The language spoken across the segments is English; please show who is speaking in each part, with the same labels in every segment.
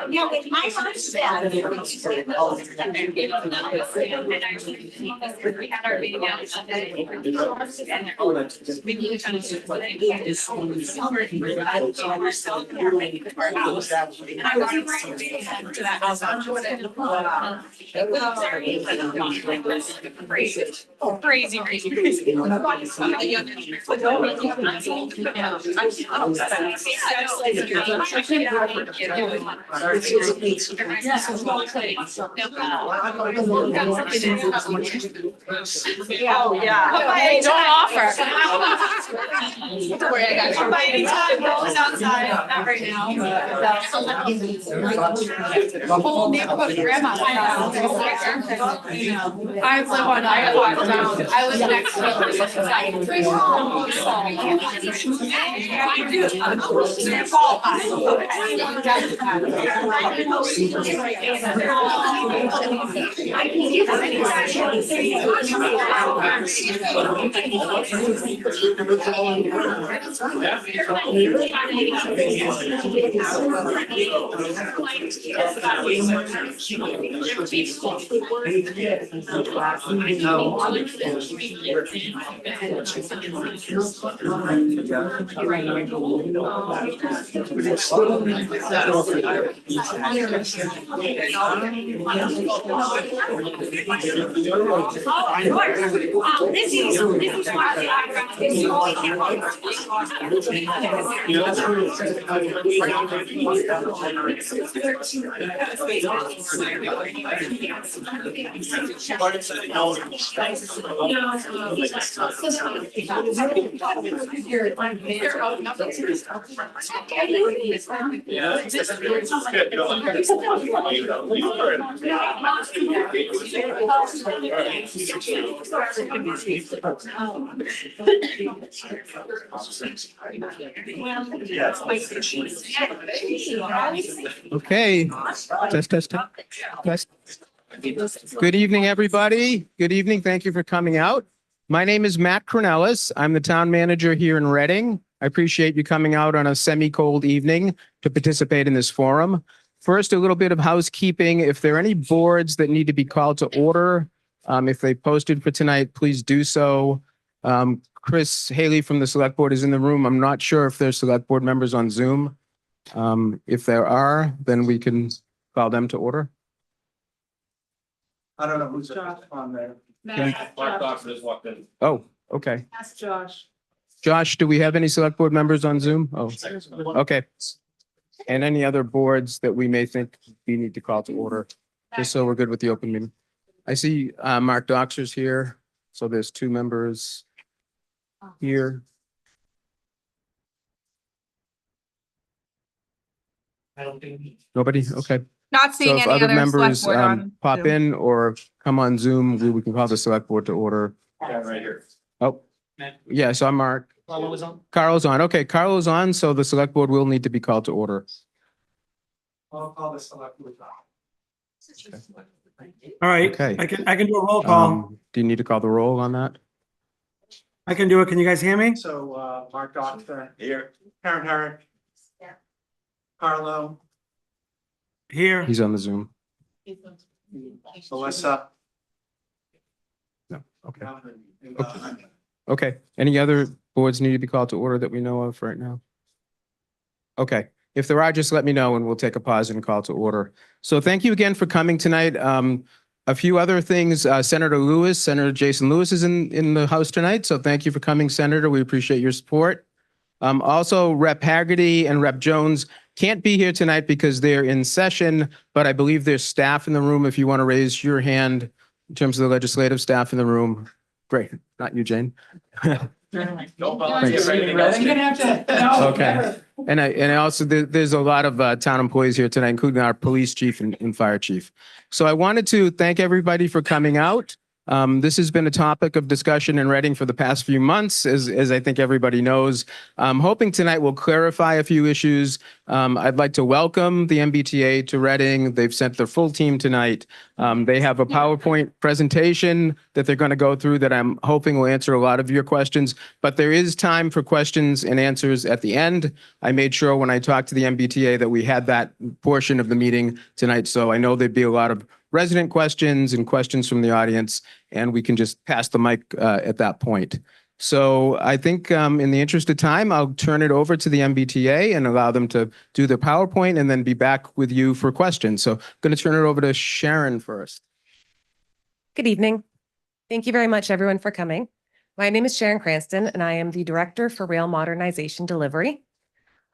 Speaker 1: Yeah, with my first step. We had our meeting out Sunday. And we really kind of just what I need is celebrating. And I was to that house. It was crazy. Crazy. Oh, yeah. Don't offer. Don't worry, I got you. By any time, rolling outside, not right now. The whole neighborhood of grandma. I live on I-5 down. I live next to
Speaker 2: Okay. Test. Good evening, everybody. Good evening. Thank you for coming out. My name is Matt Cornelis. I'm the town manager here in Reading. I appreciate you coming out on a semi-cold evening to participate in this forum. First, a little bit of housekeeping. If there are any boards that need to be called to order, if they posted for tonight, please do so. Chris Haley from the select board is in the room. I'm not sure if there's select board members on Zoom. If there are, then we can call them to order.
Speaker 3: I don't know who's on there.
Speaker 4: Mark Doctor just walked in.
Speaker 2: Oh, okay.
Speaker 1: Ask Josh.
Speaker 2: Josh, do we have any select board members on Zoom? Oh, okay. And any other boards that we may think we need to call to order, just so we're good with the open meeting. I see Mark Doxer's here, so there's two members here.
Speaker 3: I don't think.
Speaker 2: Nobody? Okay.
Speaker 1: Not
Speaker 2: So
Speaker 1: seeing
Speaker 2: if
Speaker 1: any
Speaker 2: other
Speaker 1: other select
Speaker 2: members
Speaker 1: board on.
Speaker 2: pop
Speaker 1: Zoom.
Speaker 2: in or come on Zoom, we can call the select board to order.
Speaker 4: Yeah, right here.
Speaker 2: Oh, yeah, so I'm Mark.
Speaker 3: Carlo was on?
Speaker 2: Carl's on. Okay, Carl's on, so the select board will need to be called to order.
Speaker 3: I'll call the select board.
Speaker 5: All right,
Speaker 2: Okay.
Speaker 5: I can do a roll call.
Speaker 2: Do you need to call the roll on that?
Speaker 5: I can do it. Can you guys hear me?
Speaker 3: So, Mark Doctor,
Speaker 4: Here.
Speaker 3: Karen Herrick. Carlo,
Speaker 5: Here.
Speaker 2: He's on the Zoom.
Speaker 3: Melissa.
Speaker 2: No, okay.
Speaker 3: and,
Speaker 2: Okay, any other boards need to be called to order that we know of right now? Okay, if there are, just let me know and we'll take a pause and call to order. So thank you again for coming tonight. A few other things, Senator Jason Lewis is in the house tonight. So thank you for coming, Senator. We appreciate your support. Also, Rep. Haggerty and Rep. Jones can't be here tonight because they're in session, but I believe there's staff in the room if you want to raise your hand in terms of the legislative staff in the room. Great, not you, Jane.
Speaker 4: Don't volunteer for anything else.
Speaker 2: Okay. And I also, there's a lot of town employees here tonight, including our police chief and fire chief. So I wanted to thank everybody for coming out. This has been a topic of discussion in Reading for the past few months, as I think everybody knows. I'm hoping tonight will clarify a few issues. I'd like to welcome the MBTA to Reading. They've sent their full team tonight. They have a PowerPoint presentation that they're going to go through that I'm hoping will answer a lot of your questions, but there is time for questions and answers at the end. I made sure when I talked to the MBTA that we had that portion of the meeting tonight, so I know there'd be a lot of resident questions and questions from the audience, and we can just pass the mic at that point. So I think in the interest of time, I'll turn it over to the MBTA and allow them to do their PowerPoint and then be back with you for questions. So I'm going to turn it over to Sharon first.
Speaker 6: Good evening. Thank you very much, everyone, for coming. My name is Sharon Cranston, and I am the Director for Rail Modernization Delivery.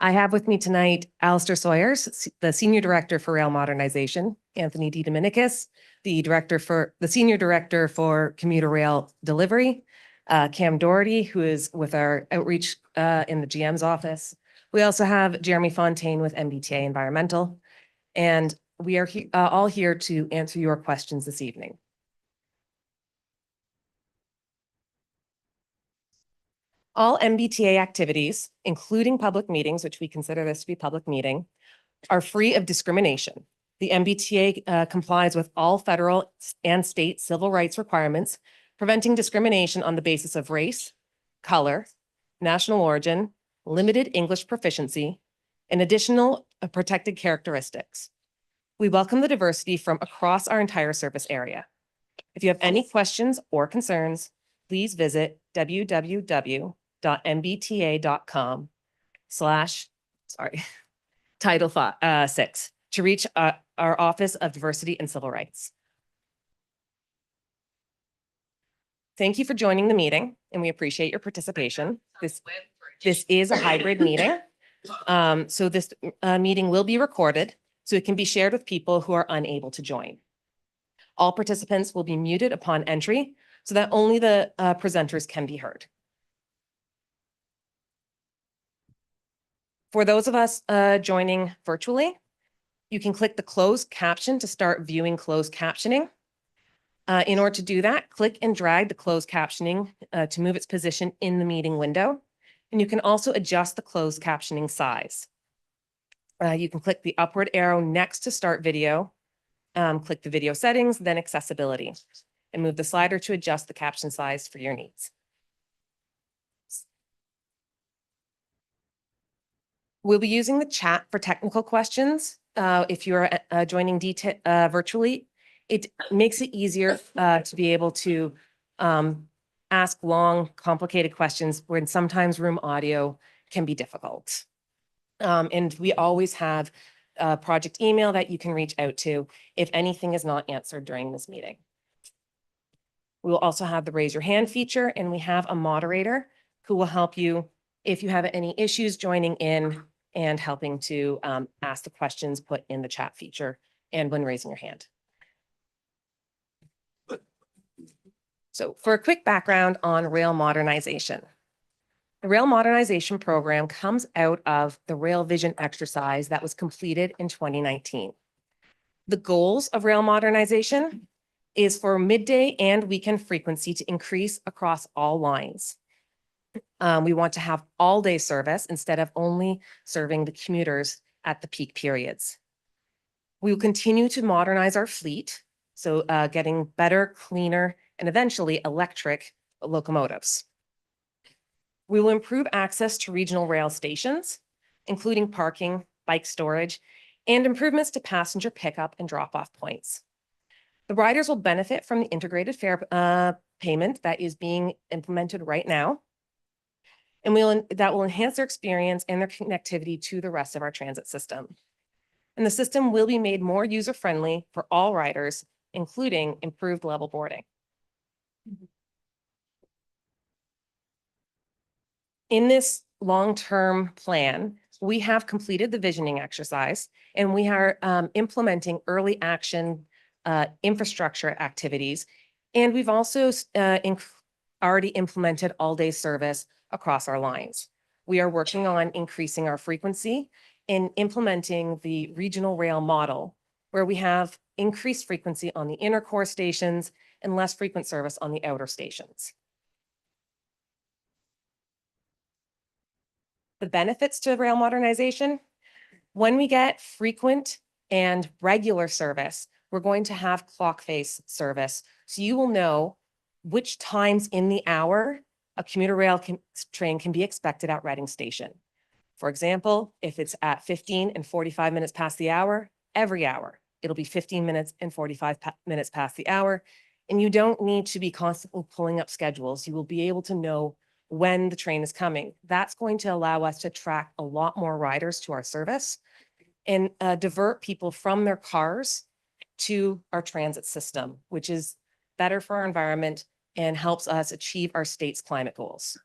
Speaker 6: I have with me tonight Alistair Sawyers, the Senior Director for Rail Modernization, Anthony DiDominicus, the Senior Director for Commuter Rail Delivery, Cam Doherty, who is with our outreach in the GM's office. We also have Jeremy Fontaine with MBTA Environmental, and we are all here to answer your questions this evening. All MBTA activities, including public meetings, which we consider this to be public meeting, are free of discrimination. The MBTA complies with all federal and state civil rights requirements, preventing discrimination on the basis of race, color, national origin, limited English proficiency, and additional protected characteristics. We welcome the diversity from across our entire service area. If you have any questions or concerns, please visit www.mbta.com/Title 6 to reach our Office of Diversity and Civil Rights. Thank you for joining the meeting, and we appreciate your participation. This is a hybrid meeting. So this meeting will be recorded, so it can be shared with people who are unable to join. All participants will be muted upon entry so that only the presenters can be heard. For those of us joining virtually, you can click the closed caption to start viewing closed captioning. In order to do that, click and drag the closed captioning to move its position in the meeting window. And you can also adjust the closed captioning size. You can click the upward arrow next to start video, click the video settings, then accessibility, and move the slider to adjust the caption size for your needs. We'll be using the chat for technical questions. If you're joining virtually, it makes it easier to be able to ask long, complicated questions when sometimes room audio can be difficult. And we always have a project email that you can reach out to if anything is not answered during this meeting. We will also have the raise your hand feature, and we have a moderator who will help you if you have any issues joining in and helping to ask the questions put in the chat feature and when raising your hand. So for a quick background on rail modernization. The rail modernization program comes out of the Rail Vision exercise that was completed in 2019. The goals of rail modernization is for midday and weekend frequency to increase across all lines. We want to have all-day service instead of only serving the commuters at the peak periods. We will continue to modernize our fleet, so getting better, cleaner, and eventually electric locomotives. We will improve access to regional rail stations, including parking, bike storage, and improvements to passenger pickup and drop-off points. The riders will benefit from the integrated fare payment that is being implemented right now, and that will enhance their experience and their connectivity to the rest of our transit system. And the system will be made more user-friendly for all riders, including improved level boarding. In this long-term plan, we have completed the visioning exercise, and we are implementing early action infrastructure activities. And we've also already implemented all-day service across our lines. We are working on increasing our frequency and implementing the regional rail model, where we have increased frequency on the inner core stations and less frequent service on the outer stations. The benefits to rail modernization: when we get frequent and regular service, we're going to have clock face service. So you will know which times in the hour a commuter rail train can be expected at Reading Station. For example, if it's at 15 and 45 minutes past the hour, every hour, it'll be 15 minutes and 45 minutes past the hour. And you don't need to be constantly pulling up schedules. You will be able to know when the train is coming. That's going to allow us to track a lot more riders to our service and divert people from their cars to our transit system, which is better for our environment and helps us achieve our state's climate goals.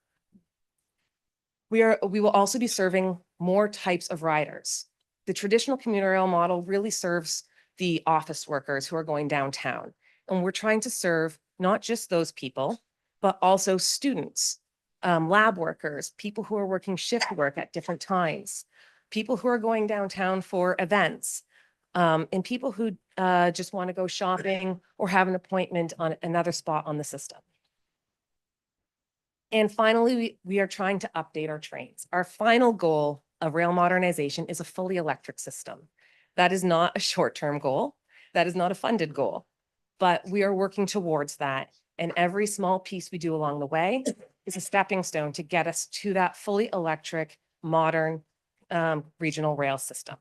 Speaker 6: We will also be serving more types of riders. The traditional commuter rail model really serves the office workers who are going downtown. And we're trying to serve not just those people, but also students, lab workers, people who are working shift work at different times, people who are going downtown for events, and people who just want to go shopping or have an appointment on another spot on the system. And finally, we are trying to update our trains. Our final goal of rail modernization is a fully electric system. That is not a short-term goal. That is not a funded goal, but we are working towards that. And every small piece we do along the way is a stepping stone to get us to that fully electric, modern regional rail system.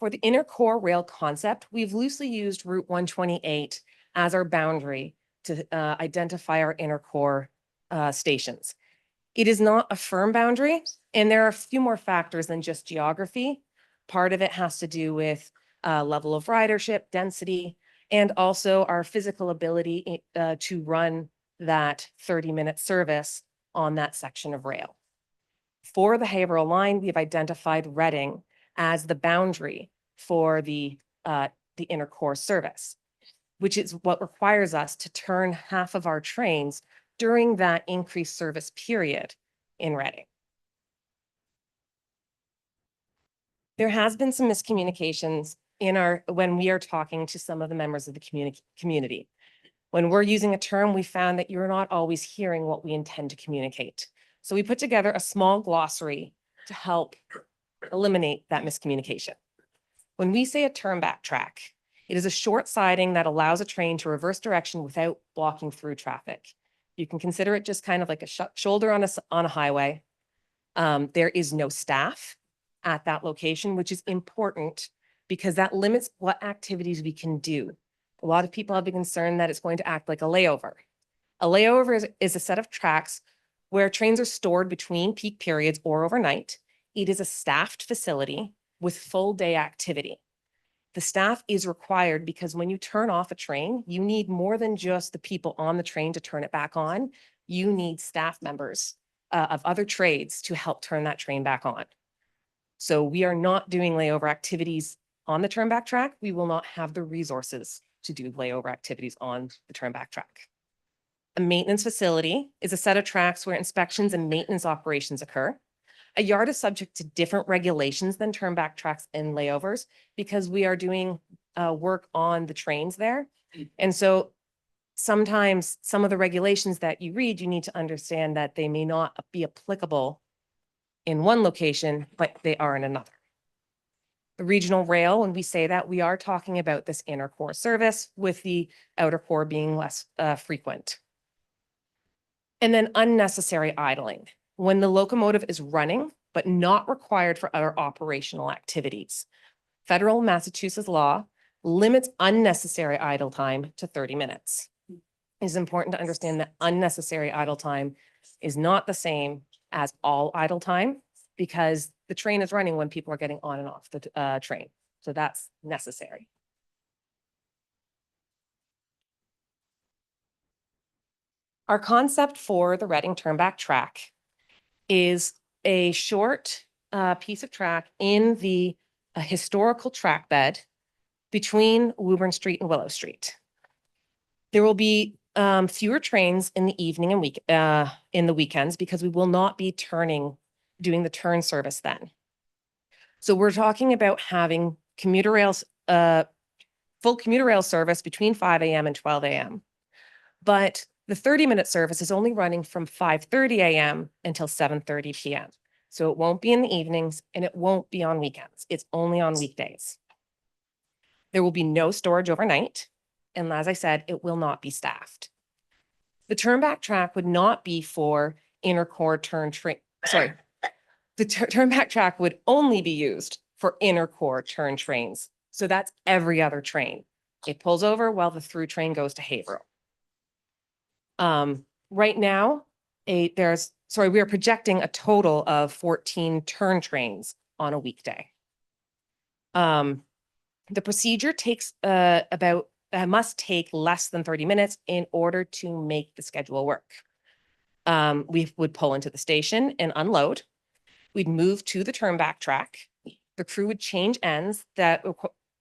Speaker 6: For the inner core rail concept, we've loosely used Route 128 as our boundary to identify our inner core stations. It is not a firm boundary, and there are a few more factors than just geography. Part of it has to do with level of ridership, density, and also our physical ability to run that 30-minute service on that section of rail. For the Haverhill line, we've identified Reading as the boundary for the inner core service, which is what requires us to turn half of our trains during that increased service period in Reading. There has been some miscommunications when we are talking to some of the members of the community. When we're using a term, we found that you're not always hearing what we intend to communicate. So we put together a small glossary to help eliminate that miscommunication. When we say a turnback track, it is a short siding that allows a train to reverse direction without blocking through traffic. You can consider it just kind of like a shoulder on a highway. There is no staff at that location, which is important because that limits what activities we can do. A lot of people have been concerned that it's going to act like a layover. A layover is a set of tracks where trains are stored between peak periods or overnight. It is a staffed facility with full day activity. The staff is required because when you turn off a train, you need more than just the people on the train to turn it back on. You need staff members of other trades to help turn that train back on. So we are not doing layover activities on the turnback track. We will not have the resources to do layover activities on the turnback track. A maintenance facility is a set of tracks where inspections and maintenance operations occur. A yard is subject to different regulations than turnback tracks and layovers because we are doing work on the trains there. And so sometimes some of the regulations that you read, you need to understand that they may not be applicable in one location, but they are in another. The regional rail, when we say that, we are talking about this inner core service with the outer core being less frequent. And then unnecessary idling. When the locomotive is running, but not required for other operational activities. Federal Massachusetts law limits unnecessary idle time to 30 minutes. It is important to understand that unnecessary idle time is not the same as all idle time because the train is running when people are getting on and off the train. So that's necessary. Our concept for the Reading Turnback track is a short piece of track in the historical track bed between Woburn Street and Willow Street. There will be fewer trains in the evening and in the weekends because we will not be doing the turn service then. So we're talking about having commuter rails full commuter rail service between 5 a.m. and 12 a.m. But the 30-minute service is only running from 5:30 a.m. until 7:30 p.m. So it won't be in the evenings and it won't be on weekends. It's only on weekdays. There will be no storage overnight. And as I said, it will not be staffed. The turnback track would not be for inner core turn train. Sorry, the turnback track would only be used for inner core turn trains. So that's every other train. It pulls over while the through train goes to Haverhill. Right now, we are projecting a total of 14 turn trains on a weekday. The procedure takes must take less than 30 minutes in order to make the schedule work. We would pull into the station and unload. We'd move to the turnback track. The crew would change ends. That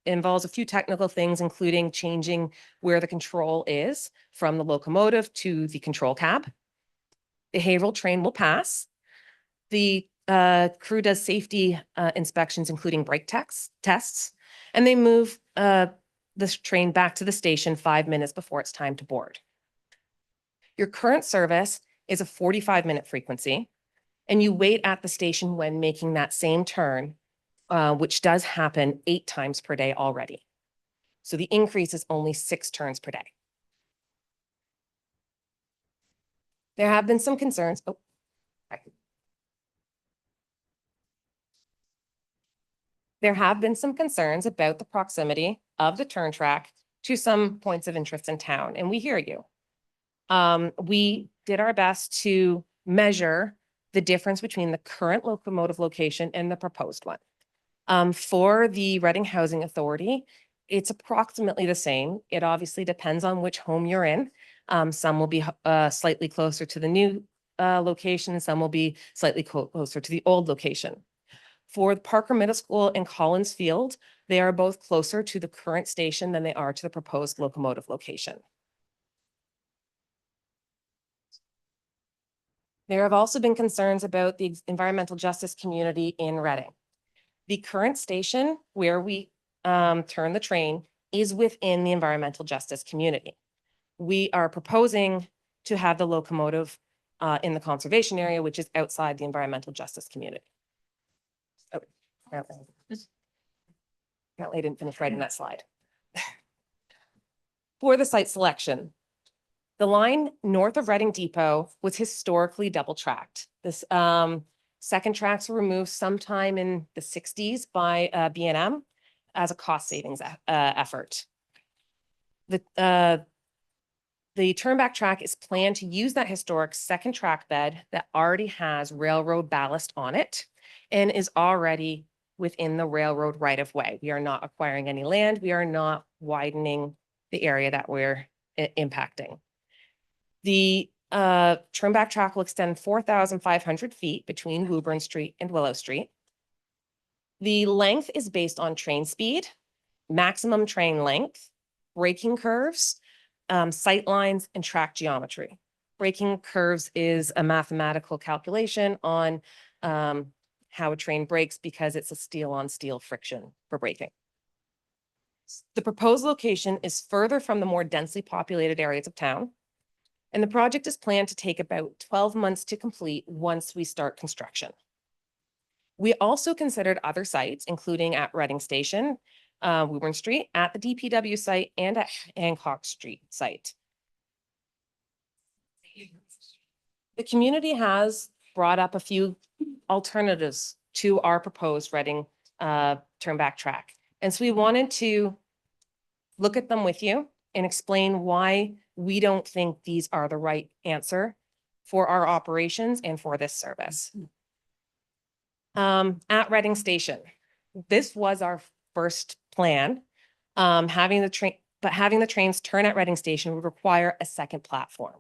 Speaker 6: involves a few technical things, including changing where the control is from the locomotive to the control cab. The Haverhill train will pass. The crew does safety inspections, including brake tests, and they move this train back to the station 5 minutes before it's time to board. Your current service is a 45-minute frequency, and you wait at the station when making that same turn, which does happen 8 times per day already. So the increase is only 6 turns per day. There have been some concerns. Oh, sorry. There have been some concerns about the proximity of the turn track to some points of interest in town, and we hear you. We did our best to measure the difference between the current locomotive location and the proposed one. For the Reading Housing Authority, it's approximately the same. It obviously depends on which home you're in. Some will be slightly closer to the new location, some will be slightly closer to the old location. For Parker Middle School and Collins Field, they are both closer to the current station than they are to the proposed locomotive location. There have also been concerns about the environmental justice community in Reading. The current station where we turn the train is within the environmental justice community. We are proposing to have the locomotive in the conservation area, which is outside the environmental justice community. Oh, apparently I didn't finish writing that slide. For the site selection, the line north of Reading Depot was historically double tracked. This second tracks were removed sometime in the 60s by B&M as a cost savings effort. The turnback track is planned to use that historic second track bed that already has railroad ballast on it and is already within the railroad right of way. We are not acquiring any land. We are not widening the area that we're impacting. The turnback track will extend 4,500 feet between Woburn Street and Willow Street. The length is based on train speed, maximum train length, braking curves, sight lines, and track geometry. Braking curves is a mathematical calculation on how a train brakes because it's a steel on steel friction for braking. The proposed location is further from the more densely populated areas of town, and the project is planned to take about 12 months to complete once we start construction. We also considered other sites, including at Reading Station, Woburn Street, at the DPW site, and at Hancock Street site. The community has brought up a few alternatives to our proposed Reading turnback track. And so we wanted to look at them with you and explain why we don't think these are the right answer for our operations and for this service. At Reading Station, this was our first plan. Having the trains turn at Reading Station would require a second platform.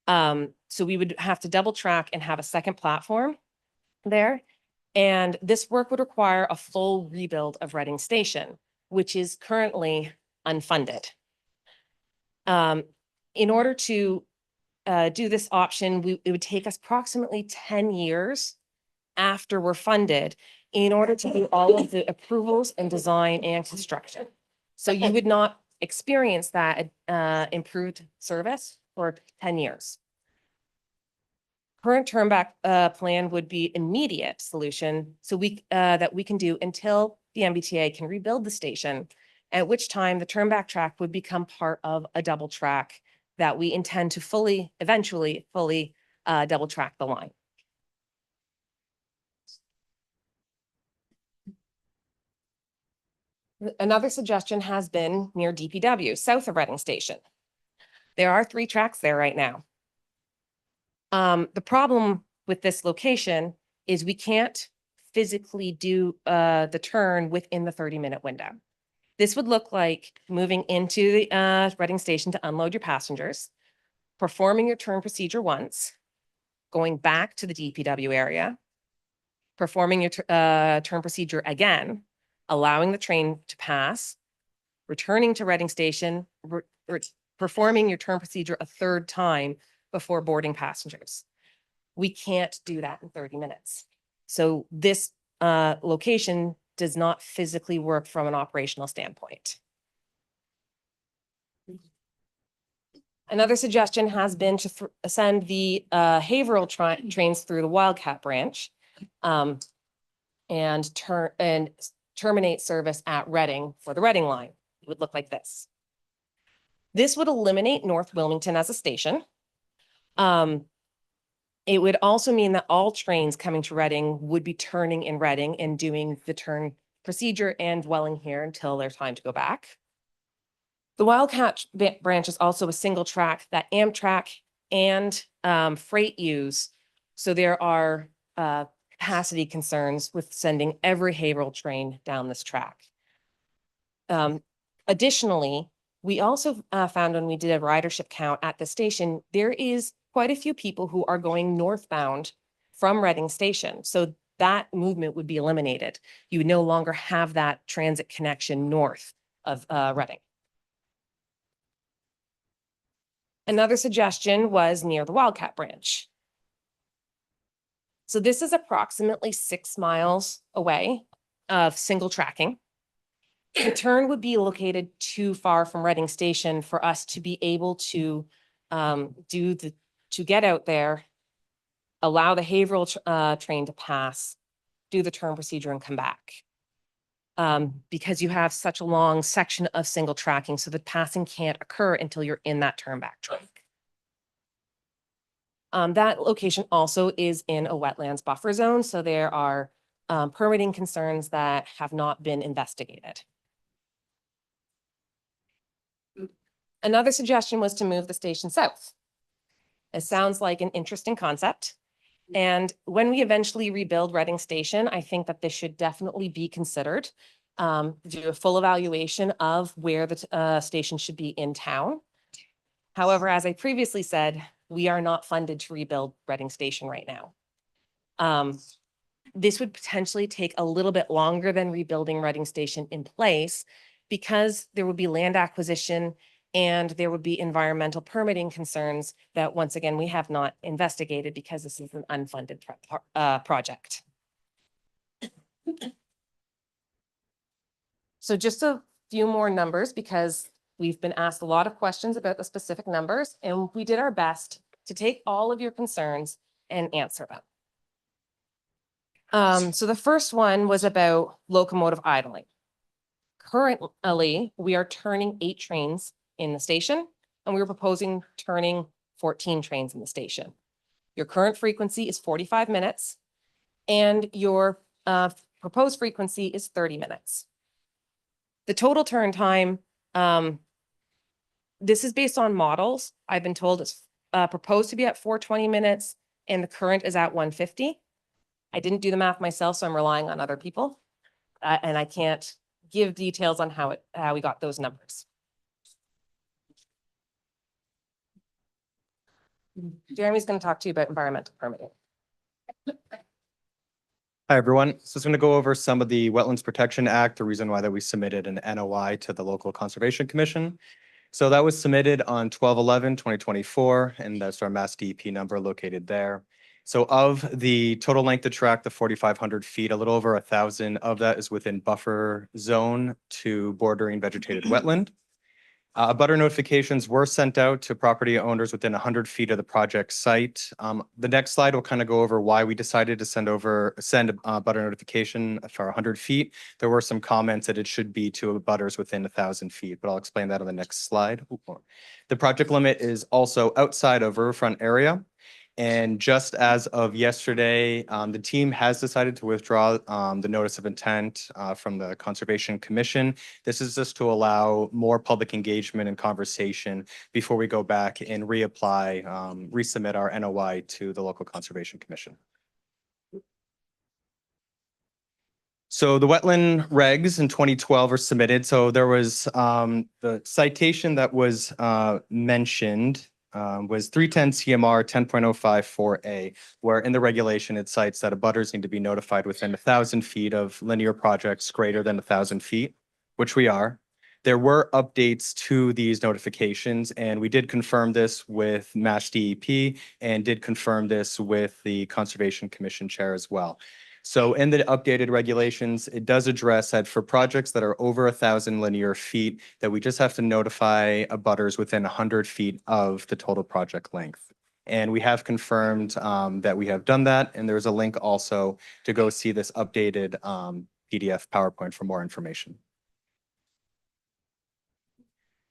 Speaker 6: So we would have to double track and have a second platform there. And this work would require a full rebuild of Reading Station, which is currently unfunded. In order to do this option, it would take us approximately 10 years after we're funded in order to do all of the approvals and design and construction. So you would not experience that improved service for 10 years. Current Turnback plan would be immediate solution, so that we can do until the MBTA can rebuild the station, at which time the Turnback track would become part of a double track that we intend to eventually fully double track the line. Another suggestion has been near DPW, south of Reading Station. There are 3 tracks there right now. The problem with this location is we can't physically do the turn within the 30-minute window. This would look like moving into the Reading Station to unload your passengers, performing your turn procedure once, going back to the DPW area, performing your turn procedure again, allowing the train to pass, returning to Reading Station, performing your turn procedure a 3rd time before boarding passengers. We can't do that in 30 minutes. So this location does not physically work from an operational standpoint. Another suggestion has been to send the Haverhill trains through the Wildcat branch and terminate service at Reading for the Reading line. It would look like this. This would eliminate North Wilmington as a station. It would also mean that all trains coming to Reading would be turning in Reading and doing the turn procedure and dwelling here until their time to go back. The Wildcat branch is also a single track that Amtrak and freight use. So there are capacity concerns with sending every Haverhill train down this track. Additionally, we also found when we did a ridership count at the station, there is quite a few people who are going northbound from Reading Station. So that movement would be eliminated. You would no longer have that transit connection north of Reading. Another suggestion was near the Wildcat branch. So this is approximately 6 miles away of single tracking. The turn would be located too far from Reading Station for us to be able to get out there, allow the Haverhill train to pass, do the turn procedure and come back. Because you have such a long section of single tracking, so the passing can't occur until you're in that Turnback track. That location also is in a wetlands buffer zone, so there are permitting concerns that have not been investigated. Another suggestion was to move the station south. It sounds like an interesting concept. And when we eventually rebuild Reading Station, I think that this should definitely be considered. Do a full evaluation of where the station should be in town. However, as I previously said, we are not funded to rebuild Reading Station right now. This would potentially take a little bit longer than rebuilding Reading Station in place because there would be land acquisition and there would be environmental permitting concerns that, once again, we have not investigated because this is an unfunded project. So just a few more numbers, because we've been asked a lot of questions about the specific numbers, and we did our best to take all of your concerns and answer them. So the first one was about locomotive idling. Currently, we are turning 8 trains in the station, and we were proposing turning 14 trains in the station. Your current frequency is 45 minutes, and your proposed frequency is 30 minutes. The total turn time, this is based on models. I've been told it's proposed to be at 420 minutes, and the current is at 150. I didn't do the math myself, so I'm relying on other people, and I can't give details on how we got those numbers. Jeremy's going to talk to you about environmental permitting.
Speaker 7: Hi, everyone. So it's going to go over some of the Wetlands Protection Act, the reason why that we submitted an NOI to the local conservation commission. So that was submitted on 12/11/2024, and that's our Mass DEP number located there. So of the total length of track, the 4,500 feet, a little over 1,000 of that is within buffer zone to bordering vegetated wetland. Butter notifications were sent out to property owners within 100 feet of the project site. The next slide will kind of go over why we decided to send a butter notification for 100 feet. There were some comments that it should be to butters within 1,000 feet, but I'll explain that on the next slide. The project limit is also outside of riverfront area. And just as of yesterday, the team has decided to withdraw the notice of intent from the Conservation Commission. This is just to allow more public engagement and conversation before we go back and reapply, resubmit our NOI to the local Conservation Commission. So the wetland regs in 2012 are submitted. So there was the citation that was mentioned was 310 CMR 10.054A, where in the regulation it cites that abutters need to be notified within 1,000 feet of linear projects greater than 1,000 feet, which we are. There were updates to these notifications, and we did confirm this with Mass DEP and did confirm this with the Conservation Commission chair as well. So in the updated regulations, it does address that for projects that are over 1,000 linear feet, that we just have to notify abutters within 100 feet of the total project length. And we have confirmed that we have done that. And there's a link also to go see this updated PDF PowerPoint for more information.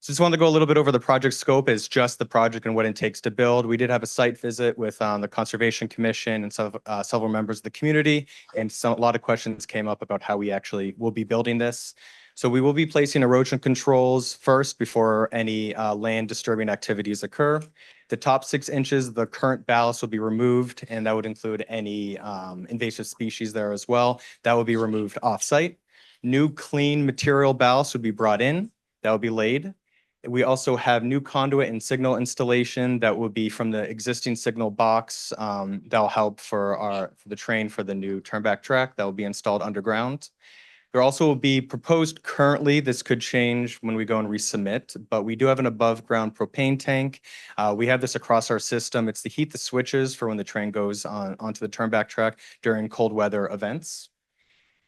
Speaker 7: So just wanted to go a little bit over the project scope as just the project and what it takes to build. We did have a site visit with the Conservation Commission and several members of the community, and a lot of questions came up about how we actually will be building this. So we will be placing erosion controls first before any land disturbing activities occur. The top 6 inches of the current ballast will be removed, and that would include any invasive species there as well. That will be removed off-site. New clean material ballast would be brought in. That will be laid. We also have new conduit and signal installation that will be from the existing signal box. That'll help for the train for the new Turnback track that will be installed underground. There also will be proposed currently, this could change when we go and resubmit, but we do have an above ground propane tank. We have this across our system. It's to heat the switches for when the train goes onto the Turnback track during cold weather events.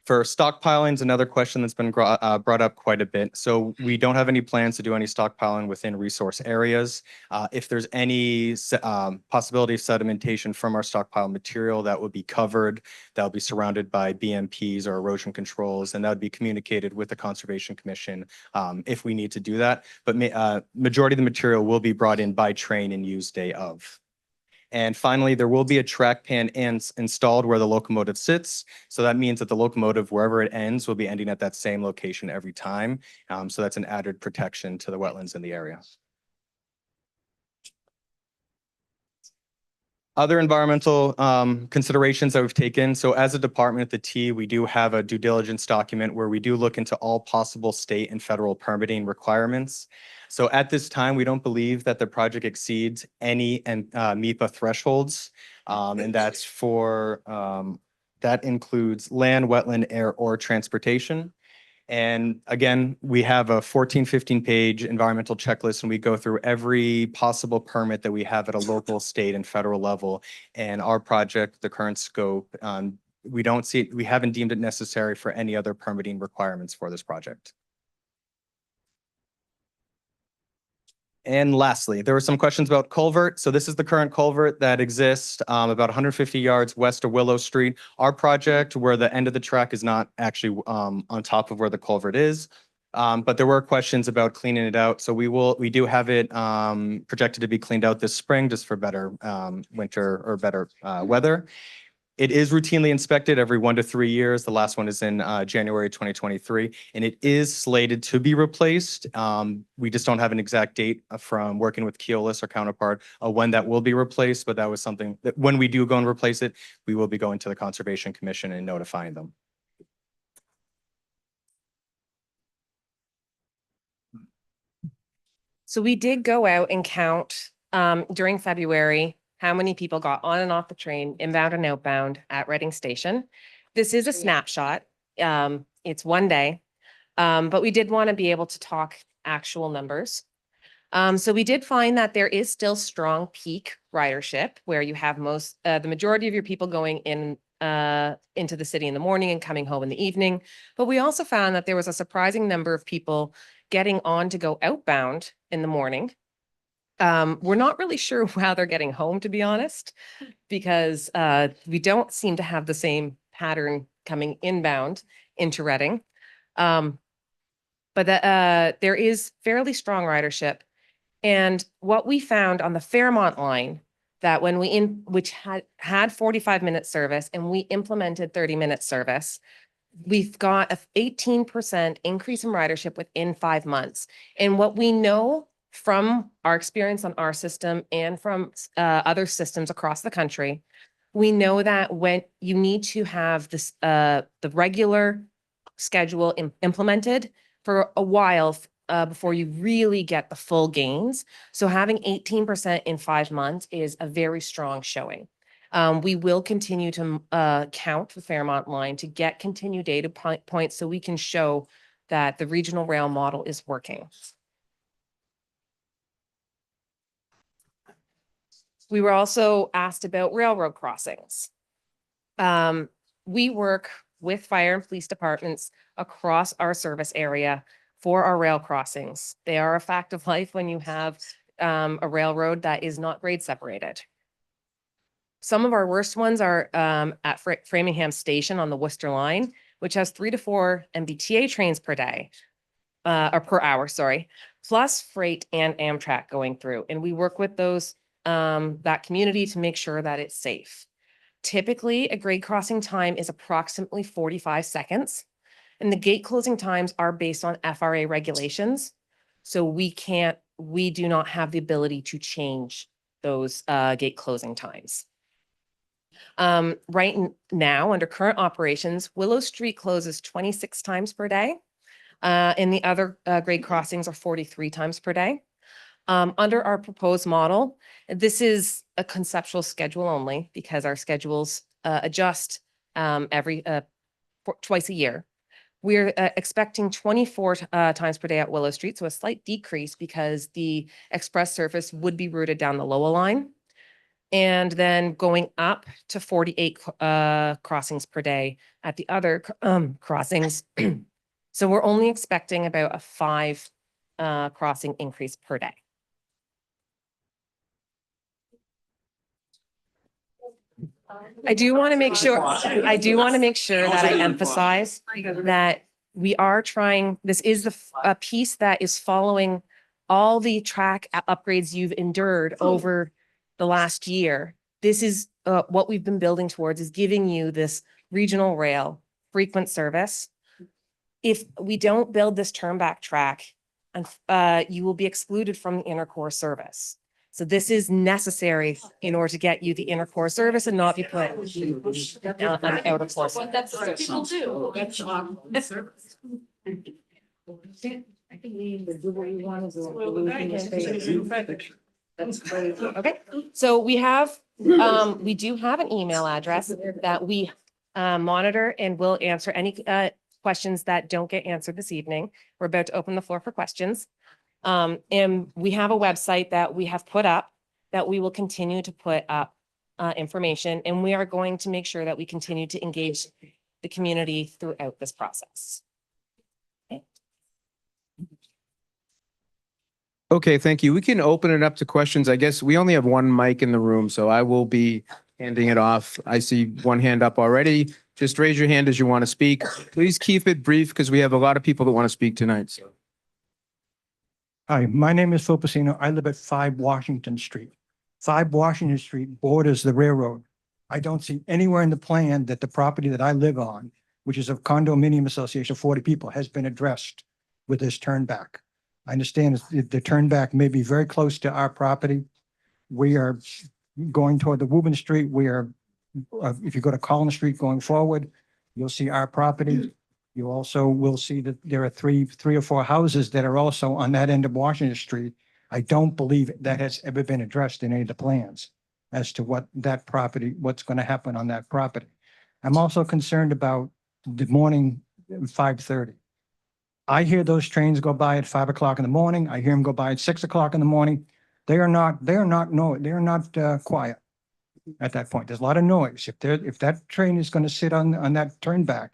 Speaker 7: For stockpiling is another question that's been brought up quite a bit. So we don't have any plans to do any stockpiling within resource areas. If there's any possibility of sedimentation from our stockpile material, that would be covered. That will be surrounded by BMPs or erosion controls, and that would be communicated with the Conservation Commission if we need to do that. But majority of the material will be brought in by train and used day of. And finally, there will be a track pan installed where the locomotive sits. So that means that the locomotive, wherever it ends, will be ending at that same location every time. So that's an added protection to the wetlands in the area. Other environmental considerations that we've taken. So as a department at the T, we do have a due diligence document where we do look into all possible state and federal permitting requirements. So at this time, we don't believe that the project exceeds any MIPA thresholds. And that's for, that includes land, wetland, air, or transportation. And again, we have a 15 page environmental checklist, and we go through every possible permit that we have at a local, state, and federal level. And our project, the current scope, we haven't deemed it necessary for any other permitting requirements for this project. And lastly, there were some questions about culvert. So this is the current culvert that exists about 150 yards west of Willow Street. Our project, where the end of the track is not actually on top of where the culvert is. But there were questions about cleaning it out. So we do have it projected to be cleaned out this spring just for better winter or better weather. It is routinely inspected every 1 to 3 years. The last one is in January 2023, and it is slated to be replaced. We just don't have an exact date from working with Keolis, our counterpart, when that will be replaced, but that was something that when we do go and replace it, we will be going to the Conservation Commission and notifying them.
Speaker 6: So we did go out and count during February how many people got on and off the train, inbound and outbound at Reading Station. This is a snapshot. It's one day, but we did want to be able to talk actual numbers. So we did find that there is still strong peak ridership where you have the majority of your people going into the city in the morning and coming home in the evening. But we also found that there was a surprising number of people getting on to go outbound in the morning. We're not really sure how they're getting home, to be honest, because we don't seem to have the same pattern coming inbound into Reading. But there is fairly strong ridership. And what we found on the Fairmont line, that when which had 45-minute service and we implemented 30-minute service, we've got a 18% increase in ridership within 5 months. And what we know from our experience on our system and from other systems across the country, we know that when you need to have this, the regular schedule implemented for a while before you really get the full gains. So having 18% in 5 months is a very strong showing. We will continue to count the Fairmont line to get continued data points so we can show that the regional rail model is working. We were also asked about railroad crossings. We work with fire and police departments across our service area for our rail crossings. They are a fact of life when you have a railroad that is not grade separated. Some of our worst ones are at Framingham Station on the Worcester line, which has 3 to 4 MBTA trains per day, or per hour, sorry, plus freight and Amtrak going through. And we work with that community to make sure that it's safe. Typically, a grade crossing time is approximately 45 seconds. And the gate closing times are based on FRA regulations. So we do not have the ability to change those gate closing times. Right now, under current operations, Willow Street closes 26 times per day. And the other grade crossings are 43 times per day. Under our proposed model, this is a conceptual schedule only because our schedules adjust twice a year. We're expecting 24 times per day at Willow Street, so a slight decrease because the express service would be routed down the Lowell line. And then going up to 48 crossings per day at the other crossings. So we're only expecting about a 5 crossing increase per day. I do want to make sure that I emphasize that we are trying, this is a piece that is following all the track upgrades you've endured over the last year. This is what we've been building towards, is giving you this regional rail frequent service. If we don't build this Turnback track, you will be excluded from the inner core service. So this is necessary in order to get you the inner core service and not be put on the outer core.
Speaker 1: That's what people do.
Speaker 6: Okay, so we do have an email address that we monitor and will answer any questions that don't get answered this evening. We're about to open the floor for questions. And we have a website that we have put up that we will continue to put up information, and we are going to make sure that we continue to engage the community throughout this process.
Speaker 2: Okay, thank you. We can open it up to questions. I guess we only have one mic in the room, so I will be handing it off. I see one hand up already. Just raise your hand as you want to speak. Please keep it brief because we have a lot of people that want to speak tonight. So.
Speaker 8: Hi, my name is Phil Pacino. I live at 5 Washington Street. 5 Washington Street borders the railroad. I don't see anywhere in the plan that the property that I live on, which is a condominium association of 40 people, has been addressed with this Turnback. I understand the Turnback may be very close to our property. We are going toward the Woburn Street. We are, if you go to Collins Street going forward, you'll see our property. You also will see that there are three or four houses that are also on that end of Washington Street. I don't believe that has ever been addressed in any of the plans as to what's going to happen on that property. I'm also concerned about the morning 5:30. I hear those trains go by at 5 o'clock in the morning. I hear them go by at 6 o'clock in the morning. They are not quiet at that point. There's a lot of noise. If that train is going to sit on that turnback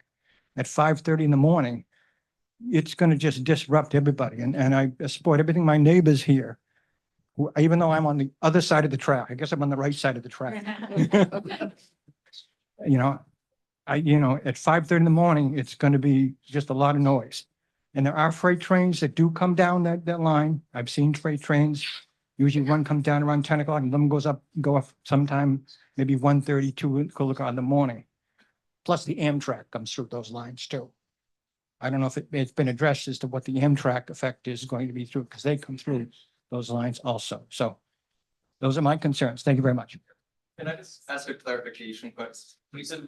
Speaker 8: at 5:30 in the morning, it's going to just disrupt everybody. And I support everything my neighbors hear. Even though I'm on the other side of the track, I guess I'm on the right side of the track. You know, at 5:30 in the morning, it's going to be just a lot of noise. And there are freight trains that do come down that line. I've seen freight trains. Usually one comes down around 10 o'clock and then go up sometime, maybe 1:30, 2 o'clock in the morning. Plus the Amtrak comes through those lines too. I don't know if it's been addressed as to what the Amtrak effect is going to be through, because they come through those lines also. So those are my concerns. Thank you very much.
Speaker 7: Can I just ask a clarification, but when you said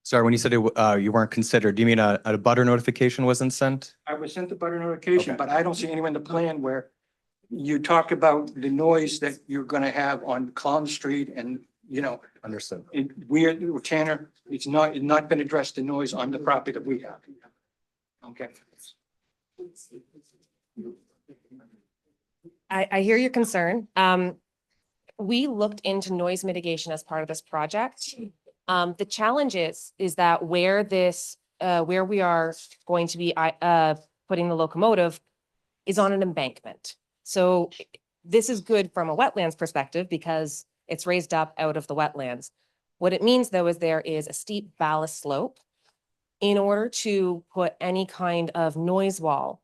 Speaker 7: sorry, when you said you weren't considered, do you mean a butter notification wasn't sent?
Speaker 8: I was sent the butter notification,
Speaker 7: Okay.
Speaker 8: but I don't see anywhere in the plan where you talk about the noise that you're gonna have on Clown Street and,
Speaker 7: Understood.
Speaker 8: Tanner, it's not been addressed, the noise on the property that we have. Okay.
Speaker 6: I hear your concern. We looked into noise mitigation as part of this project. The challenge is that where we are going to be, putting the locomotive is on an embankment. So this is good from a wetlands perspective because it's raised up out of the wetlands. What it means though, is there is a steep ballast slope. In order to put any kind of noise wall,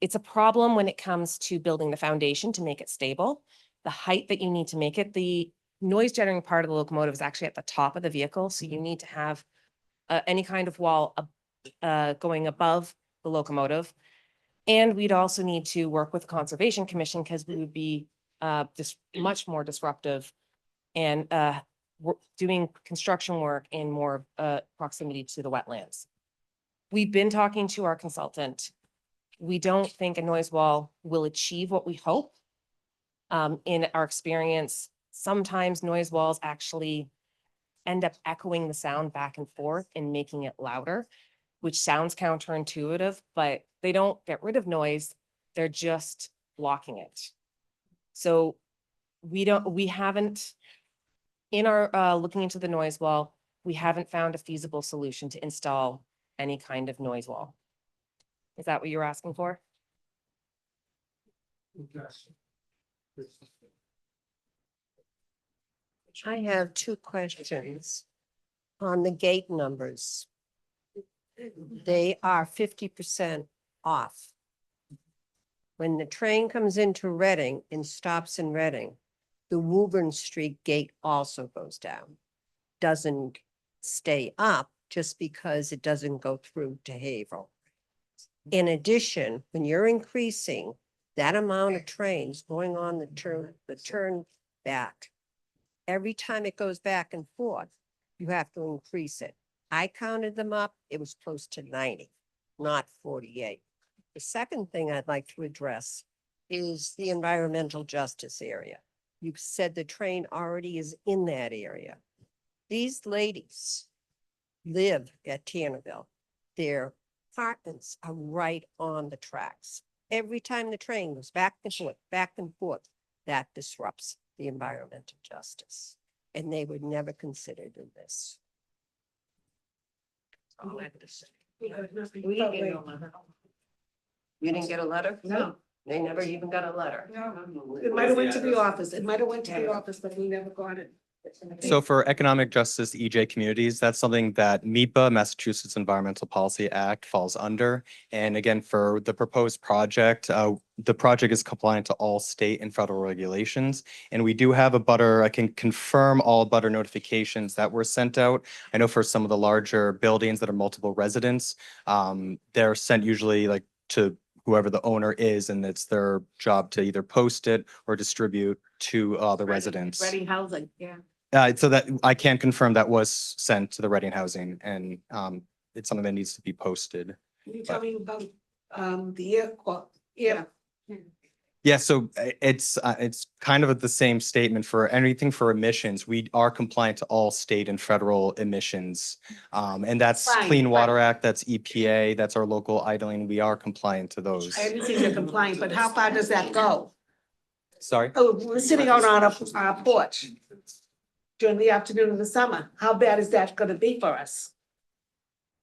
Speaker 6: it's a problem when it comes to building the foundation to make it stable. The height that you need to make it, the noise generating part of the locomotive is actually at the top of the vehicle. So you need to have any kind of wall going above the locomotive. And we'd also need to work with the Conservation Commission because we would be just much more disruptive and doing construction work in more proximity to the wetlands. We've been talking to our consultant. We don't think a noise wall will achieve what we hope. In our experience, sometimes noise walls actually end up echoing the sound back and forth and making it louder, which sounds counterintuitive, but they don't get rid of noise. They're just blocking it. So we haven't, in our looking into the noise wall, we haven't found a feasible solution to install any kind of noise wall. Is that what you're asking for?
Speaker 9: I have two questions on the gate numbers. They are 50% off. When the train comes into Reading and stops in Reading, the Woburn Street gate also goes down. Doesn't stay up just because it doesn't go through to Haverhill. In addition, when you're increasing that amount of trains going on the turn back, every time it goes back and forth, you have to increase it. I counted them up, it was close to 90, not 48. The second thing I'd like to address is the environmental justice area. You said the train already is in that area. These ladies live at Tannerville. Their apartments are right on the tracks. Every time the train goes back and forth, that disrupts the environmental justice. And they were never considered in this. All I have to say. You didn't get a letter?
Speaker 1: No.
Speaker 9: They never even got a letter.
Speaker 1: It might have went to the office. It might have went to the office, but we never got it.
Speaker 7: So for economic justice, EJ communities, that's something that MEPA, Massachusetts Environmental Policy Act, falls under. And again, for the proposed project, the project is compliant to all state and federal regulations. And we do have I can confirm all butter notifications that were sent out. I know for some of the larger buildings that are multiple residents, they're sent usually like to whoever the owner is, and it's their job to either post it or distribute to the residents.
Speaker 1: Ready housing, yeah.
Speaker 7: So that I can confirm that was sent to the Reading Housing, and it's something that needs to be posted.
Speaker 1: Can you tell me about the air quality? Yeah.
Speaker 7: Yeah, so it's kind of the same statement for anything for emissions. We are compliant to all state and federal emissions. And that's
Speaker 1: Fine,
Speaker 7: Clean Water
Speaker 1: fine.
Speaker 7: Act, that's EPA, that's our local idling. We are compliant to those.
Speaker 1: I understand you're compliant, but how far does that go?
Speaker 7: Sorry?
Speaker 1: Oh, we're sitting out on our porch during the afternoon of the summer. How bad is that gonna be for us?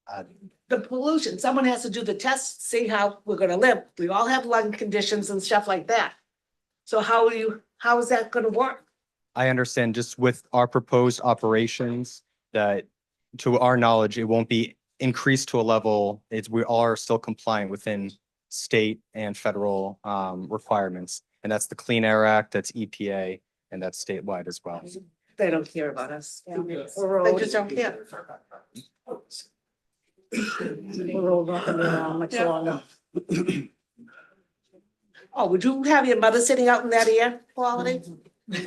Speaker 7: Uh,
Speaker 1: The pollution, someone has to do the test, see how we're gonna live. We all have lung conditions and stuff like that. So how is that gonna work?
Speaker 7: I understand just with our proposed operations that to our knowledge, it won't be increased to a level. We are still compliant within state and federal requirements. And that's the Clean Air Act, that's EPA, and that's statewide as well.
Speaker 1: They don't care about us. They just don't care. Oh, would you have your mother sitting out in that air quality?
Speaker 8: Good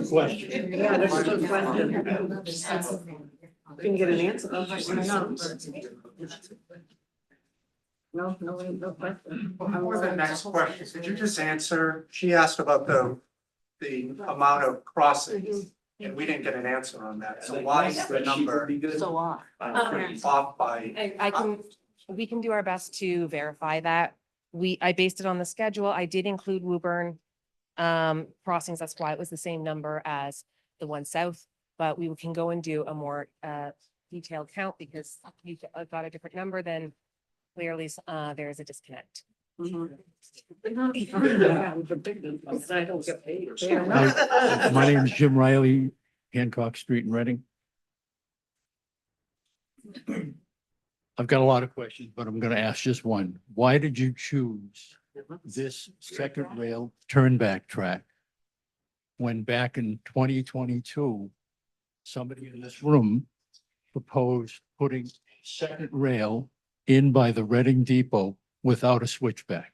Speaker 8: question.
Speaker 1: Yeah, that's a good question. Can get an answer. No question.
Speaker 3: Before the next question, could you just answer, she asked about the amount of crossings, and we didn't get an answer on that, so why is the number
Speaker 9: So off.
Speaker 3: off by?
Speaker 6: We can do our best to verify that. I based it on the schedule. I did include Woburn crossings. That's why it was the same number as the one south. But we can go and do a more detailed count because you got a different number, then clearly there is a disconnect.
Speaker 10: My name is Jim Riley, Hancock Street in Reading. I've got a lot of questions, but I'm going to ask just one. Why did you choose this second rail turnback track when back in 2022, somebody in this room proposed putting a second rail in by the Reading Depot without a switchback?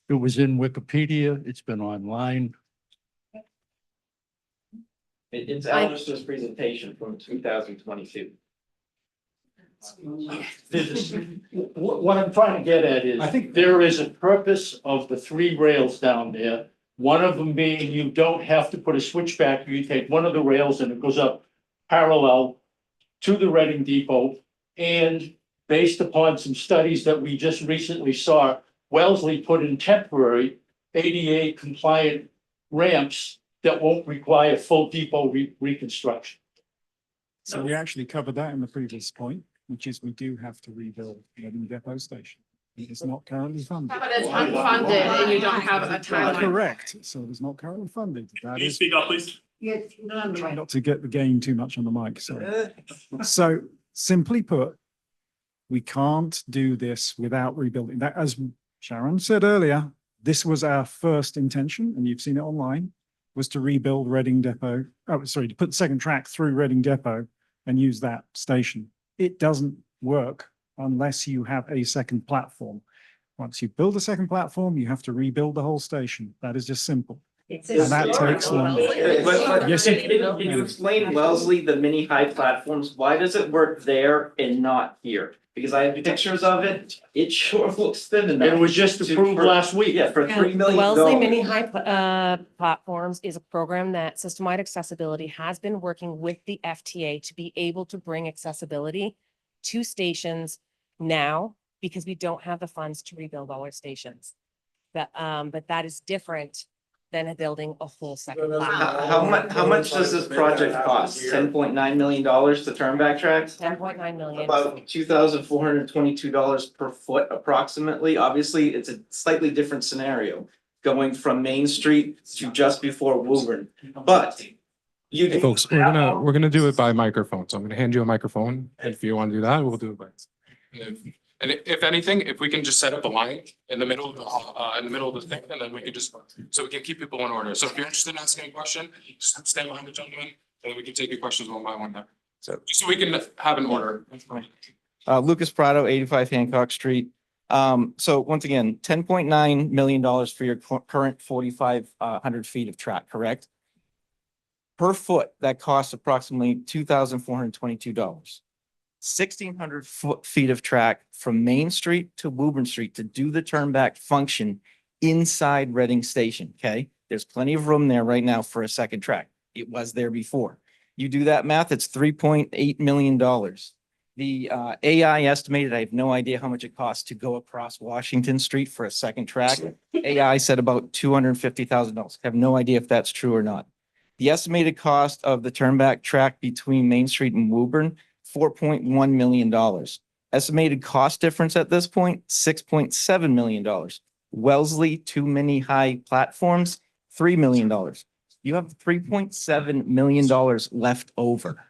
Speaker 10: It was in Wikipedia. It's been online.
Speaker 4: It's Alistair's presentation from 2022.
Speaker 10: What I'm trying to get at is, I think there is a purpose of the three rails down there. One of them being you don't have to put a switchback. You take one of the rails and it goes up parallel to the Reading Depot. And based upon some studies that we just recently saw, Wellesley put in temporary ADA compliant ramps that won't require full depot reconstruction.
Speaker 11: So we actually covered that in the previous point, which is we do have to rebuild Reading Depot Station. It is not currently funded.
Speaker 1: But it's unfunded and you don't have a timeline.
Speaker 11: Correct. So it is not currently funded. That is,
Speaker 4: speak up, please?
Speaker 11: try not to get the game too much on the mic, sorry. So simply put, we can't do this without rebuilding. That, as Sharon said earlier, this was our first intention, and you've seen it online, was to rebuild Reading Depot. Oh, sorry, to put the second track through Reading Depot and use that station. It doesn't work unless you have a second platform. Once you build a second platform, you have to rebuild the whole station. That is just simple. And that takes long. Yes,
Speaker 12: Can you explain Wellesley, the mini high platforms, why does it work there and not here? Because I have pictures of it, it sure looks thin enough.
Speaker 10: It was just approved last week.
Speaker 12: Yeah, for $3 million.
Speaker 6: Wellesley Mini High Platforms is a program that System-Wide Accessibility has been working with the FTA to be able to bring accessibility to stations now, because we don't have the funds to rebuild all our stations. But that is different than building a whole second platform.
Speaker 12: How much does this project cost? $10.9 million to Turnback tracks?
Speaker 6: 10.9 million.
Speaker 12: About $2,422 per foot approximately. Obviously, it's a slightly different scenario going from Main Street to just before Woburn. But you.
Speaker 13: Hey folks, we're gonna do it by microphone. So I'm gonna hand you a microphone. And if you want to do that, we'll do it by. And if anything, if we can just set up a line in the middle of the thing, and then we can just, so we can keep people in order. So if you're interested in asking a question, just stand behind the gentleman, and then we can take your questions one by one there. So just so we can have an order.
Speaker 14: Lucas Prado, 85 Hancock Street. So once again, $10.9 million for your current 4,500 feet of track, correct? Per foot, that costs approximately $2,422. 1,600 feet of track from Main Street to Woburn Street to do the turnback function inside Reading Station, okay? There's plenty of room there right now for a second track. It was there before. You do that math, it's $3.8 million. The AI estimated, I have no idea how much it costs to go across Washington Street for a second track. AI said about $250,000. Have no idea if that's true or not. The estimated cost of the turnback track between Main Street and Woburn, $4.1 million. Estimated cost difference at this point, $6.7 million. Wellesley, too many high platforms, $3 million. You have $3.7 million left over.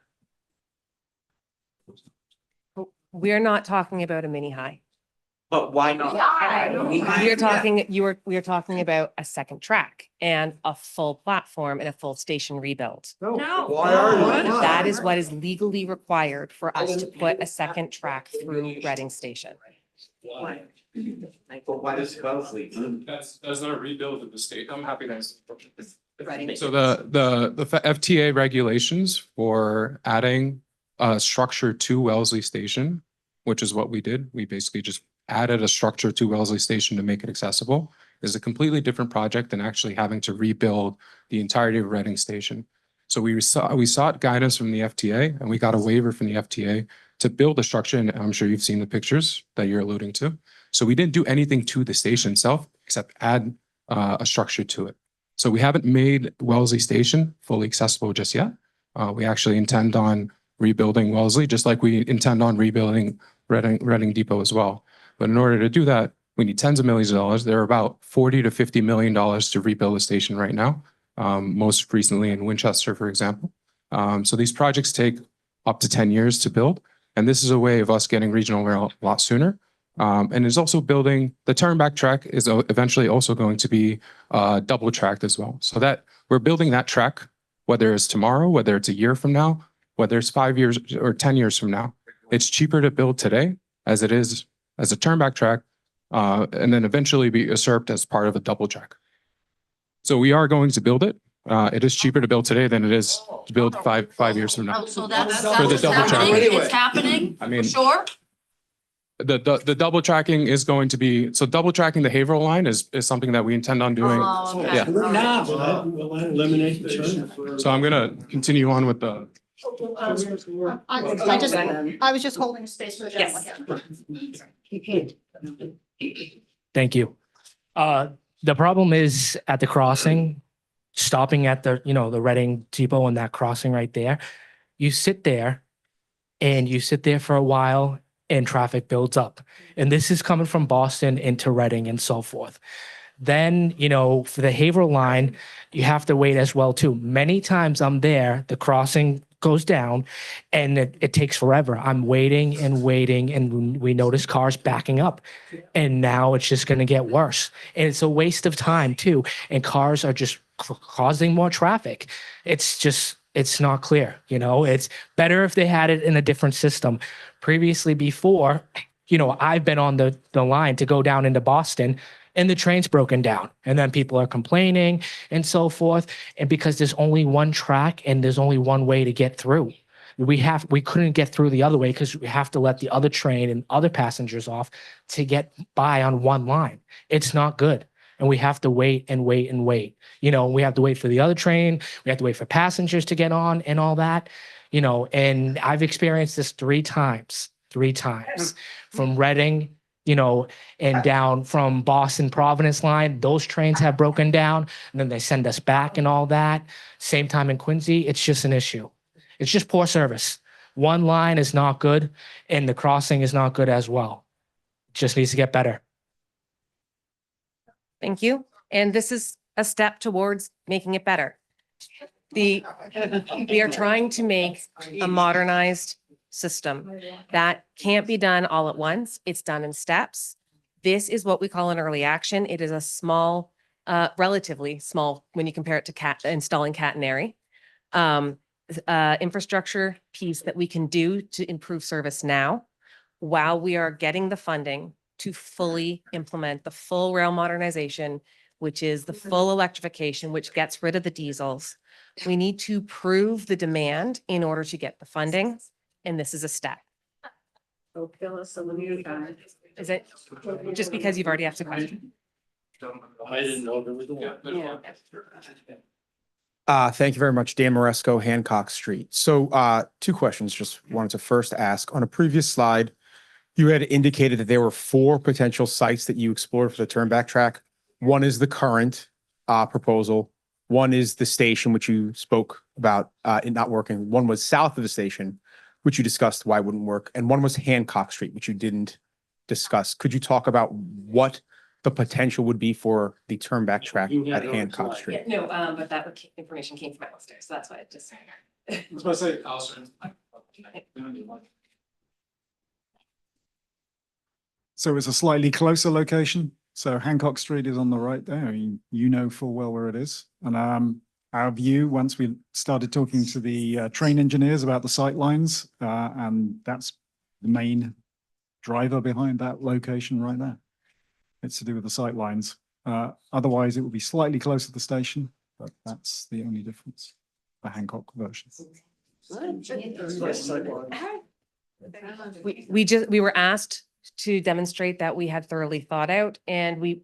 Speaker 6: We're not talking about a mini high.
Speaker 12: But why not?
Speaker 6: We are talking about a second track and a full platform and a full station rebuild.
Speaker 3: No.
Speaker 6: That is what is legally required for us to put a second track through Reading Station.
Speaker 12: But why does Wellesley?
Speaker 13: That's not a rebuild of the state. I'm happy to.
Speaker 6: Reading.
Speaker 13: So the FTA regulations for adding a structure to Wellesley Station, which is what we did. We basically just added a structure to Wellesley Station to make it accessible, is a completely different project than actually having to rebuild the entirety of Reading Station. So we sought guidance from the FTA and we got a waiver from the FTA to build a structure. And I'm sure you've seen the pictures that you're alluding to. So we didn't do anything to the station itself except add a structure to it. So we haven't made Wellesley Station fully accessible just yet. We actually intend on rebuilding Wellesley, just like we intend on rebuilding Reading Depot as well. But in order to do that, we need tens of millions of dollars. There are about $40 to $50 million to rebuild the station right now, most recently in Winchester, for example. So these projects take up to 10 years to build. And this is a way of us getting regional rail a lot sooner. And is also building, the Turnback track is eventually also going to be double tracked as well. So that we're building that track, whether it's tomorrow, whether it's a year from now, whether it's 5 years or 10 years from now. It's cheaper to build today as it is as a turnback track, and then eventually be usurped as part of a double track. So we are going to build it. It is cheaper to build today than it is to build five years from now.
Speaker 15: So that's
Speaker 13: For the double track.
Speaker 15: It's happening,
Speaker 13: I mean,
Speaker 15: for sure.
Speaker 13: the double tracking is going to be, so double tracking the Haverhill line is something that we intend on doing.
Speaker 15: Oh, okay.
Speaker 13: Yeah.
Speaker 10: Will that eliminate the turn?
Speaker 13: So I'm gonna continue on with the,
Speaker 1: I was just holding space for the
Speaker 6: Yes.
Speaker 16: Thank you. The problem is at the crossing, stopping at the, the Reading Depot and that crossing right there. You sit there for a while and traffic builds up. And this is coming from Boston into Reading and so forth. Then, for the Haverhill line, you have to wait as well too. Many times I'm there, the crossing goes down and it takes forever. I'm waiting and we notice cars backing up and now it's just going to get worse. And it's a waste of time too. And cars are just causing more traffic. It's not clear. It's better if they had it in a different system. Previously before, I've been on the line to go down into Boston and the train's broken down and then people are complaining and so forth. And because there's only one track and there's only one way to get through, we couldn't get through the other way because we have to let the other train and other passengers off to get by on one line. It's not good. And we have to wait and wait and wait. We have to wait for the other train. We have to wait for passengers to get on and all that, and I've experienced this three times from Reading, and down from Boston Providence line. Those trains have broken down and then they send us back and all that. Same time in Quincy, it's just an issue. It's just poor service. One line is not good and the crossing is not good as well. It just needs to get better.
Speaker 6: Thank you. And this is a step towards making it better. We are trying to make a modernized system that can't be done all at once. It's done in steps. This is what we call an early action. It is a small, relatively small when you compare it to installing catenary infrastructure piece that we can do to improve service now while we are getting the funding to fully implement the full rail modernization, which is the full electrification, which gets rid of the diesels. We need to prove the demand in order to get the funding. And this is a step. Is it just because you've already asked a question?
Speaker 10: I didn't know there was a one.
Speaker 2: Thank you very much. Dan Moresco, Hancock Street. So, two questions. Just wanted to first ask, on a previous slide, you had indicated that there were 4 potential sites that you explored for the turnback track. One is the current, proposal. One is the station, which you spoke about, it not working. One was south of the station, which you discussed why it wouldn't work. And one was Hancock Street, which you didn't discuss. Could you talk about what the potential would be for the turnback track at Hancock Street?
Speaker 6: No, but that information came from Alistair, so that's why it just.
Speaker 11: I was going to say, Alistair. So it's a slightly closer location. So Hancock Street is on the right there. You know full well where it is. And our view, once we started talking to the train engineers about the sight lines, and that's the main driver behind that location right there. It's to do with the sight lines. Otherwise, it would be slightly closer to the station, but that's the only difference. The Hancock version.
Speaker 6: We were asked to demonstrate that we had thoroughly thought out, and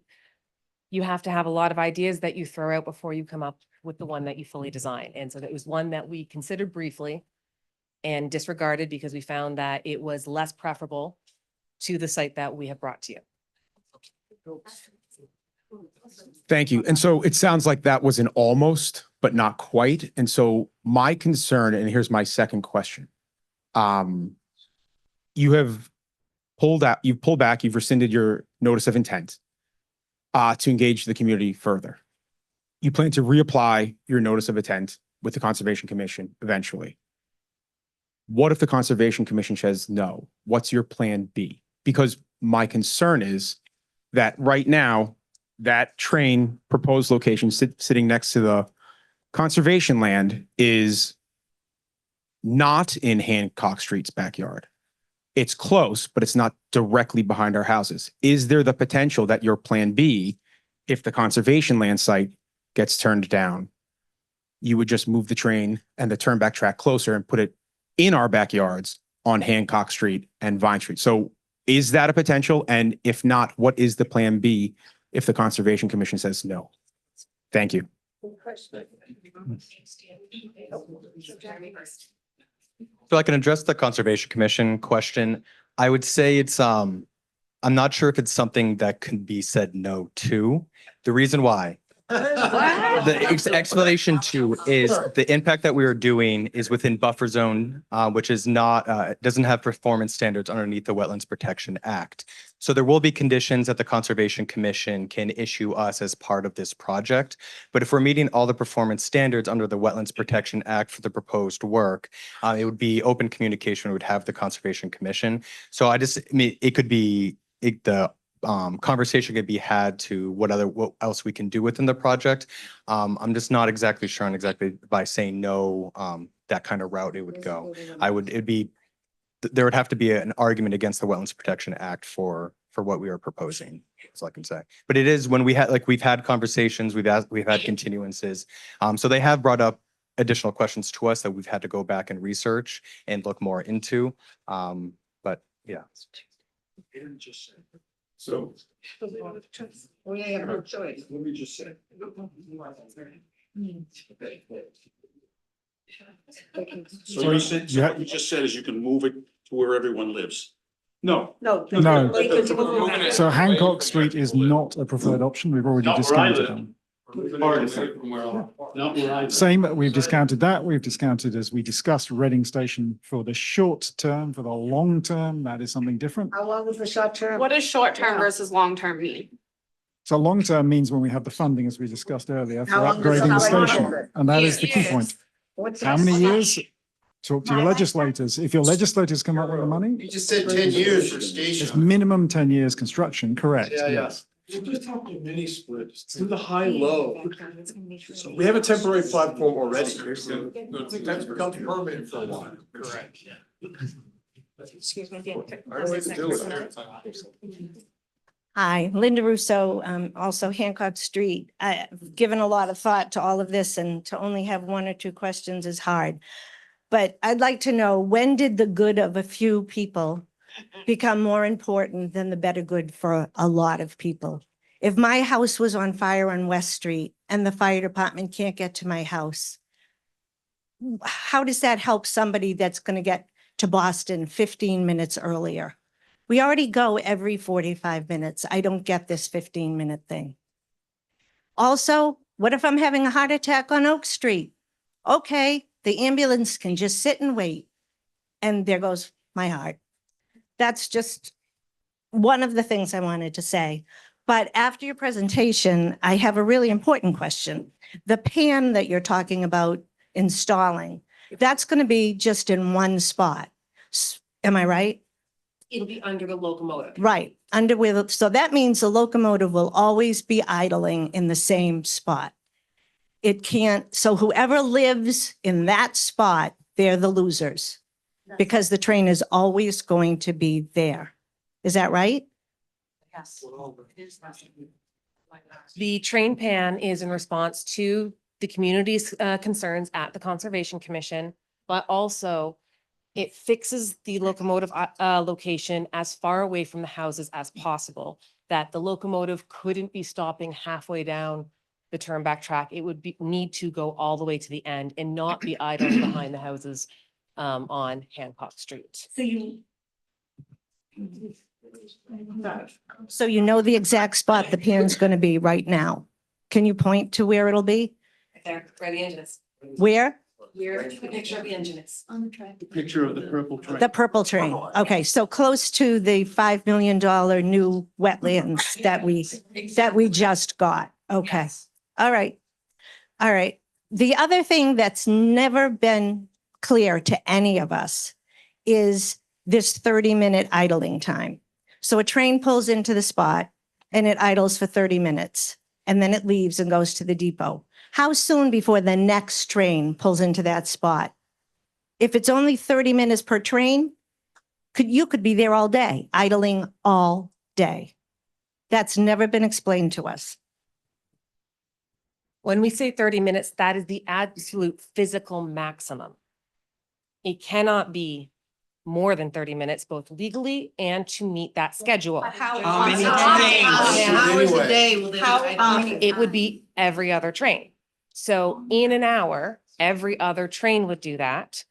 Speaker 6: you have to have a lot of ideas that you throw out before you come up with the one that you fully design. And so that was one that we considered briefly and disregarded because we found that it was less preferable to the site that we have brought to you.
Speaker 2: Thank you. And so it sounds like that was an almost, but not quite. And so my concern, and here's my second question. You've pulled back, you've rescinded your notice of intent to engage the community further. You plan to reapply your notice of intent with the Conservation Commission eventually. What if the Conservation Commission says no? What's your plan B? Because my concern is that right now, that train proposed location sitting next to the conservation land is not in Hancock Street's backyard. It's close, but it's not directly behind our houses. Is there the potential that your plan B, if the conservation land site gets turned down, you would just move the train and the turnback track closer and put it in our backyards on Hancock Street and Vine Street? So is that a potential? And if not, what is the plan B if the Conservation Commission says no? Thank you.
Speaker 7: So I can address the Conservation Commission question. I would say it's, I'm not sure if it's something that can be said no to. The reason why. The explanation too is the impact that we are doing is within buffer zone, which is not, doesn't have performance standards underneath the Wetlands Protection Act. So there will be conditions that the Conservation Commission can issue us as part of this project. But if we're meeting all the performance standards under the Wetlands Protection Act for the proposed work, it would be open communication we would have the Conservation Commission. So I mean, it could be the conversation could be had to what else we can do within the project. I'm just not exactly sure on exactly by saying no, that kind of route it would go. There would have to be an argument against the Wetlands Protection Act for what we are proposing, so I can say. But it is when we've had conversations, we've had continuances. So they have brought up additional questions to us that we've had to go back and research and look more into. But yeah.
Speaker 11: So
Speaker 1: We have no choice.
Speaker 11: let me just say.
Speaker 10: So you said, so what you just said is you can move it to where everyone lives.
Speaker 11: No.
Speaker 1: No.
Speaker 11: No. So Hancock Street is not a preferred option. We've already
Speaker 10: Not where I
Speaker 11: discounted
Speaker 10: live.
Speaker 11: them.
Speaker 10: Not where I live.
Speaker 11: Same, we've discounted that. We've discounted, as we discussed, Reading Station for the short term. For the long term, that is something different.
Speaker 1: How long is the short term?
Speaker 15: What does short term versus long term mean?
Speaker 11: So long term means when we have the funding, as we discussed earlier, for
Speaker 1: How long does
Speaker 11: upgrading the
Speaker 1: how long
Speaker 11: station.
Speaker 1: is it?
Speaker 11: And that is the key point.
Speaker 1: What's
Speaker 11: How many years? Talk to your legislators. If your legislators come up with the money,
Speaker 17: You just said 10 years for
Speaker 11: it's
Speaker 17: station.
Speaker 11: minimum 10 years construction, correct? Yes.
Speaker 17: We're just talking mini splits, do the high-low. We have a temporary platform already. That's become permanent for a while. Correct.
Speaker 15: Excuse me.
Speaker 9: Hi, Linda Russo, also Hancock Street. I've given a lot of thought to all of this, and to only have 1 or 2 questions is hard. But I'd like to know, when did the good of a few people become more important than the better good for a lot of people. If my house was on fire on West Street and the fire department can't get to my house, how does that help somebody that's going to get to Boston 15 minutes earlier? We already go every 45 minutes. I don't get this 15-minute thing. Also, what if I'm having a heart attack on Oak Street? Okay, the ambulance can just sit and wait. And there goes my heart. That's just one of the things I wanted to say. But after your presentation, I have a really important question. The pan that you're talking about installing, that's going to be just in one spot. Am I right?
Speaker 6: It'll be under the locomotive.
Speaker 9: Right, under where, so that means the locomotive will always be idling in the same spot. It can't, so whoever lives in that spot, they're the losers. Because the train is always going to be there. Is that right?
Speaker 6: Yes. The train pan is in response to the community's concerns at the Conservation Commission, but also it fixes the locomotive location as far away from the houses as possible, that the locomotive couldn't be stopping halfway down the Turnback track. It would need to go all the way to the end and not be idling behind the houses on Hancock Street.
Speaker 9: So you know the exact spot the pan's going to be right now. Can you point to where it'll be?
Speaker 6: There, where the engine is.
Speaker 9: Where?
Speaker 6: Where the picture of the engine is. On the track.
Speaker 10: Picture of the purple train.
Speaker 9: The purple train. Okay, so close to the $5 million new wetlands that we just got. Okay. All right. All right. The other thing that's never been clear to any of us is this 30-minute idling time. So a train pulls into the spot and it idles for 30 minutes and then it leaves and goes to the depot. How soon before the next train pulls into that spot? If it's only 30 minutes per train, you could be there all day, idling all day. That's never been explained to us.
Speaker 6: When we say 30 minutes, that is the absolute physical maximum. It cannot be more than 30 minutes, both legally and to meet that schedule.
Speaker 12: How many trains?
Speaker 15: Hours a day will they?
Speaker 6: It would be every other train. So in an hour, every other train would do that.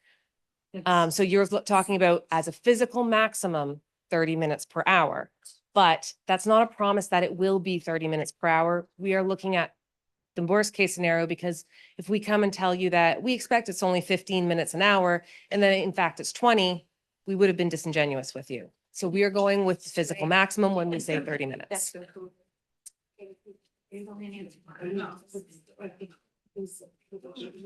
Speaker 6: So you're talking about as a physical maximum, 30 minutes per hour. But that's not a promise that it will be 30 minutes per hour. We are looking at the worst case scenario, because if we come and tell you that we expect it's only 15 minutes an hour, and then in fact it's 20, we would have been disingenuous with you. So we are going with the physical maximum when we say 30 minutes.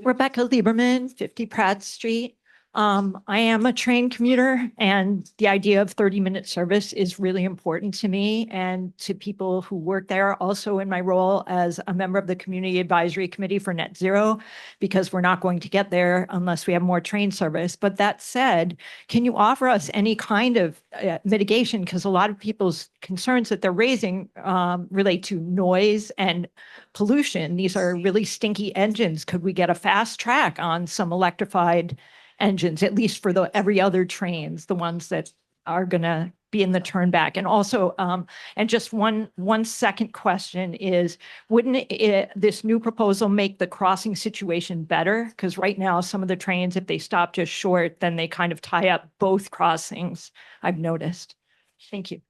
Speaker 18: Rebecca Lieberman, 50 Pratt Street. I am a train commuter, and the idea of 30-minute service is really important to me and to people who work there. Also in my role as a member of the Community Advisory Committee for Net Zero, because we're not going to get there unless we have more train service. But that said, can you offer us any kind of mitigation? Because a lot of people's concerns that they're raising relate to noise and pollution. These are really stinky engines. Could we get a fast track on some electrified engines, at least for the every other trains, the ones that are going to be in the Turnback? And also, and just one second question is, wouldn't this new proposal make the crossing situation better? Because right now, some of the trains, if they stop just short, then they kind of tie up both crossings, I've noticed. Thank you.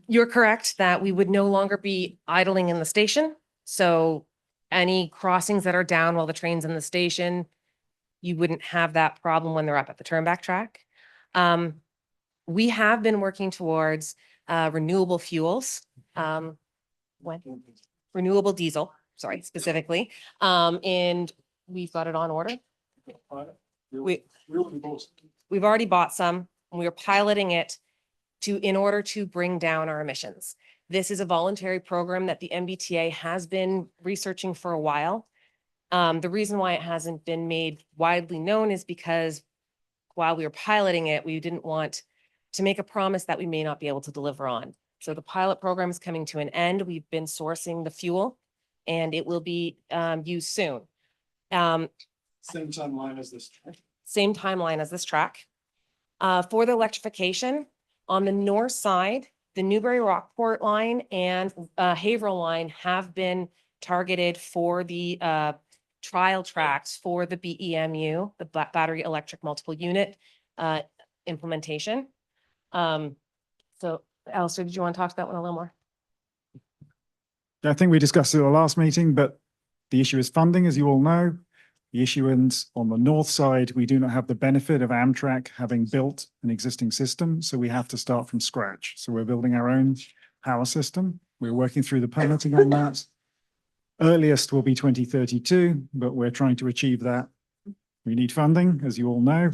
Speaker 6: You're correct that we would no longer be idling in the station. So any crossings that are down while the train's in the station, you wouldn't have that problem when they're up at the Turnback track. We have been working towards renewable fuels, renewable diesel, sorry, specifically. And we've got it on order. We've already bought some, and we are piloting it in order to bring down our emissions. This is a voluntary program that the MBTA has been researching for a while. The reason why it hasn't been made widely known is because while we were piloting it, we didn't want to make a promise that we may not be able to deliver on. So the pilot program is coming to an end. We've been sourcing the fuel and it will be used soon.
Speaker 11: Same timeline as this track.
Speaker 6: Same timeline as this track. For the electrification, on the north side, the Newbury Rockport line and Haverhill line have been targeted for the trial tracks for the BEMU, the battery electric multiple unit implementation. So Alistair, did you want to talk to that one a little more?
Speaker 11: I think we discussed it at the last meeting, but the issue is funding, as you all know. The issue is on the north side, we do not have the benefit of Amtrak having built an existing system, so we have to start from scratch. So we're building our own power system. We're working through the permitting on that. Earliest will be 2032, but we're trying to achieve that. We need funding, as you all know,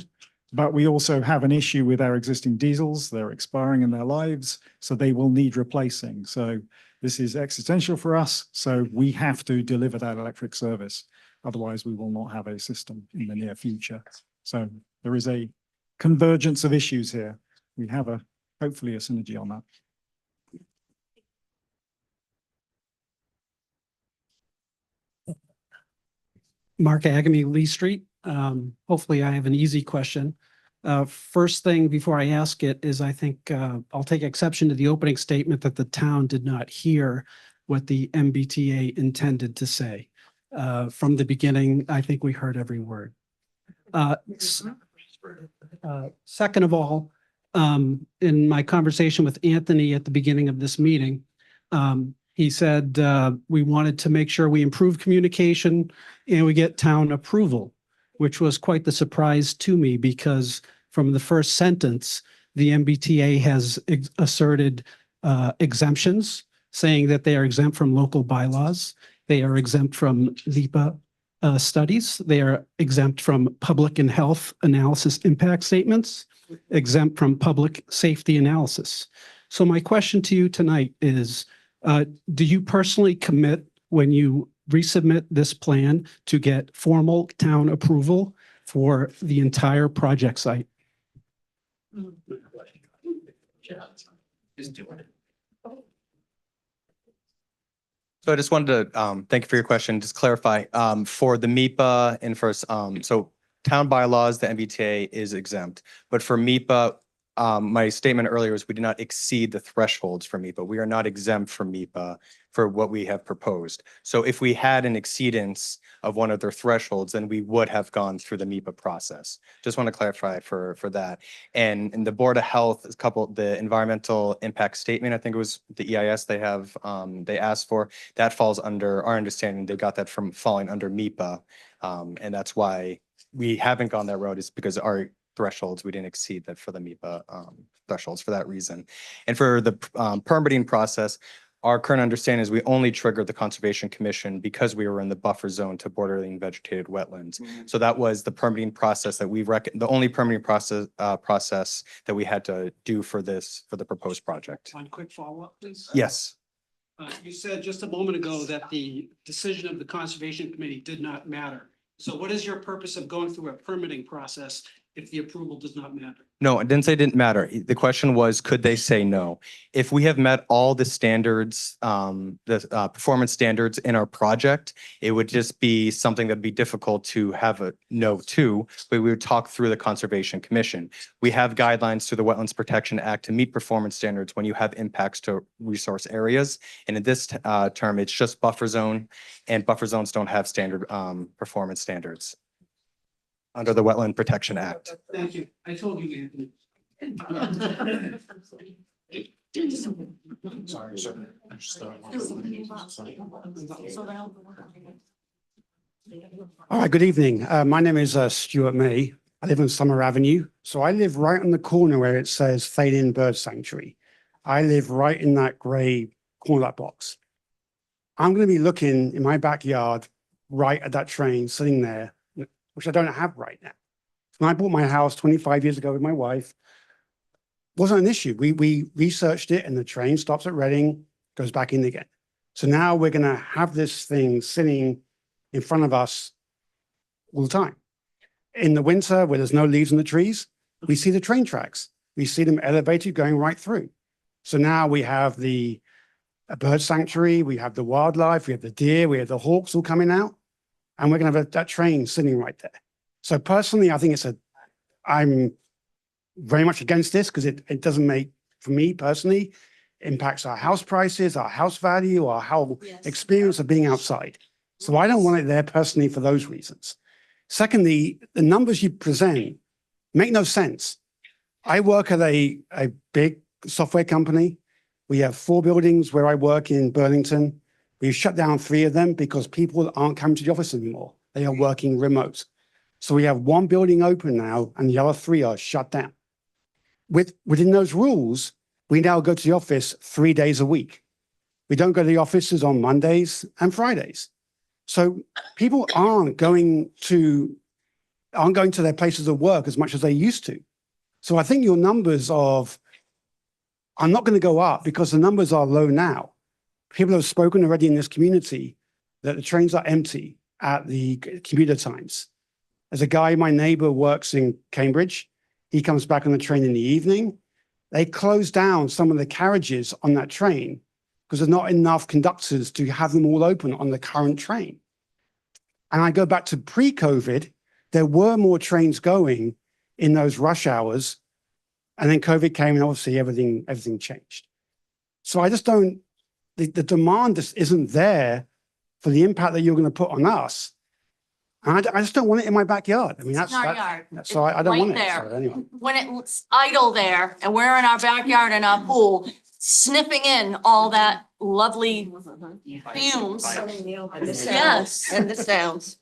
Speaker 11: but we also have an issue with our existing diesels. They're expiring in their lives, so they will need replacing. So this is existential for us, so we have to deliver that electric service. Otherwise, we will not have a system in the near future. So there is a convergence of issues here. We have hopefully a synergy on that.
Speaker 19: Mark Agamy, Lee Street. Hopefully I have an easy question. First thing before I ask it is I think I'll take exception to the opening statement that the town did not hear what the MBTA intended to say. From the beginning, I think we heard every word. Second of all, in my conversation with Anthony at the beginning of this meeting, he said we wanted to make sure we improve communication and we get town approval, which was quite the surprise to me because from the first sentence, the MBTA has asserted exemptions, saying that they are exempt from local bylaws. They are exempt from LIPA studies. They are exempt from public and health analysis impact statements, exempt from public safety analysis. So my question to you tonight is, do you personally commit when you resubmit this plan to get formal town approval for the entire project site?
Speaker 7: So I just wanted to thank you for your question. Just clarify for the MIPA and for so town bylaws, the MBTA is exempt, but for MIPA, my statement earlier was we did not exceed the thresholds for MIPA. We are not exempt from MIPA for what we have proposed. So if we had an exceedance of one of their thresholds, then we would have gone through the MIPA process. Just want to clarify for that. And in the Board of Health, the environmental impact statement, I think it was the EIS they have, they asked for, that falls under our understanding. They got that from falling under MIPA. And that's why we haven't gone that road, is because our thresholds, we didn't exceed that for the MIPA thresholds for that reason. And for the permitting process, our current understanding is we only triggered the Conservation Commission because we were in the buffer zone to bordering vegetated wetlands. So that was the permitting process that the only permitting process that we had to do for the proposed project.
Speaker 19: One quick follow-up, please.
Speaker 7: Yes.
Speaker 19: You said just a moment ago that the decision of the Conservation Committee did not matter. So what is your purpose of going through a permitting process if the approval does not matter?
Speaker 7: No, I didn't say it didn't matter. The question was, could they say no? If we have met all the standards, the performance standards in our project, it would just be something that'd be difficult to have a no to, but we would talk through the Conservation Commission. We have guidelines through the Wetlands Protection Act to meet performance standards when you have impacts to resource areas. And in this term, it's just buffer zone, and buffer zones don't have standard performance standards under the Wetland Protection Act.
Speaker 19: Thank you. I told you, Anthony.
Speaker 17: Sorry, sir.
Speaker 20: All right, good evening. My name is Stuart May. I live on Summer Avenue. So I live right on the corner where it says Fade-In Bird Sanctuary. I live right in that gray corner of that box. I'm going to be looking in my backyard right at that train sitting there, which I don't have right now. When I bought my house 25 years ago with my wife, it wasn't an issue. We researched it and the train stops at Reading, goes back in again. So now we're going to have this thing sitting in front of us all the time. In the winter, where there's no leaves on the trees, we see the train tracks. We see them elevated going right through. So now we have a bird sanctuary, we have the wildlife, we have the deer, we have the hawks all coming out. And we're going to have that train sitting right there. So personally, I think I'm very much against this because it doesn't make, for me personally, impacts our house prices, our house value, our whole experience of being outside. So I don't want it there personally for those reasons. Secondly, the numbers you present make no sense. I work at a big software company. We have 4 buildings where I work in Burlington. We've shut down 3 of them because people aren't coming to the office anymore. They are working remote. So we have 1 building open now and the other 3 are shut down. Within those rules, we now go to the office 3 days a week. We don't go to the offices on Mondays and Fridays. So people aren't going to their places of work as much as they used to. So I think your numbers are not going to go up because the numbers are low now. People have spoken already in this community that the trains are empty at the commuter times. As a guy, my neighbor works in Cambridge. He comes back on the train in the evening. They close down some of the carriages on that train because there's not enough conductors to have them all open on the current train. And I go back to pre-COVID, there were more trains going in those rush hours. And then COVID came and obviously everything changed. So I just don't, the demand just isn't there for the impact that you're going to put on us. And I just don't want it in my backyard. I mean,
Speaker 15: It's in our yard.
Speaker 20: So I don't
Speaker 15: Right
Speaker 20: want it.
Speaker 15: there.
Speaker 20: So anyway.
Speaker 15: When it's idle there and we're in our backyard in our pool, sniffing in all that lovely fumes. Yes.
Speaker 9: And the sounds.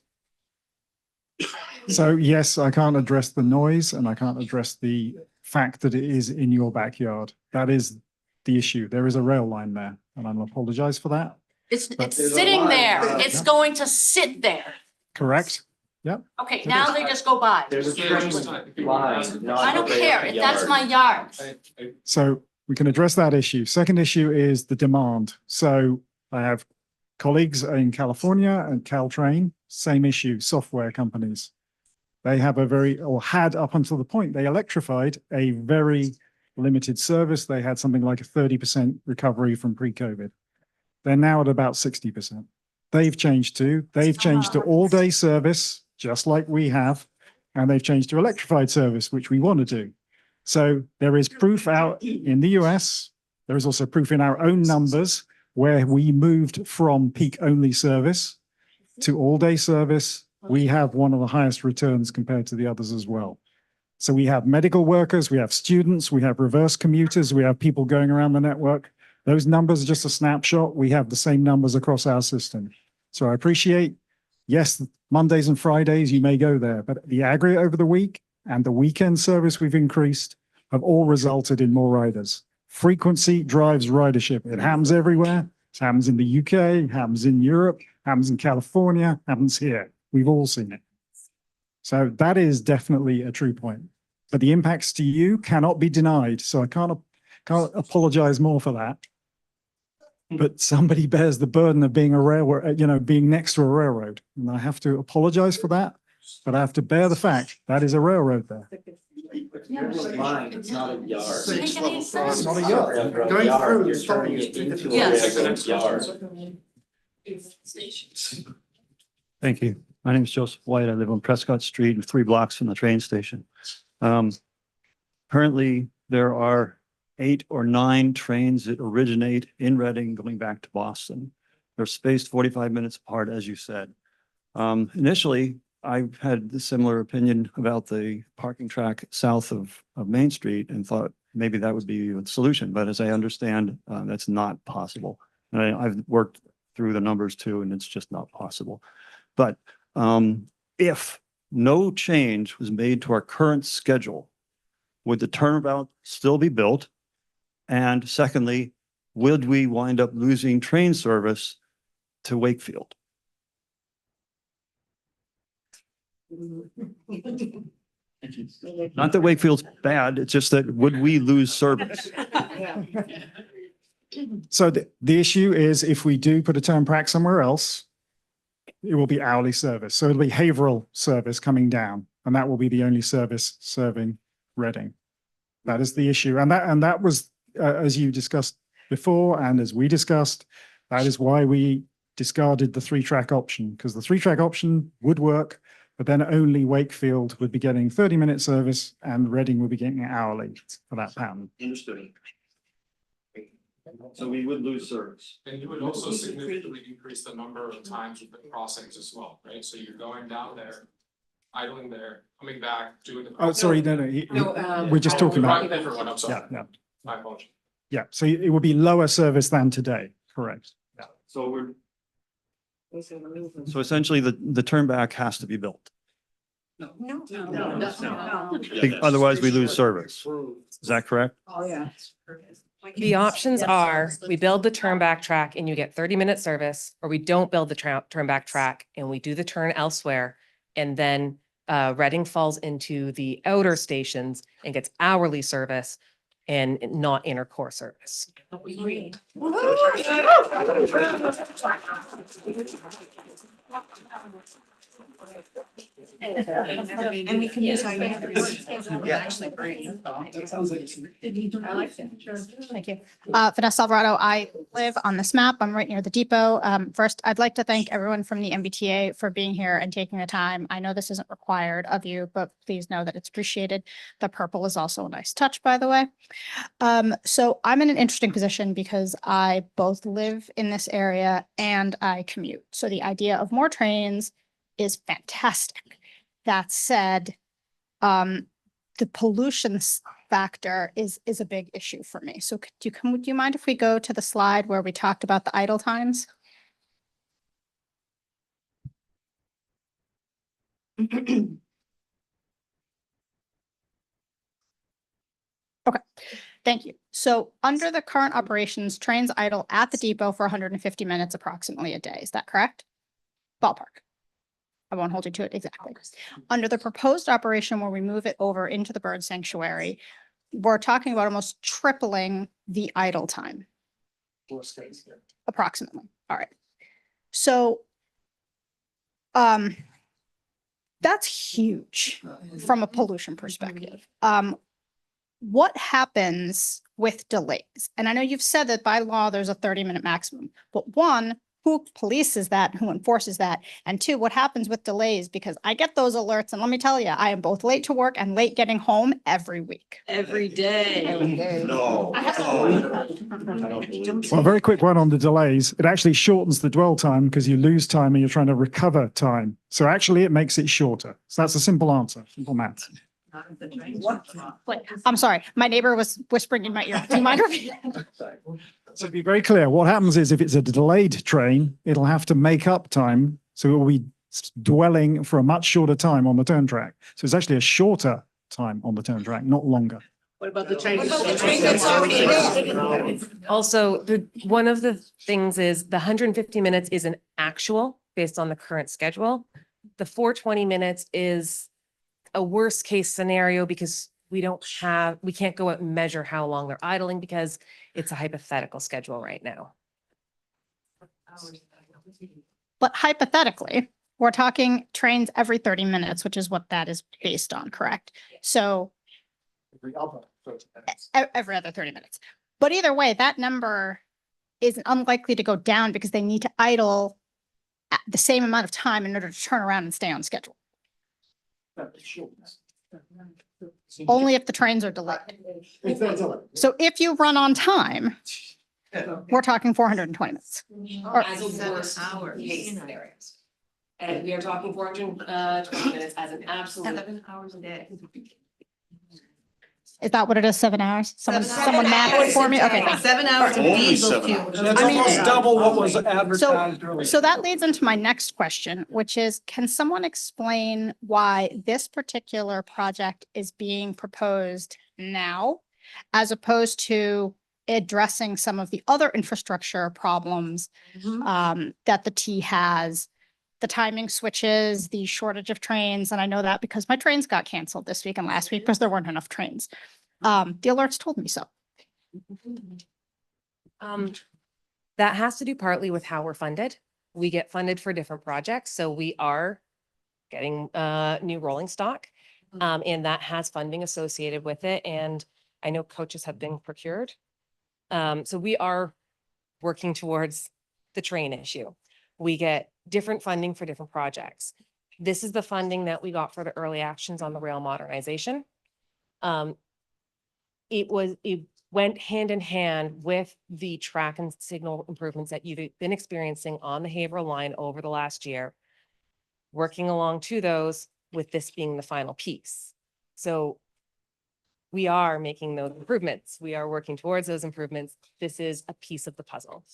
Speaker 11: So yes, I can't address the noise and I can't address the fact that it is in your backyard. That is the issue. There is a rail line there and I'm apologize for that.
Speaker 15: It's
Speaker 11: There's
Speaker 15: sitting there. It's going to sit there.
Speaker 11: Correct? Yep.
Speaker 15: Okay, now they just go by.
Speaker 12: There's a train line, not
Speaker 15: I don't
Speaker 12: a rail
Speaker 15: care. That's
Speaker 12: yard.
Speaker 15: my yard.
Speaker 11: So we can address that issue. Second issue is the demand. So I have colleagues in California and Caltrain, same issue, software companies. They have had up until the point they electrified a very limited service. They had something like a 30% recovery from pre-COVID. They're now at about 60%. They've changed to all-day service, just like we have, and they've changed to electrified service, which we want to do. So there is proof out in the US. There is also proof in our own numbers where we moved from peak-only service to all-day service. We have one of the highest returns compared to the others as well. So we have medical workers, we have students, we have reverse commuters, we have people going around the network. Those numbers are just a snapshot. We have the same numbers across our system. So I appreciate, yes, Mondays and Fridays, you may go there, but the aggregate over the week and the weekend service we've increased have all resulted in more riders. Frequency drives ridership. It happens everywhere. It happens in the UK, it happens in Europe, happens in California, happens here. We've all seen it. So that is definitely a true point. But the impacts to you cannot be denied. So I can't apologize more for that. But somebody bears the burden of being a railroad, being next to a railroad. And I have to apologize for that. But I have to bear the fact that is a railroad there.
Speaker 12: There's a line, it's not a yard.
Speaker 20: It's not a yard. Going through,
Speaker 12: You're turning it into a
Speaker 15: Yes.
Speaker 12: residence yard.
Speaker 21: Thank you. My name is Joseph White. I live on Prescott Street, 3 blocks from the train station. Currently, there are 8 or 9 trains that originate in Reading going back to Boston. They're spaced 45 minutes apart, as you said. Initially, I had a similar opinion about the parking track south of Main Street and thought maybe that would be the solution. But as I understand, that's not possible. And I've worked through the numbers too, and it's just not possible. But if no change was made to our current schedule, would the turnabout still be built? And secondly, would we wind up losing train service to Wakefield? Not that Wakefield's bad, it's just that would we lose service?
Speaker 11: So the issue is if we do put a Turnback somewhere else, it will be hourly service. So it'll be Haverhill service coming down, and that will be the only service serving Reading. That is the issue. And that was, as you discussed before, and as we discussed, that is why we discarded the 3-track option, because the 3-track option would work but then only Wakefield would be getting 30-minute service and Reading would be getting hourly for that pattern.
Speaker 12: Understood. So we would lose service.
Speaker 13: And you would also significantly increase the number of times with the crossings as well, right? So you're going down there, idling there, coming back, doing the.
Speaker 11: Oh, sorry, no, we're just talking about.
Speaker 13: Different one, I'm sorry.
Speaker 11: Yeah, yeah,
Speaker 13: My apologies.
Speaker 11: yeah. So it would be lower service than today, correct? Yeah.
Speaker 12: So we're.
Speaker 21: So essentially, the turnback has to be built. Otherwise, we lose service. Is that correct?
Speaker 6: Oh, yeah. The options are, we build the turnback track and you get 30-minute service, or we don't build the turnback track and we do the turn elsewhere. And then Reading falls into the outer stations and gets hourly service and not intercore service.
Speaker 5: And we can use our actually bring.
Speaker 22: Thank you. Vanessa Alvarado, I live on this map. I'm right near the depot. First, I'd like to thank everyone from the MBTA for being here and taking the time. I know this isn't required of you, but please know that it's appreciated. The purple is also a nice touch, by the way. So I'm in an interesting position because I both live in this area and I commute. So the idea of more trains is fantastic. That said, the pollution factor is a big issue for me. So do you mind if we go to the slide where we talked about the idle times? Okay, thank you. So under the current operations, trains idle at the depot for 150 minutes approximately a day. Is that correct? Ballpark. I won't hold you to it exactly. Under the proposed operation where we move it over into the bird sanctuary, we're talking about almost tripling the idle time. Approximately. All right. So that's huge from a pollution perspective. What happens with delays? And I know you've said that by law, there's a 30-minute maximum, but one, who polices that, who enforces that? And two, what happens with delays? Because I get those alerts and let me tell you, I am both late to work and late getting home every week.
Speaker 5: Every day.
Speaker 21: No.
Speaker 11: Well, a very quick one on the delays. It actually shortens the dwell time because you lose time and you're trying to recover time. So actually it makes it shorter. So that's a simple answer, simple math.
Speaker 22: Wait, I'm sorry, my neighbor was whispering in my ear. Do you mind repeating?
Speaker 11: So to be very clear, what happens is if it's a delayed train, it'll have to make up time. So it will be dwelling for a much shorter time on the turn track. So it's actually a shorter time on the turn track, not longer.
Speaker 1: What about the train?
Speaker 6: Also, one of the things is the 150 minutes is an actual based on the current schedule. The 420 minutes is a worst case scenario because we can't go out and measure how long they're idling because it's a hypothetical schedule right now.
Speaker 22: But hypothetically, we're talking trains every 30 minutes, which is what that is based on, correct? So every other 30 minutes. But either way, that number is unlikely to go down because they need to idle at the same amount of time in order to turn around and stay on schedule. Only if the trains are delayed. So if you run on time, we're talking 420 minutes. Or-
Speaker 6: As a worst case scenarios. And we are talking 420 minutes as an absolute.
Speaker 5: 7 hours a day.
Speaker 22: Is that what it is? 7 hours? Someone math it for me? Okay. thank you.
Speaker 5: 7 hours of diesel fuel.
Speaker 17: That's almost double what was advertised earlier.
Speaker 22: So that leads into my next question, which is, can someone explain why this particular project is being proposed now as opposed to addressing some of the other infrastructure problems that the T has? The timing switches, the shortage of trains, and I know that because my trains got canceled this week and last week because there weren't enough trains. The alerts told me so.
Speaker 6: That has to do partly with how we're funded. We get funded for different projects, so we are getting new rolling stock. And that has funding associated with it. And I know coaches have been procured. So we are working towards the train issue. We get different funding for different projects. This is the funding that we got for the early actions on the rail modernization. It went hand in hand with the track and signal improvements that you've been experiencing on the Haverhill line over the last year. Working along to those, with this being the final piece. So we are making those improvements. We are working towards those improvements. This is a piece of the puzzle.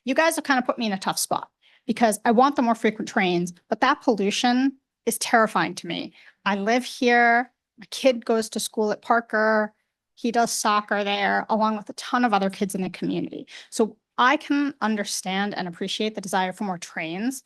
Speaker 22: You guys have kind of put me in a tough spot because I want the more frequent trains, but that pollution is terrifying to me. I live here. My kid goes to school at Parker. He does soccer there, along with a ton of other kids in the community. So I can understand and appreciate the desire for more trains.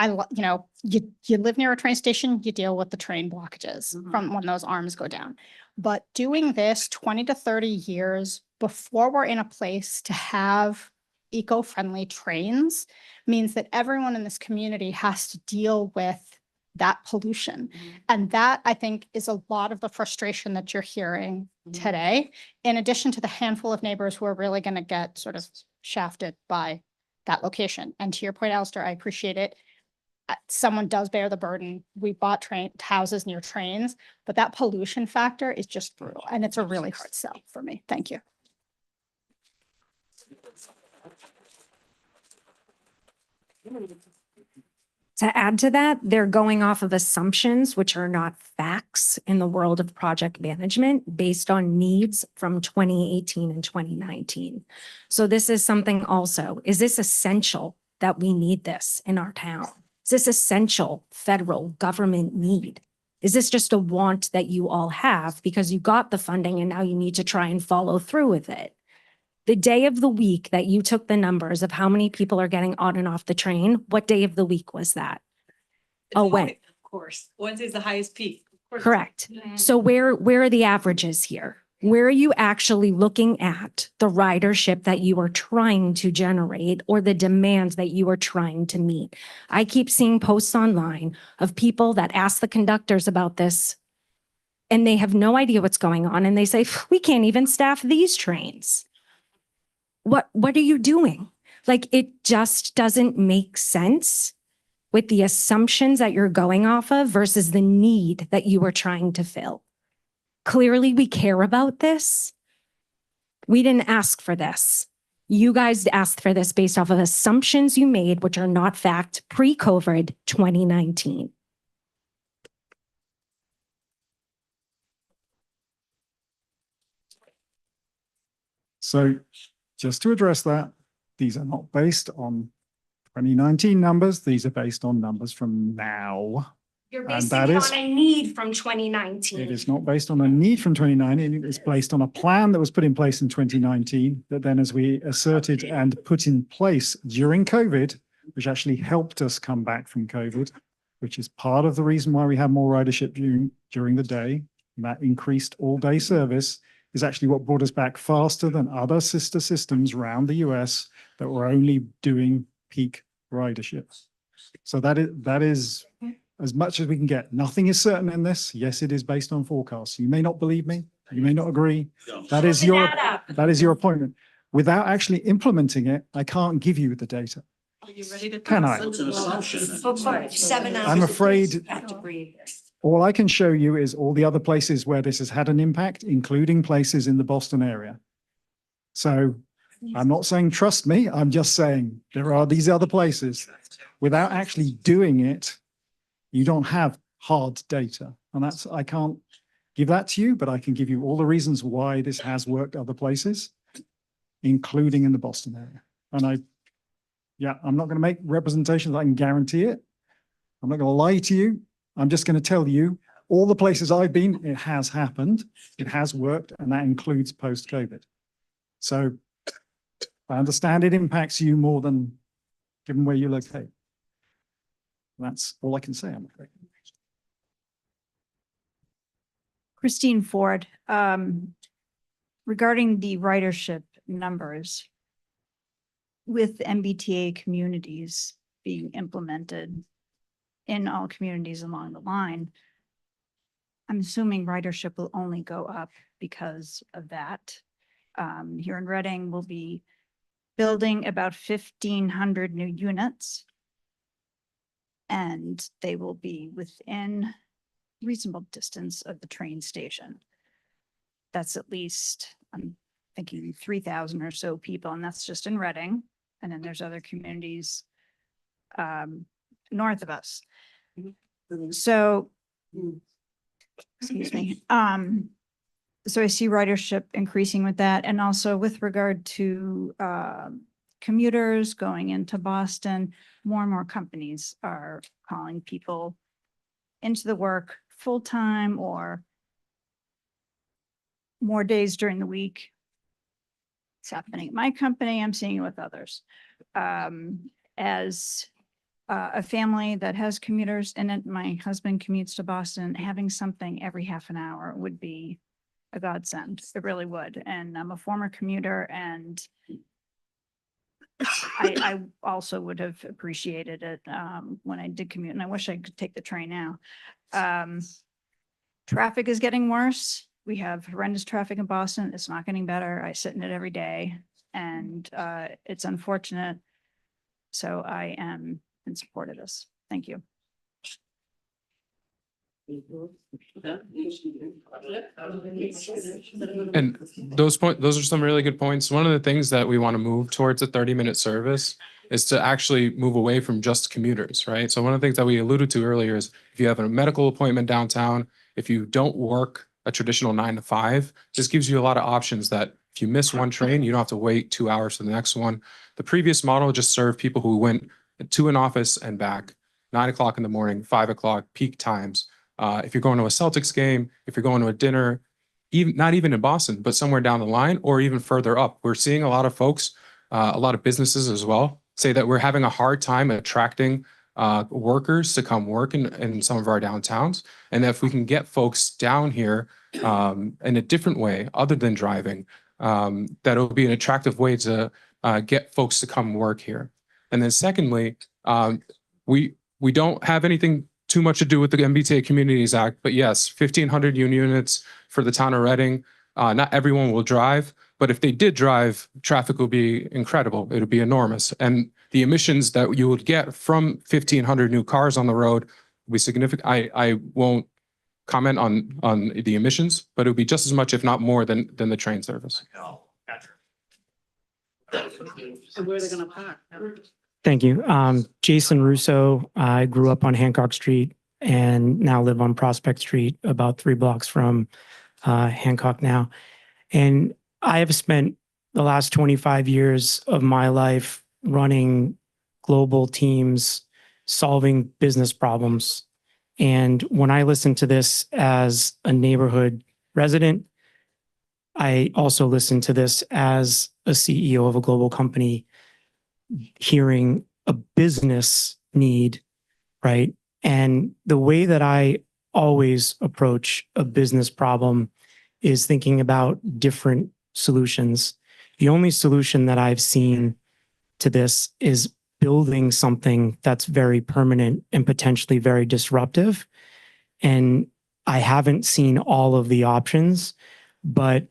Speaker 22: You live near a train station, you deal with the train blockages from when those arms go down. But doing this 20 to 30 years before we're in a place to have eco-friendly trains means that everyone in this community has to deal with that pollution. And that, I think, is a lot of the frustration that you're hearing today, in addition to the handful of neighbors who are really going to get sort of shafted by that location. And to your point, Alistair, I appreciate it. Someone does bear the burden. We bought houses near trains, but that pollution factor is just brutal. And it's a really hard sell for me. Thank you.
Speaker 4: To add to that, they're going off of assumptions, which are not facts in the world of project management based on needs from 2018 and 2019. So this is something also, is this essential that we need this in our town? Is this essential federal government need? Is this just a want that you all have because you got the funding and now you need to try and follow through with it? The day of the week that you took the numbers of how many people are getting on and off the train, what day of the week was that? Oh, when?
Speaker 5: Of course, Wednesday's the highest peak. Of course.
Speaker 4: Correct. So where are the averages here? Where are you actually looking at the ridership that you are trying to generate or the demands that you are trying to meet? I keep seeing posts online of people that ask the conductors about this and they have no idea what's going on. And they say, we can't even staff these trains. What are you doing? Like, it just doesn't make sense with the assumptions that you're going off of versus the need that you are trying to fill. Clearly, we care about this. We didn't ask for this. You guys asked for this based off of assumptions you made, which are not fact, pre-COVID 2019.
Speaker 11: So just to address that, these are not based on 2019 numbers. These are based on numbers from now.
Speaker 4: You're
Speaker 11: And
Speaker 4: basing
Speaker 11: that
Speaker 4: it
Speaker 11: is-
Speaker 4: on a need from 2019.
Speaker 11: It is not based on a need from 2019. It's based on a plan that was put in place in 2019 that then, as we asserted and put in place during COVID, which actually helped us come back from COVID, which is part of the reason why we have more ridership during the day. And that increased all-day service is actually what brought us back faster than other sister systems around the US that were only doing peak ridership. So that is as much as we can get. Nothing is certain in this. Yes, it is based on forecasts. You may not believe me. You may not agree. That is your appointment. Without actually implementing it, I can't give you the data.
Speaker 5: Are you ready to?
Speaker 11: Can I?
Speaker 5: It's an assumption.
Speaker 4: 7 hours.
Speaker 11: I'm afraid
Speaker 4: to breathe.
Speaker 11: all I can show you is all the other places where this has had an impact, including places in the Boston area. So I'm not saying trust me. I'm just saying there are these other places. Without actually doing it, you don't have hard data. And I can't give that to you, but I can give you all the reasons why this has worked other places, including in the Boston area. And I'm not going to make representations. I can guarantee it. I'm not going to lie to you. I'm just going to tell you all the places I've been, it has happened. It has worked. And that includes post-COVID. So I understand it impacts you more than given where you locate. That's all I can say, I'm afraid.
Speaker 18: Christine Ford, regarding the ridership numbers with MBTA communities being implemented in all communities along the line, I'm assuming ridership will only go up because of that.
Speaker 8: here in Reading will be building about 1,500 new units. And they will be within reasonable distance of the train station. That's at least, I'm thinking 3,000 or so people, and that's just in Reading. And then there's other communities north of us. So, excuse me. So I see ridership increasing with that, and also with regard to commuters going into Boston, more and more companies are calling people into the work full-time or more days during the week. It's happening at my company. I'm seeing it with others. As a family that has commuters in it, my husband commutes to Boston, having something every half an hour would be a godsend. It really would. And I'm a former commuter, and I also would have appreciated it when I did commute, and I wish I could take the train now. Traffic is getting worse. We have horrendous traffic in Boston. It's not getting better. I sit in it every day, and it's unfortunate. So I am in support of this. Thank you.
Speaker 13: And those are some really good points. One of the things that we want to move towards a 30-minute service is to actually move away from just commuters, right? So one of the things that we alluded to earlier is if you have a medical appointment downtown, if you don't work a traditional 9 to 5, this gives you a lot of options that if you miss one train, you don't have to wait 2 hours for the next one. The previous model just served people who went to an office and back, 9 o'clock in the morning, 5 o'clock, peak times. If you're going to a Celtics game, if you're going to a dinner, even not even in Boston, but somewhere down the line or even further up, we're seeing a lot of folks, a lot of businesses as well, say that we're having a hard time attracting workers to come work in some of our downtowns. And if we can get folks down here in a different way, other than driving, that it'll be an attractive way to get folks to come work here. And then secondly, we don't have anything too much to do with the MBTA Communities Act, but yes, 1,500 units for the town of Reading. Not everyone will drive, but if they did drive, traffic would be incredible. It would be enormous. And the emissions that you would get from 1,500 new cars on the road would be significant. I won't comment on the emissions, but it would be just as much, if not more, than the train service.
Speaker 1: And where are they gonna park?
Speaker 14: Thank you. Jason Russo. I grew up on Hancock Street and now live on Prospect Street, about 3 blocks from Hancock now. And I have spent the last 25 years of my life running global teams, solving business problems. And when I listen to this as a neighborhood resident, I also listen to this as a CEO of a global company, hearing a business need, right? And the way that I always approach a business problem is thinking about different solutions. The only solution that I've seen to this is building something that's very permanent and potentially very disruptive. And I haven't seen all of the options, but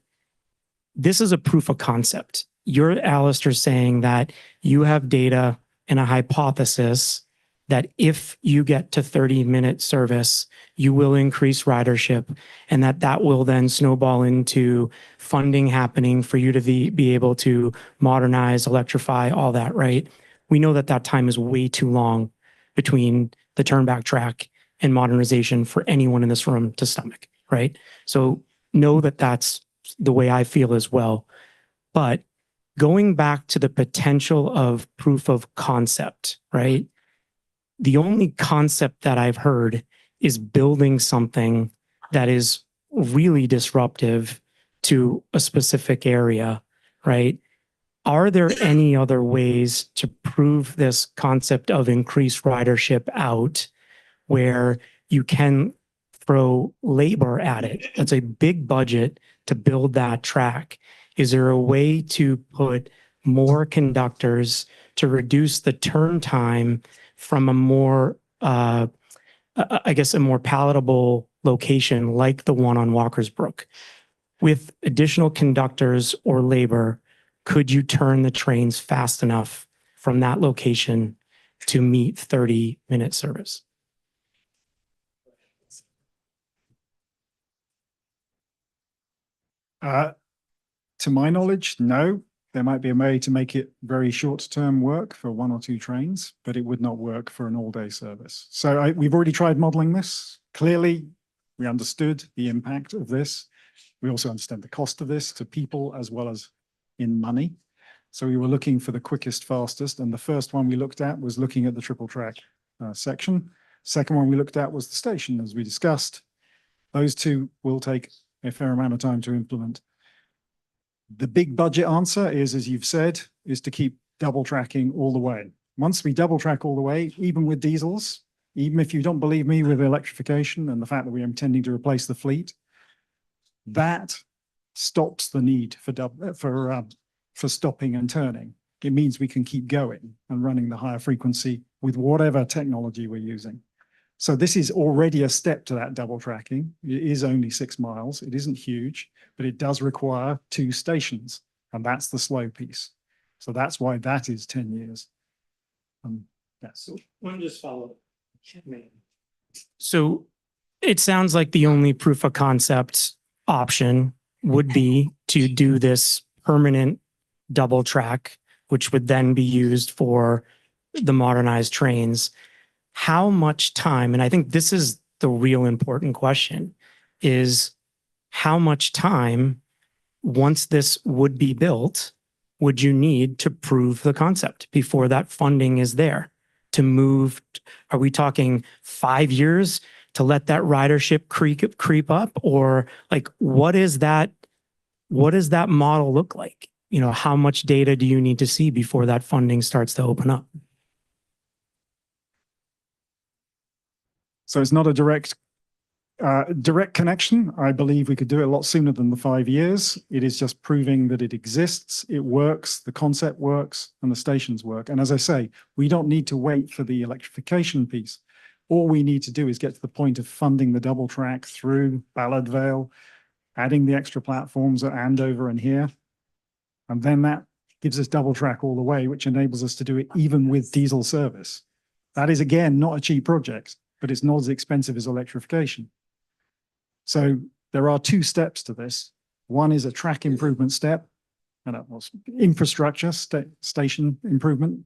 Speaker 14: this is a proof of concept. You're, Alistair, saying that you have data and a hypothesis that if you get to 30-minute service, you will increase ridership, and that will then snowball into funding happening for you to be able to modernize, electrify, all that, right? We know that time is way too long between the Turnback track and modernization for anyone in this room to stomach, right? So know that that's the way I feel as well. But going back to the potential of proof of concept, right? The only concept that I've heard is building something that is really disruptive to a specific area, right? Are there any other ways to prove this concept of increased ridership out where you can throw labor at it? That's a big budget to build that track. Is there a way to put more conductors to reduce the turn time from a more, I guess, a more palatable location like the one on Walker's Brook? with additional conductors or labor, could you turn the trains fast enough from that location to meet 30-minute service?
Speaker 11: To my knowledge, no. There might be a way to make it very short-term work for 1 or 2 trains, but it would not work for an all-day service. So we've already tried modeling this. Clearly, we understood the impact of this. We also understand the cost of this to people as well as in money. So we were looking for the quickest, fastest, and the first one we looked at was looking at the triple track section. Second one we looked at was the station, as we discussed. Those two will take a fair amount of time to implement. The big budget answer is, as you've said, is to keep double tracking all the way. Once we double track all the way, even with diesels, even if you don't believe me with electrification and the fact that we are intending to replace the fleet, that stops the need for stopping and turning. It means we can keep going and running the higher frequency with whatever technology we're using. So this is already a step to that double tracking. It is only 6 miles. It isn't huge, but it does require 2 stations, and that's the slow piece. So that's why that is 10 years. Yes.
Speaker 19: One just follow.
Speaker 14: So it sounds like the only proof of concept option would be to do this permanent double track, which would then be used for the modernized trains. How much time, and I think this is the real important question, is how much time, once this would be built, would you need to prove the concept before that funding is there to move? Are we talking 5 years to let that ridership creep up? Or like, what does that model look like? You know, how much data do you need to see before that funding starts to open up?
Speaker 11: So it's not a direct connection. I believe we could do it a lot sooner than the 5 years. It is just proving that it exists, it works, the concept works, and the stations work. And as I say, we don't need to wait for the electrification piece. All we need to do is get to the point of funding the double track through Ballard Vale, adding the extra platforms at Andover and here. And then that gives us double track all the way, which enables us to do it even with diesel service. That is, again, not a cheap project, but it's not as expensive as electrification. So there are 2 steps to this. One is a track improvement step, and that was infrastructure, station improvement.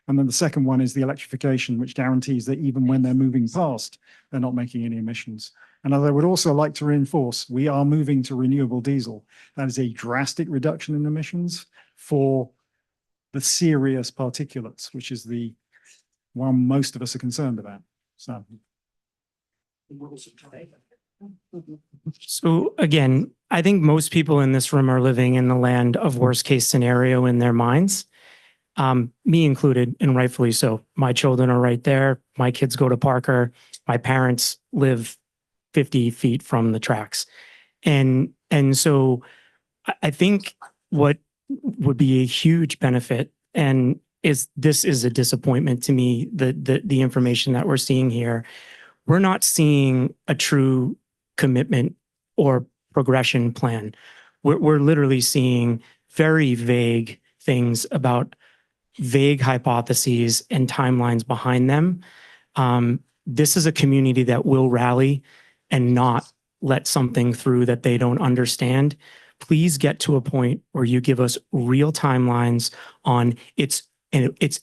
Speaker 11: And then the second one is the electrification, which guarantees that even when they're moving past, they're not making any emissions. And I would also like to reinforce, we are moving to renewable diesel. That is a drastic reduction in emissions for the serious particulates, which is the one most of us are concerned about.
Speaker 14: So again, I think most people in this room are living in the land of worst case scenario in their minds, me included, and rightfully so. My children are right there. My kids go to Parker. My parents live 50 feet from the tracks. And so I think what would be a huge benefit, and this is a disappointment to me, the information that we're seeing here. We're not seeing a true commitment or progression plan. We're literally seeing very vague things about vague hypotheses and timelines behind them. This is a community that will rally and not let something through that they don't understand. Please get to a point where you give us real timelines on it's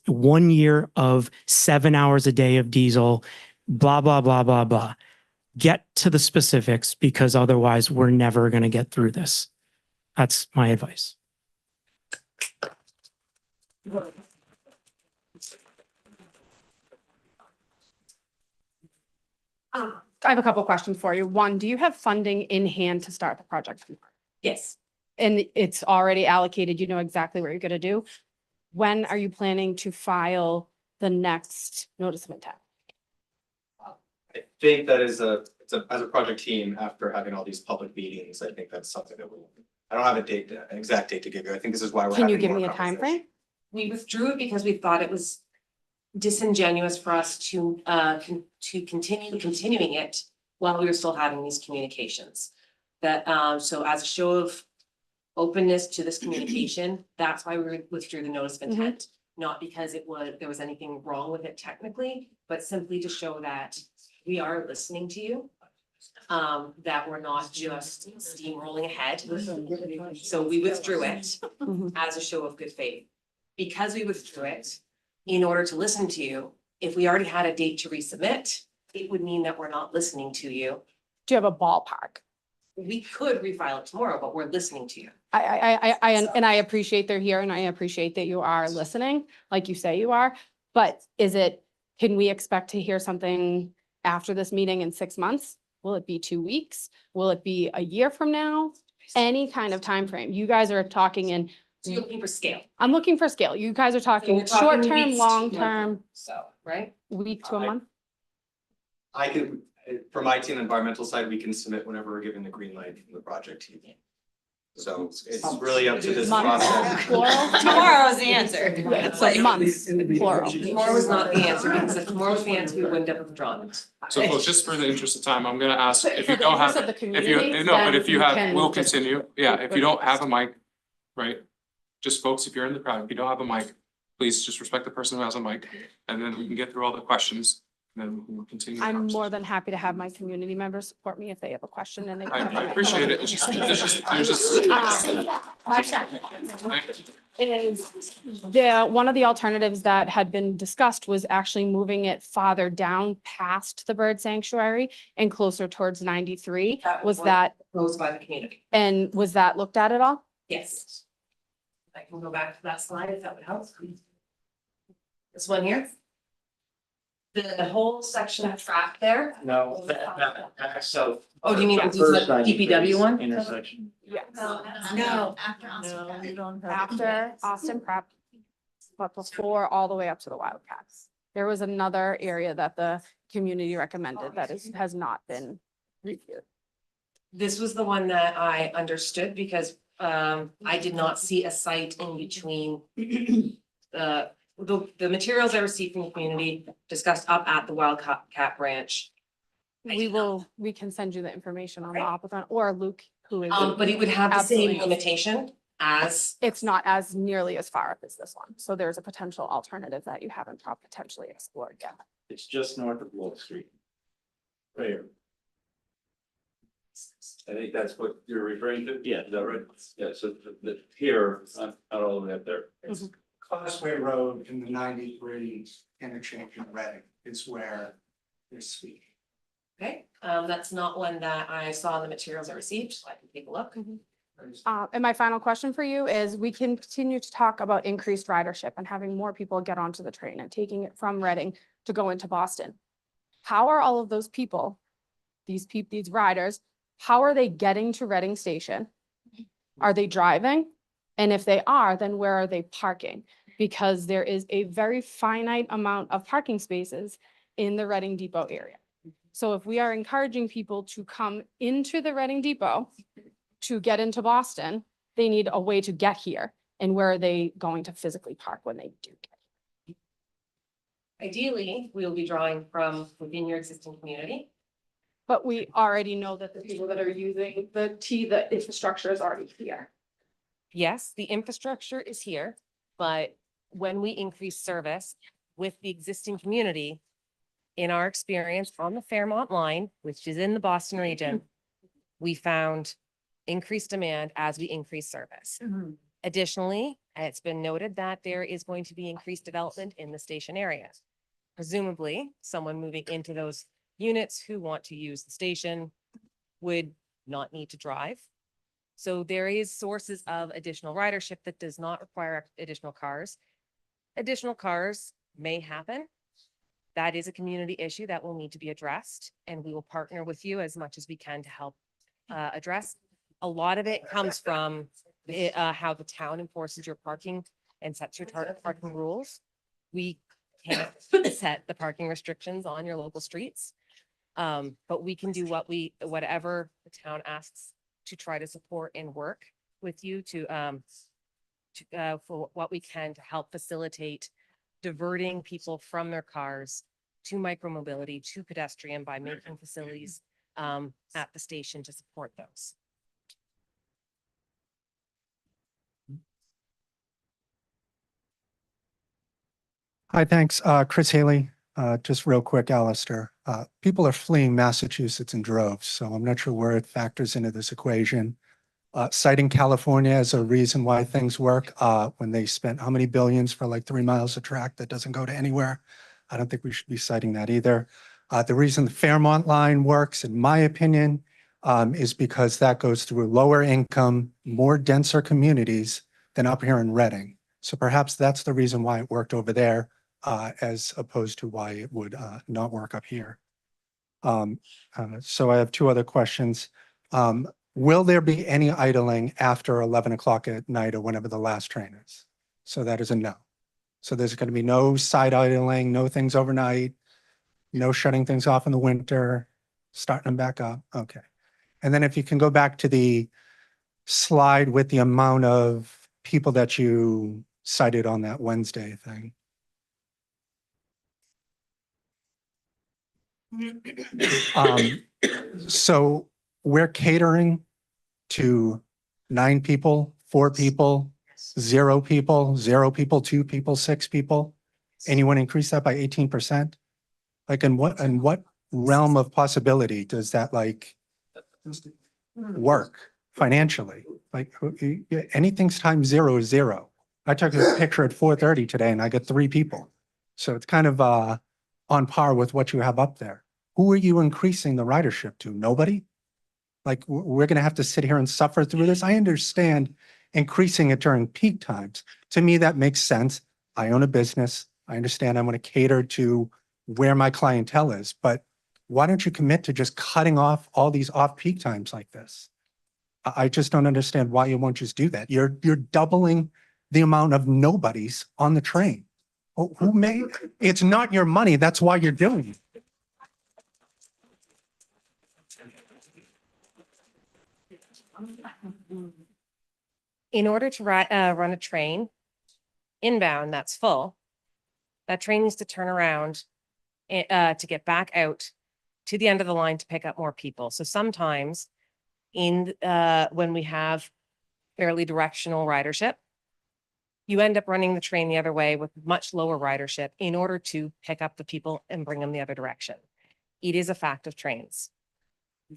Speaker 14: 1 year of 7 hours a day of diesel, blah, blah, blah, blah, blah. Get to the specifics, because otherwise we're never going to get through this. That's my advice.
Speaker 3: I have a couple questions for you. One, do you have funding in hand to start the project?
Speaker 6: Yes.
Speaker 3: And it's already allocated, you know exactly what you're going to do. When are you planning to file the next notice of intent?
Speaker 7: I think that is as a project team, after having all these public meetings, I think that's something that I don't have an exact date to give you. I think this is why we're
Speaker 3: Can you
Speaker 7: having
Speaker 3: give
Speaker 7: more
Speaker 3: me a time frame?
Speaker 6: We withdrew it because we thought it was disingenuous for us to continue continuing it while we were still having these communications. That, so as a show of openness to this communication, that's why we withdrew the notice of intent. Not because there was anything wrong with it technically, but simply to show that we are listening to you. That we're not just steamrolling ahead. So we withdrew it as a show of good faith. Because we withdrew it, in order to listen to you, if we already had a date to resubmit, it would mean that we're not listening to you.
Speaker 3: Do you have a ballpark?
Speaker 6: We could refile it tomorrow, but we're listening to you.
Speaker 3: And I appreciate they're here and I appreciate that you are listening, like you say you are. But can we expect to hear something after this meeting in 6 months? Will it be 2 weeks? Will it be a year from now? Any kind of time frame. You guys are talking in.
Speaker 6: So you're looking for scale.
Speaker 3: I'm looking for scale. You guys are
Speaker 6: So
Speaker 3: talking
Speaker 6: we're talking
Speaker 3: short term,
Speaker 6: weeks to
Speaker 3: long
Speaker 6: months.
Speaker 3: term,
Speaker 6: So, right?
Speaker 3: week to a month.
Speaker 7: I can, for my team environmental side, we can submit whenever we're given the green light from the project team. So it's really up to this
Speaker 3: Months,
Speaker 7: process.
Speaker 3: plural.
Speaker 15: Tomorrow's the answer.
Speaker 3: Yeah, so months, plural.
Speaker 6: Tomorrow was not the answer, because if tomorrow was the answer, we wouldn't have withdrawn it.
Speaker 13: So folks, just for the interest of time, I'm gonna ask if
Speaker 3: For
Speaker 13: you
Speaker 3: the
Speaker 13: don't have,
Speaker 3: interest of the
Speaker 13: if you,
Speaker 3: community,
Speaker 13: no, but
Speaker 3: then
Speaker 13: if you
Speaker 3: you
Speaker 13: have,
Speaker 3: can
Speaker 13: we'll
Speaker 3: just-
Speaker 13: continue. Yeah, if you don't have a mic, right? Just folks, if you're in the crowd, if you don't have a mic, please just respect the person who has a mic. And then we can get through all the questions and then we can continue. the
Speaker 3: I'm more
Speaker 13: conversation.
Speaker 3: than happy to have my community members support me if they have a question and they.
Speaker 13: I appreciate it. It's just, there's just.
Speaker 3: One of the alternatives that had been discussed was actually moving it farther down past the bird sanctuary and closer towards 93. Was that,
Speaker 6: Proposed by the community.
Speaker 3: and was that looked at all?
Speaker 6: Yes. I can go back to that slide if that would help. This one here. The whole section of track there.
Speaker 12: No, so.
Speaker 6: Oh, do you mean
Speaker 12: the
Speaker 6: this is
Speaker 12: first
Speaker 6: the
Speaker 12: 93
Speaker 6: DPW one?
Speaker 12: Intersection.
Speaker 3: Yes.
Speaker 15: No.
Speaker 3: After Austin Prep, but before all the way up to the Wildcats. There was another area that the community recommended that has not been reviewed.
Speaker 6: This was the one that I understood because I did not see a site in between the materials I received from the community discussed up at the Wildcat Branch.
Speaker 3: We can send you the information on the applicant or Luke, who is.
Speaker 6: But it would have the same
Speaker 3: Absolutely.
Speaker 6: limitation as.
Speaker 3: It's not as nearly as far up as this one. So there's a potential alternative that you haven't potentially explored yet.
Speaker 12: It's just north of Wall Street. Right here.
Speaker 17: I think that's what you're referring to?
Speaker 12: Yeah.
Speaker 17: Is that right? Yeah, so here, not all the way up there.
Speaker 3: Mm-hmm.
Speaker 2: Causeway Road in the 93 interchange in Reading is where they're speaking.
Speaker 6: Okay, that's not one that I saw in the materials I received, so I can take a look.
Speaker 3: And my final question for you is, we can continue to talk about increased ridership and having more people get onto the train and taking it from Reading to go into Boston. How are all of those people, these riders, how are they getting to Reading Station? Are they driving? And if they are, then where are they parking? Because there is a very finite amount of parking spaces in the Reading Depot area. So if we are encouraging people to come into the Reading Depot to get into Boston, they need a way to get here. And where are they going to physically park when they do get
Speaker 6: Ideally, we will be drawing from within your existing community.
Speaker 3: But we already know that the people that are using the infrastructure is already here.
Speaker 6: Yes, the infrastructure is here, but when we increase service with the existing community, in our experience on the Fairmont line, which is in the Boston region, we found increased demand as we increase service. Additionally, it's been noted that there is going to be increased development in the station area. Presumably, someone moving into those units who want to use the station would not need to drive. So there is sources of additional ridership that does not require additional cars. Additional cars may happen. That is a community issue that will need to be addressed, and we will partner with you as much as we can to help address. A lot of it comes from how the town enforces your parking and sets your parking rules. We can't set the parking restrictions on your local streets. But we can do whatever the town asks to try to support and work with you for what we can to help facilitate diverting people from their cars to micromobility, to pedestrian by making facilities at the station to support those.
Speaker 2: Hi, thanks. Chris Haley. Just real quick, Alistair. People are fleeing Massachusetts in droves, so I'm not sure where it factors into this equation. Citing California as a reason why things work, when they spent how many billions for like 3 miles of track that doesn't go to anywhere. I don't think we should be citing that either. The reason the Fairmont line works, in my opinion, is because that goes through lower income, more denser communities than up here in Reading. So perhaps that's the reason why it worked over there, as opposed to why it would not work up here. So I have 2 other questions. Will there be any idling after 11 o'clock at night or whenever the last train is? So that is a no. So there's going to be no side idling, no things overnight, no shutting things off in the winter, starting them back up. Okay. And then if you can go back to the slide with the amount of people that you cited on that Wednesday thing. So we're catering to 9 people, 4 people, 0 people, 0 people, 2 people, 6 people. And you want to increase that by 18%? Like in what realm of possibility does that like work financially? Like anything's times 0 is 0. I took a picture at 4:30 today and I got 3 people. So it's kind of on par with what you have up there. Who are you increasing the ridership to? Nobody? Like we're going to have to sit here and suffer through this. I understand increasing it during peak times. To me, that makes sense. I own a business. I understand I want to cater to where my clientele is, but why don't you commit to just cutting off all these off-peak times like this? I just don't understand why you won't just do that. You're doubling the amount of nobodies on the train. Who made, it's not your money. That's why you're doing it.
Speaker 6: In order to run a train inbound that's full, that train needs to turn around to get back out to the end of the line to pick up more people. So sometimes when we have fairly directional ridership, you end up running the train the other way with much lower ridership in order to pick up the people and bring them the other direction. It is a fact of trains.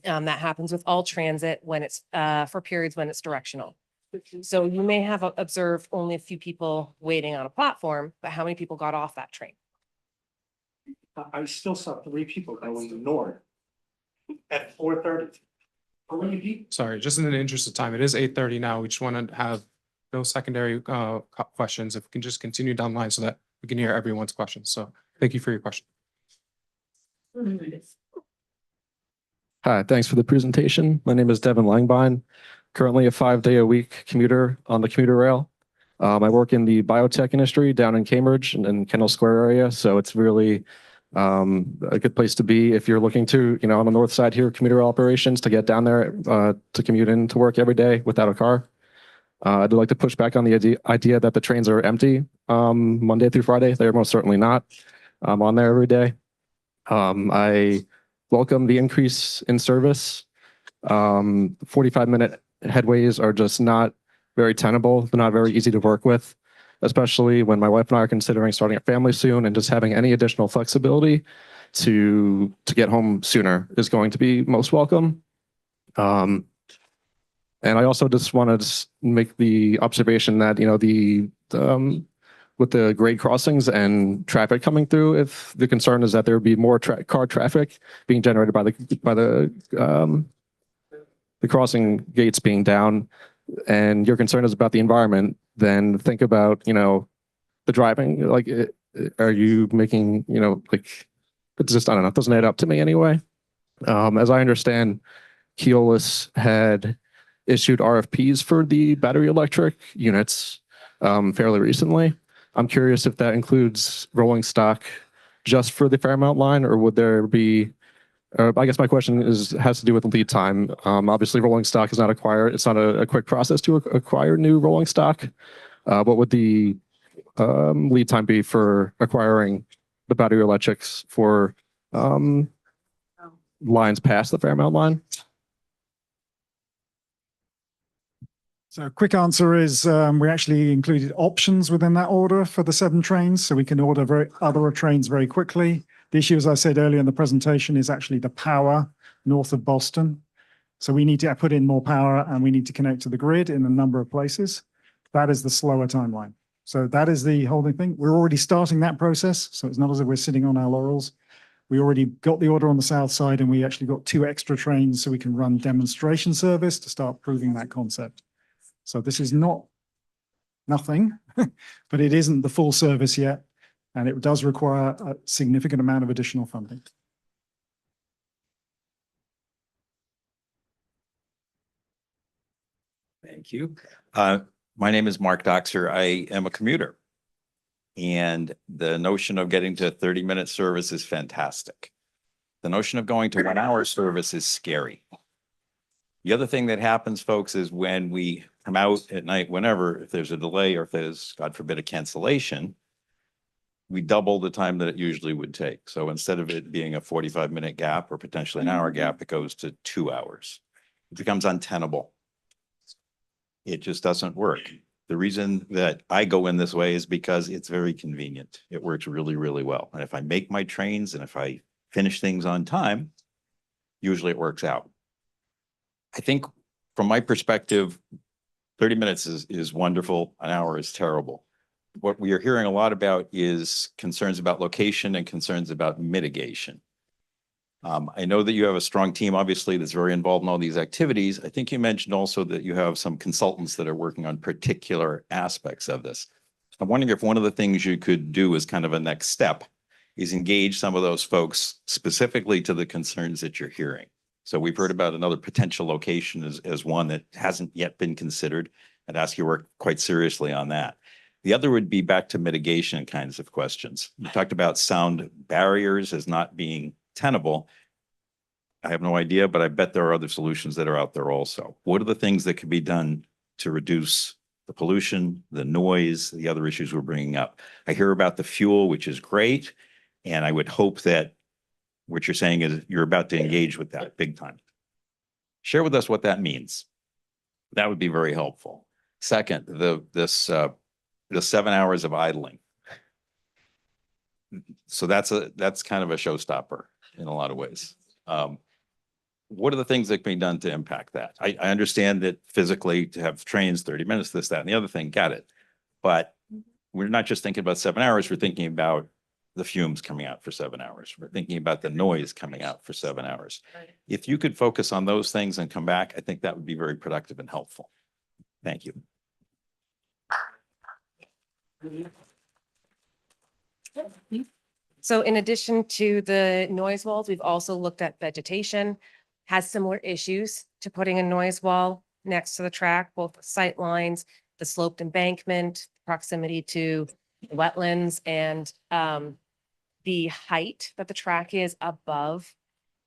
Speaker 6: That happens with all transit when it's for periods when it's directional. So you may have observed only a few people waiting on a platform, but how many people got off that train?
Speaker 2: I still saw 3 people going north at 4:30.
Speaker 13: Sorry, just in the interest of time, it is 8:30 now. We just want to have no secondary questions. If we can just continue down the line so that we can hear everyone's questions. So thank you for your question.
Speaker 10: Hi, thanks for the presentation. My name is Devin Langbine, currently a 5-day-a-week commuter on the commuter rail. I work in the biotech industry down in Cambridge and in Kendall Square area, so it's really a good place to be if you're looking to, on the north side here, commuter operations, to get down there to commute in to work every day without a car. I'd like to push back on the idea that the trains are empty Monday through Friday. They're most certainly not. I'm on there every day. I welcome the increase in service. 45-minute headways are just not very tenable. They're not very easy to work with, especially when my wife and I are considering starting a family soon, and just having any additional flexibility to get home sooner is going to be most welcome. And I also just want to make the observation that, with the grade crossings and traffic coming through, if the concern is that there would be more car traffic being generated by the crossing gates being down, and your concern is about the environment, then think about, the driving. Like, are you making, it's just, I don't know, it doesn't add up to me anyway. As I understand, Keolis had issued RFPs for the battery electric units fairly recently. I'm curious if that includes rolling stock just for the Fairmount line, or would there be, I guess my question has to do with lead time. Obviously rolling stock is not acquired. It's not a quick process to acquire new rolling stock. What would the lead time be for acquiring the battery electrics for lines past the Fairmount line?
Speaker 11: So a quick answer is we actually included options within that order for the 7 trains, so we can order other trains very quickly. The issue, as I said earlier in the presentation, is actually the power north of Boston. So we need to put in more power and we need to connect to the grid in a number of places. That is the slower timeline. So that is the holding thing. We're already starting that process, so it's not as if we're sitting on our laurels. We already got the order on the south side and we actually got 2 extra trains so we can run demonstration service to start proving that concept. So this is not nothing, but it isn't the full service yet. And it does require a significant amount of additional funding.
Speaker 9: Thank you. My name is Mark Doxer. I am a commuter. And the notion of getting to 30-minute service is fantastic. The notion of going to 1-hour service is scary. The other thing that happens, folks, is when we come out at night, whenever, if there's a delay or if there's, God forbid, a cancellation, we double the time that it usually would take. So instead of it being a 45-minute gap or potentially an hour gap, it goes to 2 hours. It becomes untenable. It just doesn't work. The reason that I go in this way is because it's very convenient. It works really, really well. And if I make my trains and if I finish things on time, usually it works out. I think from my perspective, 30 minutes is wonderful. An hour is terrible. What we are hearing a lot about is concerns about location and concerns about mitigation. I know that you have a strong team, obviously, that's very involved in all these activities. I think you mentioned also that you have some consultants that are working on particular aspects of this. I'm wondering if one of the things you could do as kind of a next step is engage some of those folks specifically to the concerns that you're hearing. So we've heard about another potential location as one that hasn't yet been considered. I'd ask you to work quite seriously on that. The other would be back to mitigation kinds of questions. You talked about sound barriers as not being tenable. I have no idea, but I bet there are other solutions that are out there also. What are the things that can be done to reduce the pollution, the noise, the other issues we're bringing up? I hear about the fuel, which is great. And I would hope that what you're saying is you're about to engage with that big time. Share with us what that means. That would be very helpful. Second, the 7 hours of idling. So that's kind of a showstopper in a lot of ways. What are the things that can be done to impact that? I understand that physically to have trains 30 minutes, this, that, and the other thing, got it. But we're not just thinking about 7 hours, we're thinking about the fumes coming out for 7 hours. We're thinking about the noise coming out for 7 hours. If you could focus on those things and come back, I think that would be very productive and helpful. Thank you.
Speaker 6: So in addition to the noise walls, we've also looked at vegetation, has similar issues to putting a noise wall next to the track, both sight lines, the sloped embankment, proximity to wetlands, and the height that the track is above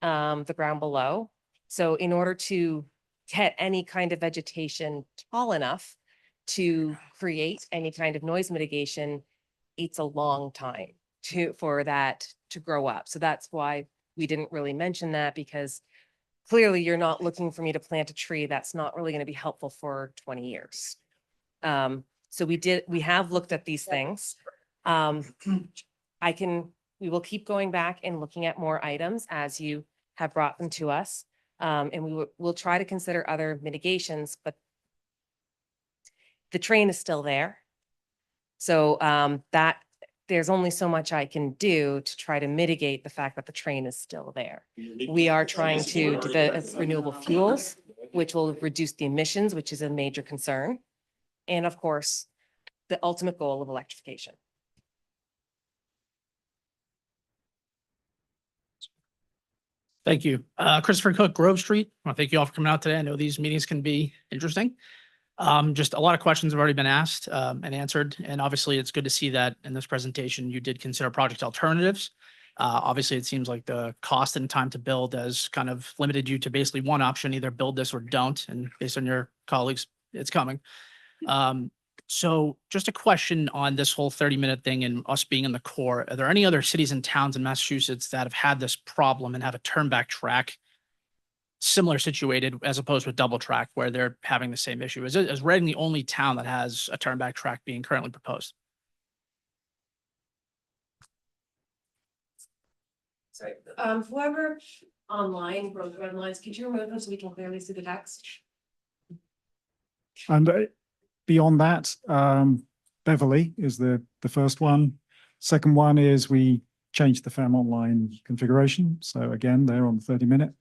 Speaker 6: the ground below. So in order to get any kind of vegetation tall enough to create any kind of noise mitigation, it's a long time for that to grow up. So that's why we didn't really mention that, because clearly you're not looking for me to plant a tree that's not really going to be helpful for 20 years. So we have looked at these things. We will keep going back and looking at more items as you have brought them to us. And we'll try to consider other mitigations, but the train is still there. So that there's only so much I can do to try to mitigate the fact that the train is still there. We are trying to develop renewable fuels, which will reduce the emissions, which is a major concern. And of course, the ultimate goal of electrification.
Speaker 16: Thank you. Christopher Cook, Grove Street. I want to thank you all for coming out today. I know these meetings can be interesting. Just a lot of questions have already been asked and answered. And obviously it's good to see that in this presentation, you did consider project alternatives. Obviously it seems like the cost and time to build has kind of limited you to basically one option, either build this or don't. And based on your colleagues, it's coming. So just a question on this whole 30-minute thing and us being in the core. Are there any other cities and towns in Massachusetts that have had this problem and have a turnback track similar situated as opposed with double track where they're having the same issue? Is Reading the only town that has a turnback track being currently proposed?
Speaker 6: Sorry, whoever online wrote the red lines, could you remove them so we can clearly see the text?
Speaker 11: And beyond that, Beverly is the first one. Second one is we changed the Fairmont line configuration. So again, they're on the 30-minute.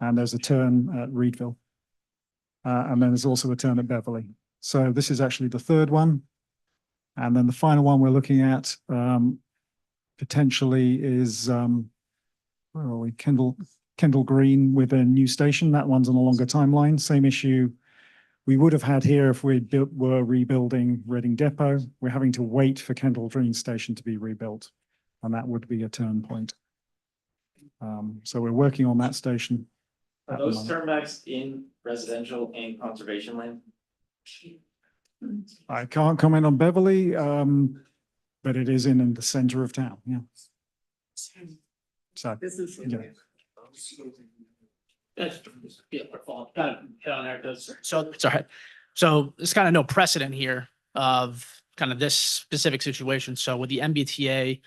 Speaker 11: And there's a turn at Reedville. And then there's also a turn at Beverly. So this is actually the third one. And then the final one we're looking at potentially is, where are we? Kendall Green with a new station. That one's on a longer timeline. Same issue we would have had here if we were rebuilding Reading Depot. We're having to wait for Kendall Green Station to be rebuilt. And that would be a turn point. So we're working on that station.
Speaker 12: Are those turnbacks in residential and conservation land?
Speaker 11: I can't comment on Beverly, but it is in the center of town, yeah. So,
Speaker 16: This is.
Speaker 11: yeah.
Speaker 16: So it's all right. So there's kind of no precedent here of kind of this specific situation. So would the MBTA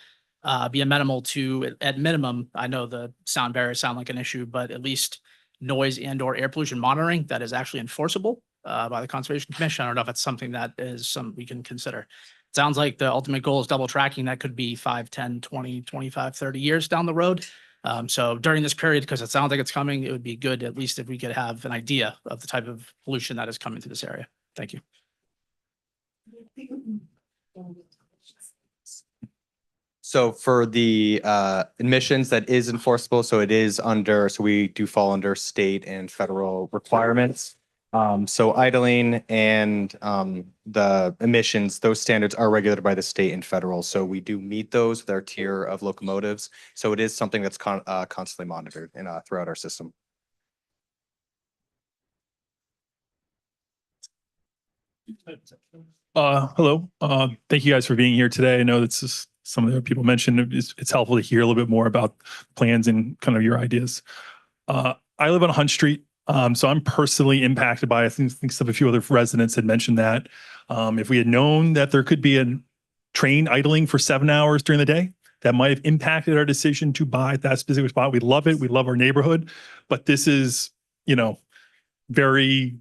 Speaker 16: be amenable to, at minimum, I know the sound barriers sound like an issue, but at least noise and or air pollution monitoring that is actually enforceable by the Conservation Commission? I don't know if it's something that is something we can consider. It sounds like the ultimate goal is double tracking. That could be 5, 10, 20, 25, 30 years down the road. So during this period, because it sounds like it's coming, it would be good at least if we could have an idea of the type of pollution that is coming to this area. Thank you.
Speaker 7: So for the admissions, that is enforceable. So it is under, so we do fall under state and federal requirements. So idling and the emissions, those standards are regulated by the state and federal. So we do meet those with our tier of locomotives. So it is something that's constantly monitored and throughout our system.
Speaker 20: Hello. Thank you guys for being here today. I know that's just some of the people mentioned. It's helpful to hear a little bit more about plans and kind of your ideas. I live on Hunt Street. So I'm personally impacted by, I think a few other residents had mentioned that. If we had known that there could be a train idling for 7 hours during the day, that might have impacted our decision to buy that specific spot. We love it. We love our neighborhood, but this is, very,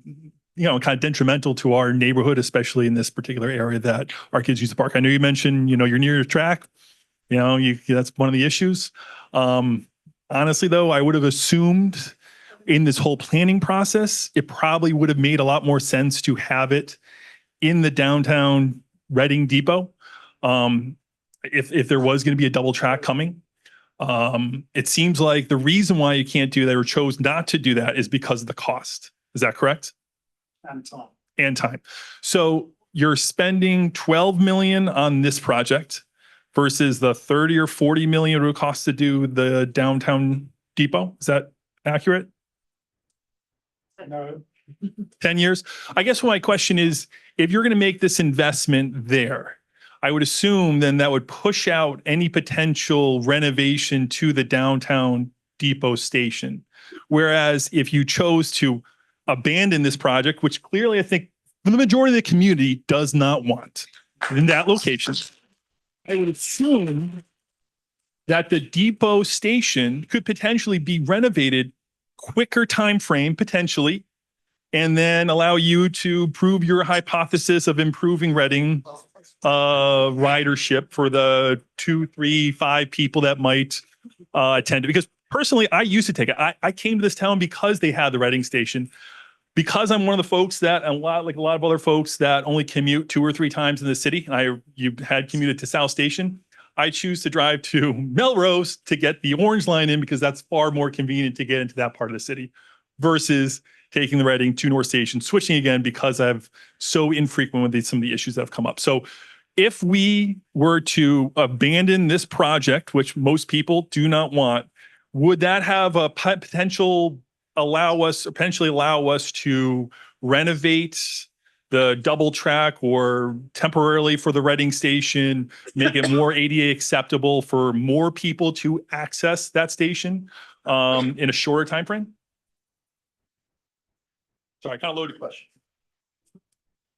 Speaker 20: kind of detrimental to our neighborhood, especially in this particular area that our kids use to park. I know you mentioned, you're near your track, that's one of the issues. Honestly though, I would have assumed in this whole planning process, it probably would have made a lot more sense to have it in the downtown Reading Depot. If there was going to be a double track coming, it seems like the reason why you can't do that or chose not to do that is because of the cost. Is that correct? And time. So you're spending 12 million on this project versus the 30 or 40 million it would cost to do the downtown depot. Is that accurate?
Speaker 11: No.
Speaker 20: 10 years. I guess my question is, if you're going to make this investment there, I would assume then that would push out any potential renovation to the downtown depot station. Whereas if you chose to abandon this project, which clearly I think the majority of the community does not want in that location, I would assume that the depot station could potentially be renovated quicker time frame potentially, and then allow you to prove your hypothesis of improving Reading ridership for the 2, 3, 5 people that might attend it. Because personally, I used to take it. I came to this town because they had the Reading station. Because I'm one of the folks that, and like a lot of other folks that only commute 2 or 3 times in the city, you had commuted to South Station, I choose to drive to Melrose to get the Orange Line in because that's far more convenient to get into that part of the city versus taking the Reading to North Station, switching again because I'm so infrequent with some of the issues that have come up. So if we were to abandon this project, which most people do not want, would that have a potentially allow us to renovate the double track or temporarily for the Reading station, make it more ADA acceptable for more people to access that station in a shorter time frame? Sorry, kind of loaded question.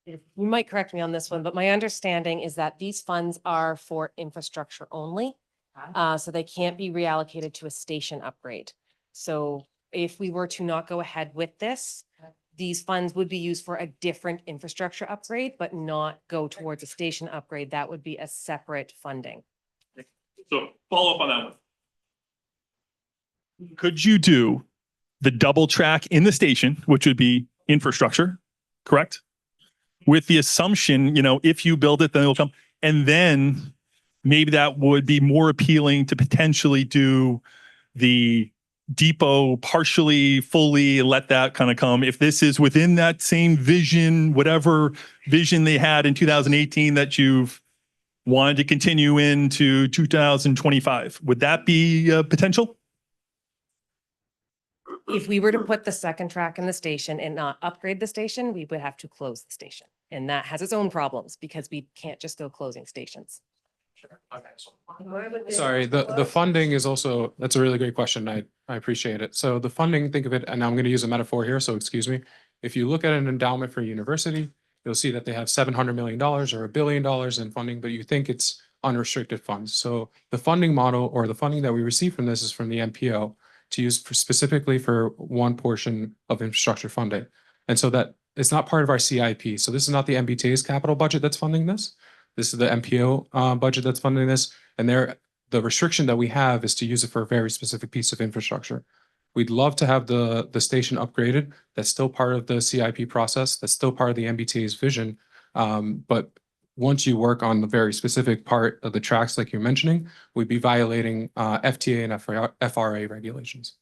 Speaker 6: You might correct me on this one, but my understanding is that these funds are for infrastructure only. So they can't be reallocated to a station upgrade. So if we were to not go ahead with this, these funds would be used for a different infrastructure upgrade, but not go towards a station upgrade. That would be a separate funding.
Speaker 20: So follow up on that one. Could you do the double track in the station, which would be infrastructure, correct? With the assumption, if you build it, then it'll come. And then maybe that would be more appealing to potentially do the depot partially, fully, let that kind of come. If this is within that same vision, whatever vision they had in 2018 that you've wanted to continue into 2025, would that be potential?
Speaker 6: If we were to put the second track in the station and not upgrade the station, we would have to close the station. And that has its own problems because we can't just go closing stations.
Speaker 13: Sorry, the funding is also, that's a really great question. I appreciate it. So the funding, think of it, and I'm going to use a metaphor here, so excuse me. If you look at an endowment for a university, you'll see that they have $700 million or $1 billion in funding, but you think it's unrestricted funds. So the funding model or the funding that we receive from this is from the MPO to use specifically for one portion of infrastructure funding. And so that it's not part of our CIP. So this is not the MBTA's capital budget that's funding this. This is the MPO budget that's funding this. And the restriction that we have is to use it for a very specific piece of infrastructure. We'd love to have the station upgraded. That's still part of the CIP process. That's still part of the MBTA's vision. But once you work on the very specific part of the tracks like you're mentioning, we'd be violating FTA and FRA regulations.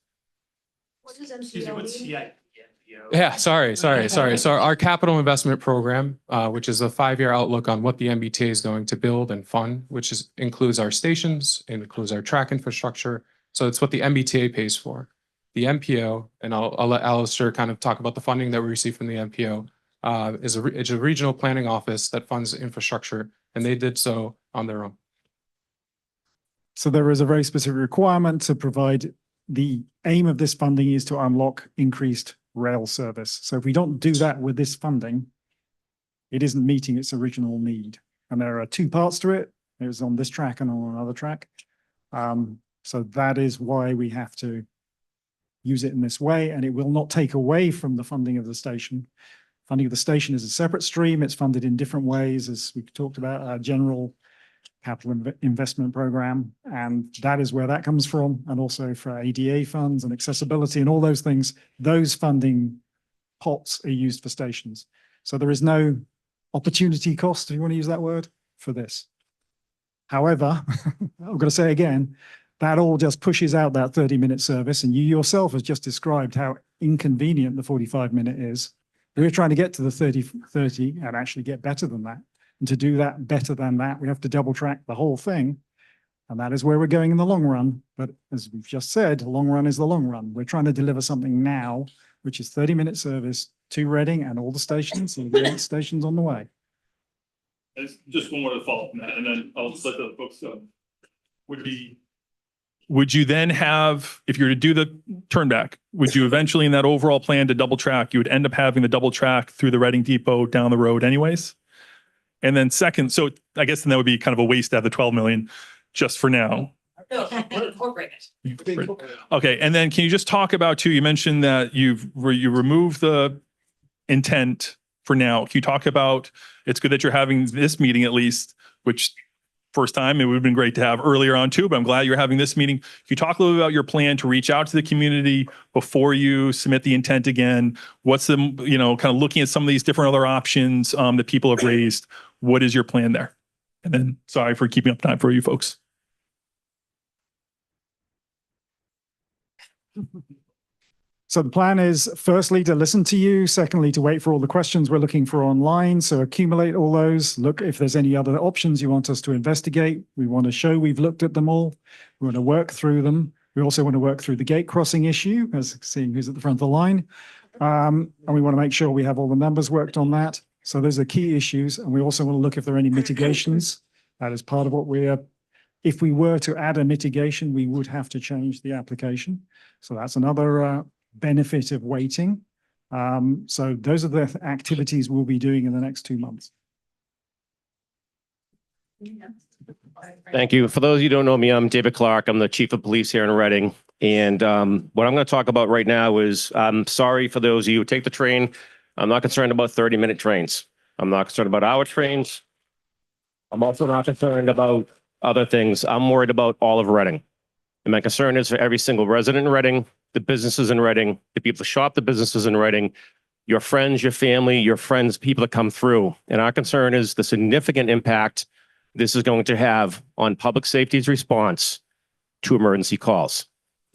Speaker 1: What does MCO mean?
Speaker 13: Yeah, sorry. So our capital investment program, which is a 5-year outlook on what the MBTA is going to build and fund, includes our stations, it includes our track infrastructure. So it's what the MBTA pays for. The MPO, and I'll let Alistair kind of talk about the funding that we receive from the MPO, it's a regional planning office that funds infrastructure, and they did so on their own.
Speaker 11: So there is a very specific requirement to provide. The aim of this funding is to unlock increased rail service. So if we don't do that with this funding, it isn't meeting its original need. And there are two parts to it. There's on this track and on another track. So that is why we have to use it in this way, and it will not take away from the funding of the station. Funding of the station is a separate stream. It's funded in different ways, as we talked about, our general capital investment program, and that is where that comes from, and also for ADA funds and accessibility and all those things. Those funding pots are used for stations. So there is no opportunity cost, if you want to use that word, for this. However, I'm going to say again, that all just pushes out that 30-minute service, and you yourself has just described how inconvenient the 45-minute is. We're trying to get to the 30 and actually get better than that. And to do that better than that, we have to double track the whole thing. And that is where we're going in the long run. But as we've just said, the long run is the long run. We're trying to deliver something now, which is 30-minute service to Reading and all the stations, and the 8 stations on the way.
Speaker 20: It's just one more to follow up on that, and then I'll just let the other folks go. Would you then have, if you were to do the turnback, would you eventually in that overall plan to double track, you would end up having the double track through the Reading Depot down the road anyways? And then second, so I guess then that would be kind of a waste to have the 12 million just for now.
Speaker 15: No, incorporate it.
Speaker 20: Okay, and then can you just talk about too, you mentioned that you removed the intent for now. Can you talk about, it's good that you're having this meeting at least, which first time, it would have been great to have earlier on too, but I'm glad you're having this meeting. Can you talk a little bit about your plan to reach out to the community before you submit the intent again? What's the, kind of looking at some of these different other options that people have raised. What is your plan there? And then, sorry for keeping up time for you folks.
Speaker 11: So the plan is firstly to listen to you, secondly to wait for all the questions we're looking for online. So accumulate all those, look if there's any other options you want us to investigate. We want to show we've looked at them all. We want to work through them. We also want to work through the gate crossing issue, as seeing who's at the front of the line. And we want to make sure we have all the numbers worked on that. So those are key issues. And we also want to look if there are any mitigations. That is part of what if we were to add a mitigation, we would have to change the application. So that's another benefit of waiting. So those are the activities we'll be doing in the next 2 months.
Speaker 21: Thank you. For those of you who don't know me, I'm David Clark. I'm the chief of police here in Reading. And what I'm going to talk about right now is I'm sorry for those of you who take the train. I'm not concerned about 30-minute trains. I'm not concerned about hour trains. I'm also not concerned about other things. I'm worried about all of Reading. And my concern is for every single resident in Reading, the businesses in Reading, the people that shop the businesses in Reading, your friends, your family, your friends, people that come through. And our concern is the significant impact this is going to have on public safety's response to emergency calls.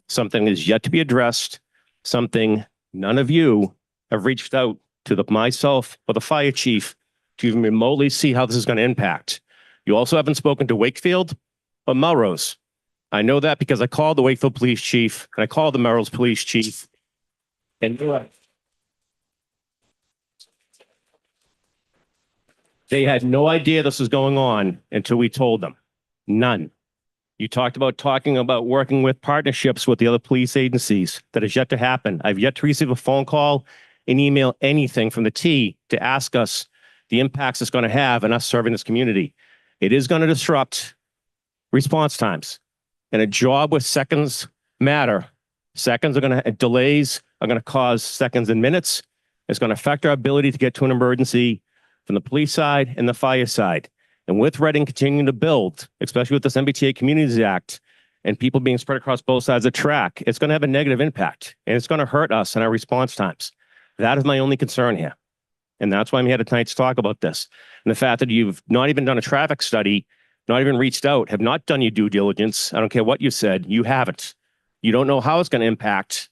Speaker 21: Something is yet to be addressed, something none of you have reached out to myself or the fire chief to even remotely see how this is going to impact. You also haven't spoken to Wakefield or Melrose. I know that because I called the Wakefield police chief and I called the Melrose police chief. And they had no idea this was going on until we told them. None. You talked about working with partnerships with the other police agencies. That has yet to happen. I've yet to receive a phone call, an email, anything from the T to ask us the impacts it's going to have in us serving this community. It is going to disrupt response times. And a job where seconds matter. Delays are going to cause seconds and minutes. It's going to affect our ability to get to an emergency from the police side and the fire side. And with Reading continuing to build, especially with this MBTA Communities Act and people being spread across both sides of the track, it's going to have a negative impact and it's going to hurt us in our response times. That is my only concern here. And that's why I'm here tonight to talk about this. And the fact that you've not even done a traffic study, not even reached out, have not done your due diligence. I don't care what you said, you haven't. You don't know how it's going to impact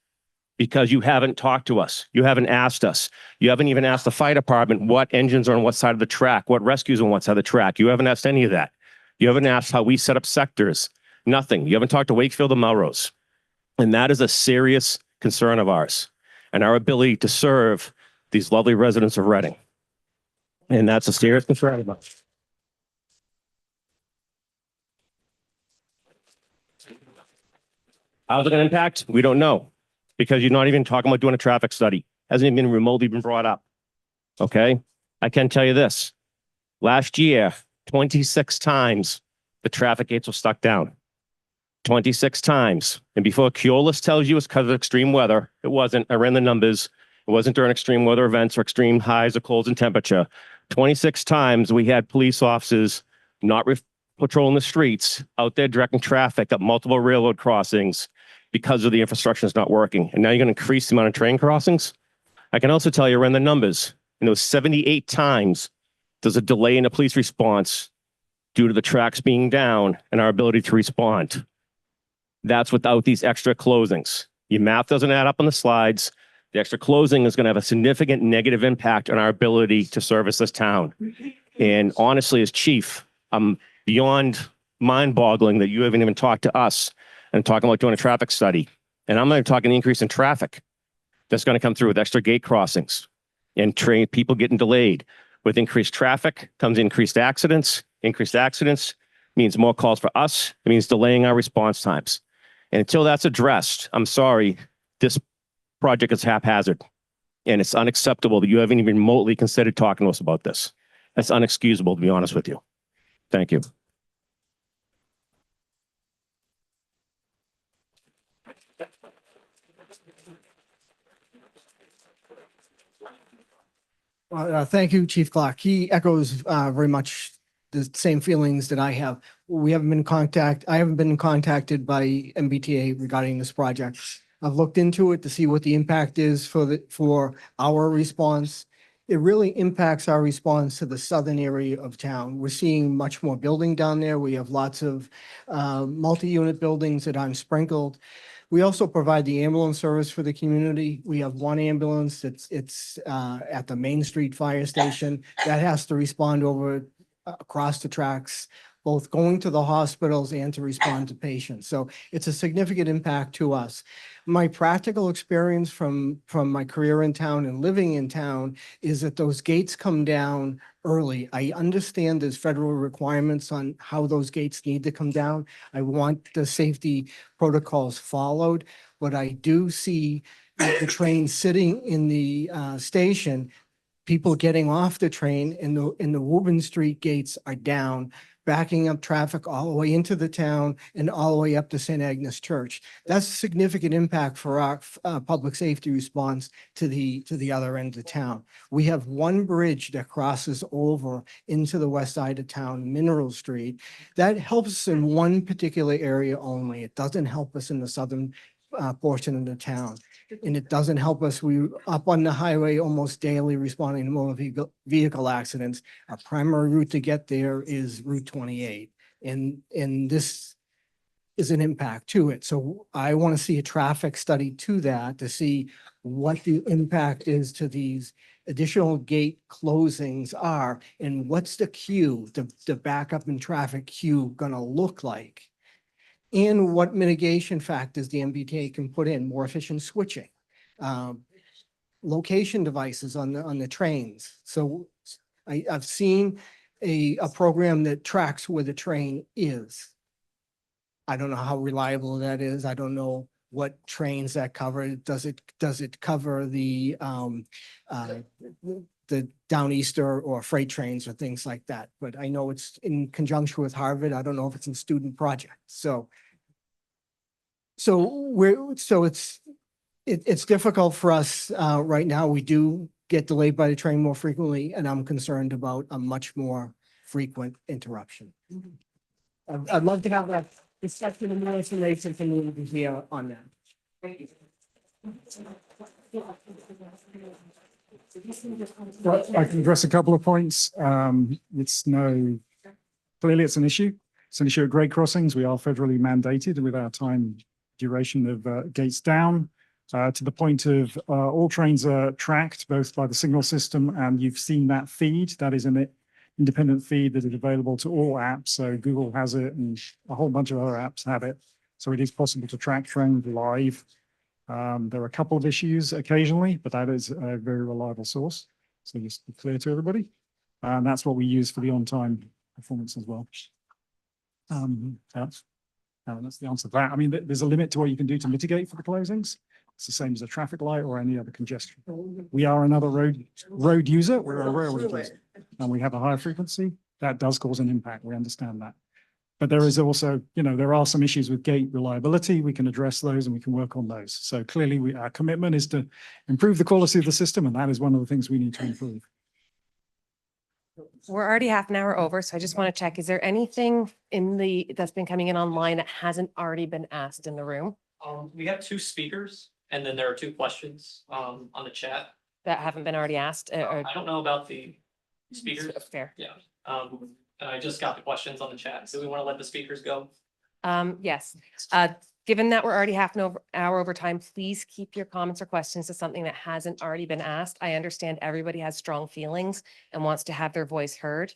Speaker 21: because you haven't talked to us. You haven't asked us. You haven't even asked the fire department what engines are on what side of the track, what rescues are on what side of the track. You haven't asked any of that. You haven't asked how we set up sectors. Nothing. You haven't talked to Wakefield or Melrose. And that is a serious concern of ours and our ability to serve these lovely residents of Reading. And that's a serious concern of us. How's it going to impact? We don't know. Because you're not even talking about doing a traffic study. Hasn't even been remotely been brought up. Okay. I can tell you this. Last year, 26 times the traffic gates were stuck down. 26 times. And before Keolis tells you it's because of extreme weather, it wasn't. I ran the numbers. It wasn't during extreme weather events or extreme highs or colds in temperature. 26 times we had police officers not patrolling the streets, out there directing traffic at multiple railroad crossings, because of the infrastructure is not working. And now you're going to increase the amount of train crossings. I can also tell you around the numbers, those 78 times there's a delay in the police response due to the tracks being down and our ability to respond. That's without these extra closings. Your math doesn't add up on the slides. The extra closing is going to have a significant negative impact on our ability to service this town. And honestly, as chief, I'm beyond mind-boggling that you haven't even talked to us and talking about doing a traffic study. And I'm not even talking the increase in traffic that's going to come through with extra gate crossings and train people getting delayed. With increased traffic comes increased accidents. Increased accidents means more calls for us. It means delaying our response times. And until that's addressed, I'm sorry, this project is haphazard. And it's unacceptable that you haven't even remotely considered talking to us about this. That's unexcusable, to be honest with you. Thank you.
Speaker 22: Thank you, Chief Clark. He echoes very much the same feelings that I have. We haven't been in contact. I haven't been contacted by MBTA regarding this project. I've looked into it to see what the impact is for our response. It really impacts our response to the southern area of town. We're seeing much more building down there. We have lots of multi-unit buildings that aren't sprinkled. We also provide the ambulance service for the community. We have one ambulance that's at the Main Street Fire Station that has to respond across the tracks, both going to the hospitals and to respond to patients. So it's a significant impact to us. My practical experience from my career in town and living in town is that those gates come down early. I understand there's federal requirements on how those gates need to come down. I want the safety protocols followed, but I do see with the train sitting in the station, people getting off the train and the Woburn Street gates are down, backing up traffic all the way into the town and all the way up to St. Agnes Church. That's a significant impact for our public safety response to the other end of town. We have one bridge that crosses over into the west side of town, Mineral Street. That helps us in one particular area only. It doesn't help us in the southern portion of the town. And it doesn't help us. We up on the highway almost daily responding to motor vehicle accidents. Our primary route to get there is Route 28. And this is an impact to it. So I want to see a traffic study to that to see what the impact is to these additional gate closings are and what's the queue, the backup in traffic queue gonna look like. And what mitigation factors the MBTA can put in, more efficient switching, location devices on the trains. So I've seen a program that tracks where the train is. I don't know how reliable that is. I don't know what trains that cover. Does it cover the Downeaster or freight trains or things like that? But I know it's in conjunction with Harvard. I don't know if it's a student project. So it's difficult for us right now. We do get delayed by the train more frequently, and I'm concerned about a much more frequent interruption. I'd love to have that discussion and more information from you here on that.
Speaker 11: Well, I can address a couple of points. Clearly it's an issue. It's an issue at grade crossings. We are federally mandated with our time duration of gates down to the point of all trains are tracked both by the signal system, and you've seen that feed. That is an independent feed that is available to all apps. So Google has it and a whole bunch of other apps have it. So it is possible to track trains live. There are a couple of issues occasionally, but that is a very reliable source. So just to be clear to everybody. And that's what we use for the on-time performance as well. That's the answer to that. I mean, there's a limit to what you can do to mitigate for the closings. It's the same as a traffic light or any other congestion. We are another road user. We're a railroad user, and we have a higher frequency. That does cause an impact. We understand that. But there is also, there are some issues with gate reliability. We can address those and we can work on those. So clearly our commitment is to improve the quality of the system, and that is one of the things we need to improve.
Speaker 6: We're already half an hour over, so I just want to check, is there anything that's been coming in online that hasn't already been asked in the room
Speaker 4: We have two speakers and then there are two questions on the chat.
Speaker 6: that haven't been already asked? Or
Speaker 4: I don't know about the speakers.
Speaker 6: Fair.
Speaker 4: Yeah. I just got the questions on the chat. So we want to let the speakers go.
Speaker 6: Yes. Given that we're already half an hour over time, please keep your comments or questions to something that hasn't already been asked. I understand everybody has strong feelings and wants to have their voice heard,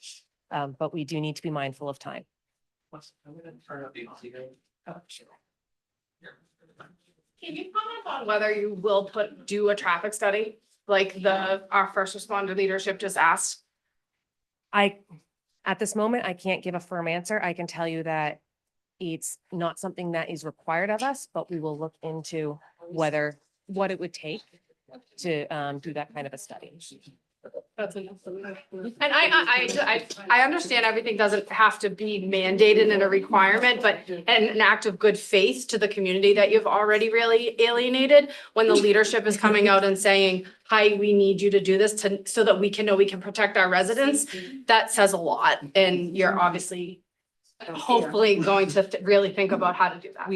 Speaker 6: but we do need to be mindful of time.
Speaker 4: I'm gonna turn up the audio.
Speaker 6: Oh, sure.
Speaker 3: Can you comment on whether you will do a traffic study like our first responder leadership just asked?
Speaker 6: At this moment, I can't give a firm answer. I can tell you that it's not something that is required of us, but we will look into what it would take to do that kind of a study.
Speaker 3: And I understand everything doesn't have to be mandated in a requirement, but an act of good faith to the community that you've already really alienated when the leadership is coming out and saying, hi, we need you to do this so that we can know we can protect our residents. That says a lot. And you're obviously hopefully going to really think about how to do that.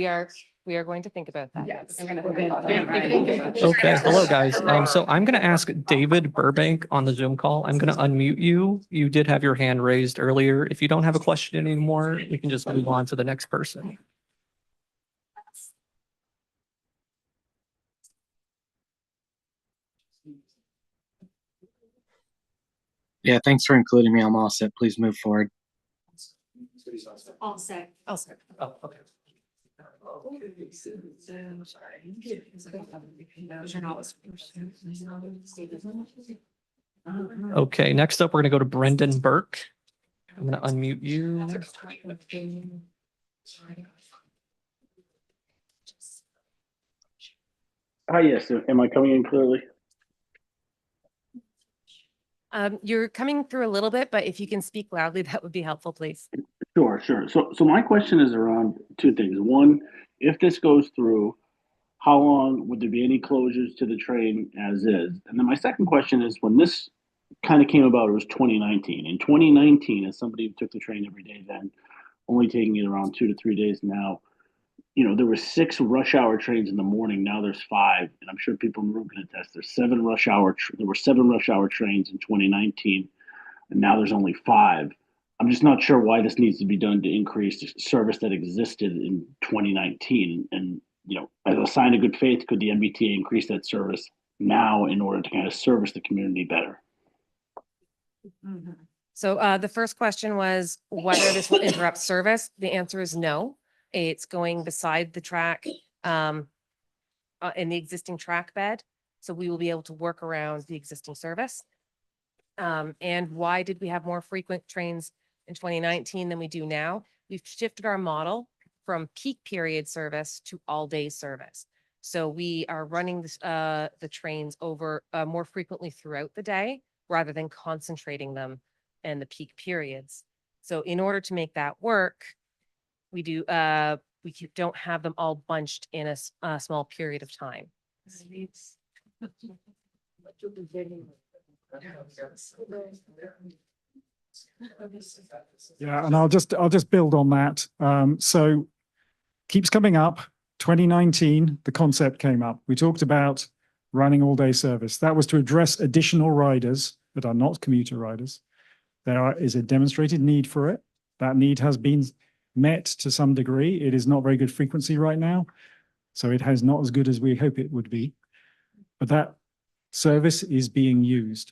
Speaker 6: We are going to think about that.
Speaker 3: Yes.
Speaker 16: Okay, hello guys. So I'm gonna ask David Burbank on the Zoom call. I'm gonna unmute you. You did have your hand raised earlier. If you don't have a question anymore, we can just move on to the next person.
Speaker 5: Yeah, thanks for including me. I'm all set. Please move forward.
Speaker 15: All set.
Speaker 6: All set.
Speaker 16: Oh, okay. Okay, next up, we're gonna go to Brendan Burke. I'm gonna unmute you.
Speaker 8: Hi, yes, am I coming in clearly?
Speaker 6: You're coming through a little bit, but if you can speak loudly, that would be helpful, please.
Speaker 8: Sure, sure. So my question is around two things. One, if this goes through, how long would there be any closures to the train as is? And then my second question is, when this kind of came about, it was 2019. In 2019, as somebody who took the train every day then, only taking it around 2 to 3 days now, there were 6 rush hour trains in the morning. Now there's 5, and I'm sure people in the room can attest. There were 7 rush hour trains in 2019, and now there's only 5. I'm just not sure why this needs to be done to increase the service that existed in 2019. And as a sign of good faith, could the MBTA increase that service now in order to kind of service the community better?
Speaker 6: So the first question was whether this will interrupt service. The answer is no. It's going beside the track in the existing track bed. So we will be able to work around the existing service. And why did we have more frequent trains in 2019 than we do now? We've shifted our model from peak period service to all day service. So we are running the trains over more frequently throughout the day rather than concentrating them in the peak periods. So in order to make that work, we don't have them all bunched in a small period of time.
Speaker 11: Yeah, and I'll just build on that. So keeps coming up. 2019, the concept came up. We talked about running all day service. That was to address additional riders that are not commuter riders. There is a demonstrated need for it. That need has been met to some degree. It is not very good frequency right now, so it has not as good as we hope it would be. But that service is being used.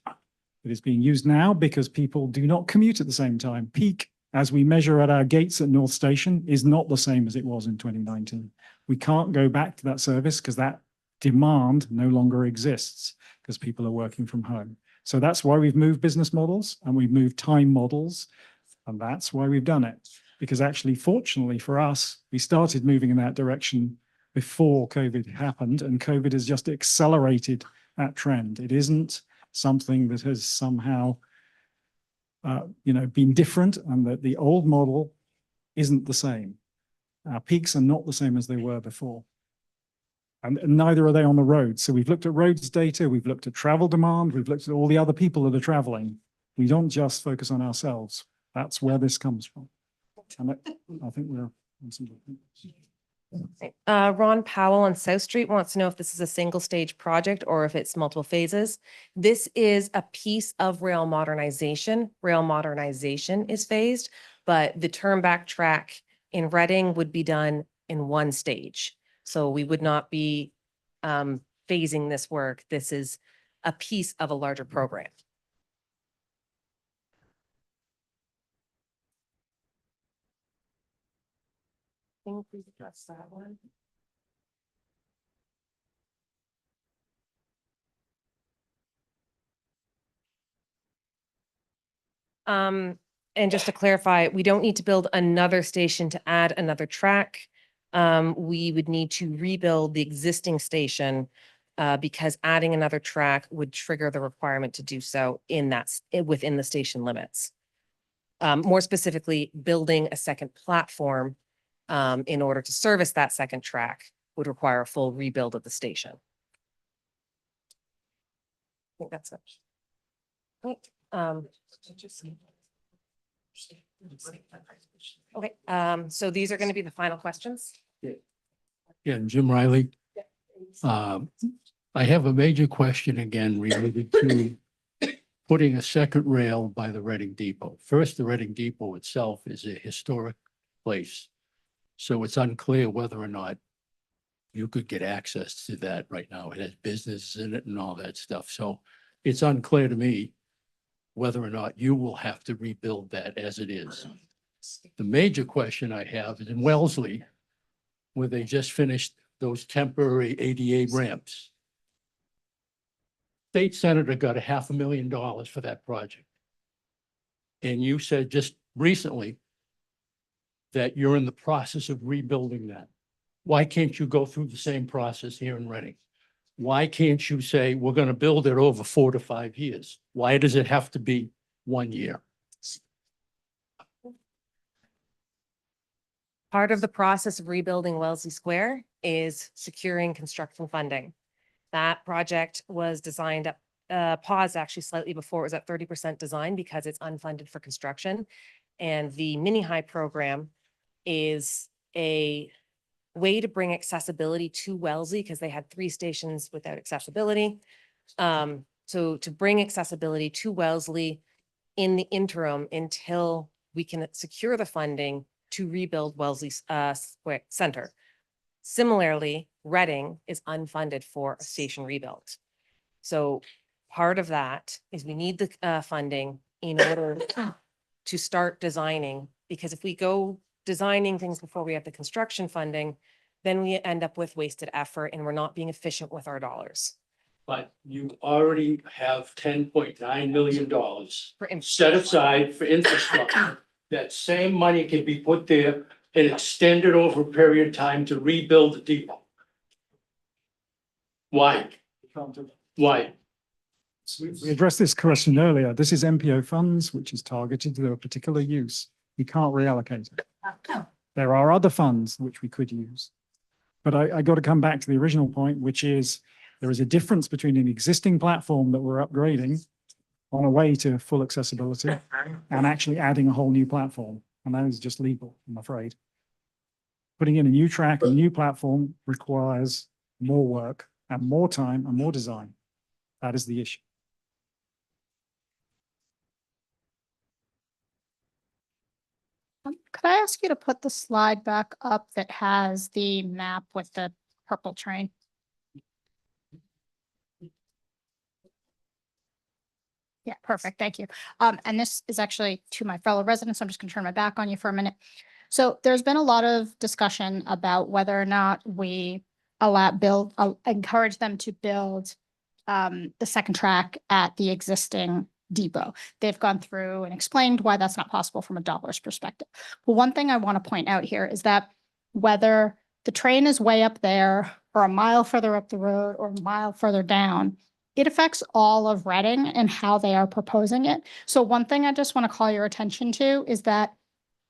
Speaker 11: It is being used now because people do not commute at the same time. Peak, as we measure at our gates at North Station, is not the same as it was in 2019. We can't go back to that service because that demand no longer exists because people are working from home. So that's why we've moved business models and we've moved time models. And that's why we've done it. Because actually, fortunately for us, we started moving in that direction before COVID happened, and COVID has just accelerated that trend. It isn't something that has somehow been different, and that the old model isn't the same. Our peaks are not the same as they were before. And neither are they on the road. So we've looked at roads data, we've looked at travel demand, we've looked at all the other people that are traveling. We don't just focus on ourselves. That's where this comes from. And I think we're on some.
Speaker 6: Ron Powell on South Street wants to know if this is a single stage project or if it's multiple phases. This is a piece of rail modernization. Rail modernization is phased, but the Turnback track in Reading would be done in one stage. So we would not be phasing this work. This is a piece of a larger program. I think we've addressed that one. And just to clarify, we don't need to build another station to add another track. We would need to rebuild the existing station because adding another track would trigger the requirement to do so within the station limits. More specifically, building a second platform in order to service that second track would require a full rebuild of the station. I think that's it. Right. Okay, so these are going to be the final questions.
Speaker 18: Yeah, Jim Riley. I have a major question again related to putting a second rail by the Reading Depot. First, the Reading Depot itself is a historic place. So it's unclear whether or not you could get access to that right now. It has businesses in it and all that stuff. So it's unclear to me whether or not you will have to rebuild that as it is. The major question I have is in Wellesley, where they just finished those temporary ADA ramps. State Senator got $500,000 for that project. And you said just recently that you're in the process of rebuilding that. Why can't you go through the same process here in Reading? why can't you say, we're gonna build it over 4 to 5 years? Why does it have to be 1 year?
Speaker 6: Part of the process of rebuilding Wellesley Square is securing construction funding. That project was designed up, paused actually slightly before it was at 30% design because it's unfunded for construction. And the mini high program is a way to bring accessibility to Wellesley because they had 3 stations without accessibility. So to bring accessibility to Wellesley in the interim until we can secure the funding to rebuild Wellesley Center. Similarly, Reading is unfunded for a station rebuild. So part of that is we need the funding in order to start designing, because if we go designing things before we have the construction funding, then we end up with wasted effort and we're not being efficient with our dollars.
Speaker 18: But you already have $10.9 million set aside for infrastructure. That same money can be put there and extended over a period of time to rebuild the depot. Why? Why?
Speaker 11: We addressed this question earlier. This is MPO funds, which is targeted to a particular use. We can't reallocate it. There are other funds which we could use. But I got to come back to the original point, which is there is a difference between an existing platform that we're upgrading on a way to full accessibility and actually adding a whole new platform. And that is just legal, I'm afraid. Putting in a new track, a new platform requires more work and more time and more design. That is the issue.
Speaker 14: Could I ask you to put the slide back up that has the map with the purple train? Yeah, perfect. Thank you. And this is actually to my fellow residents. I'm just going to turn my back on you for a minute. So there's been a lot of discussion about whether or not we encourage them to build the second track at the existing depot. They've gone through and explained why that's not possible from a dollars perspective. But one thing I want to point out here is that whether the train is way up there or a mile further up the road or a mile further down, it affects all of Reading and how they are proposing it. So one thing I just want to call your attention to is that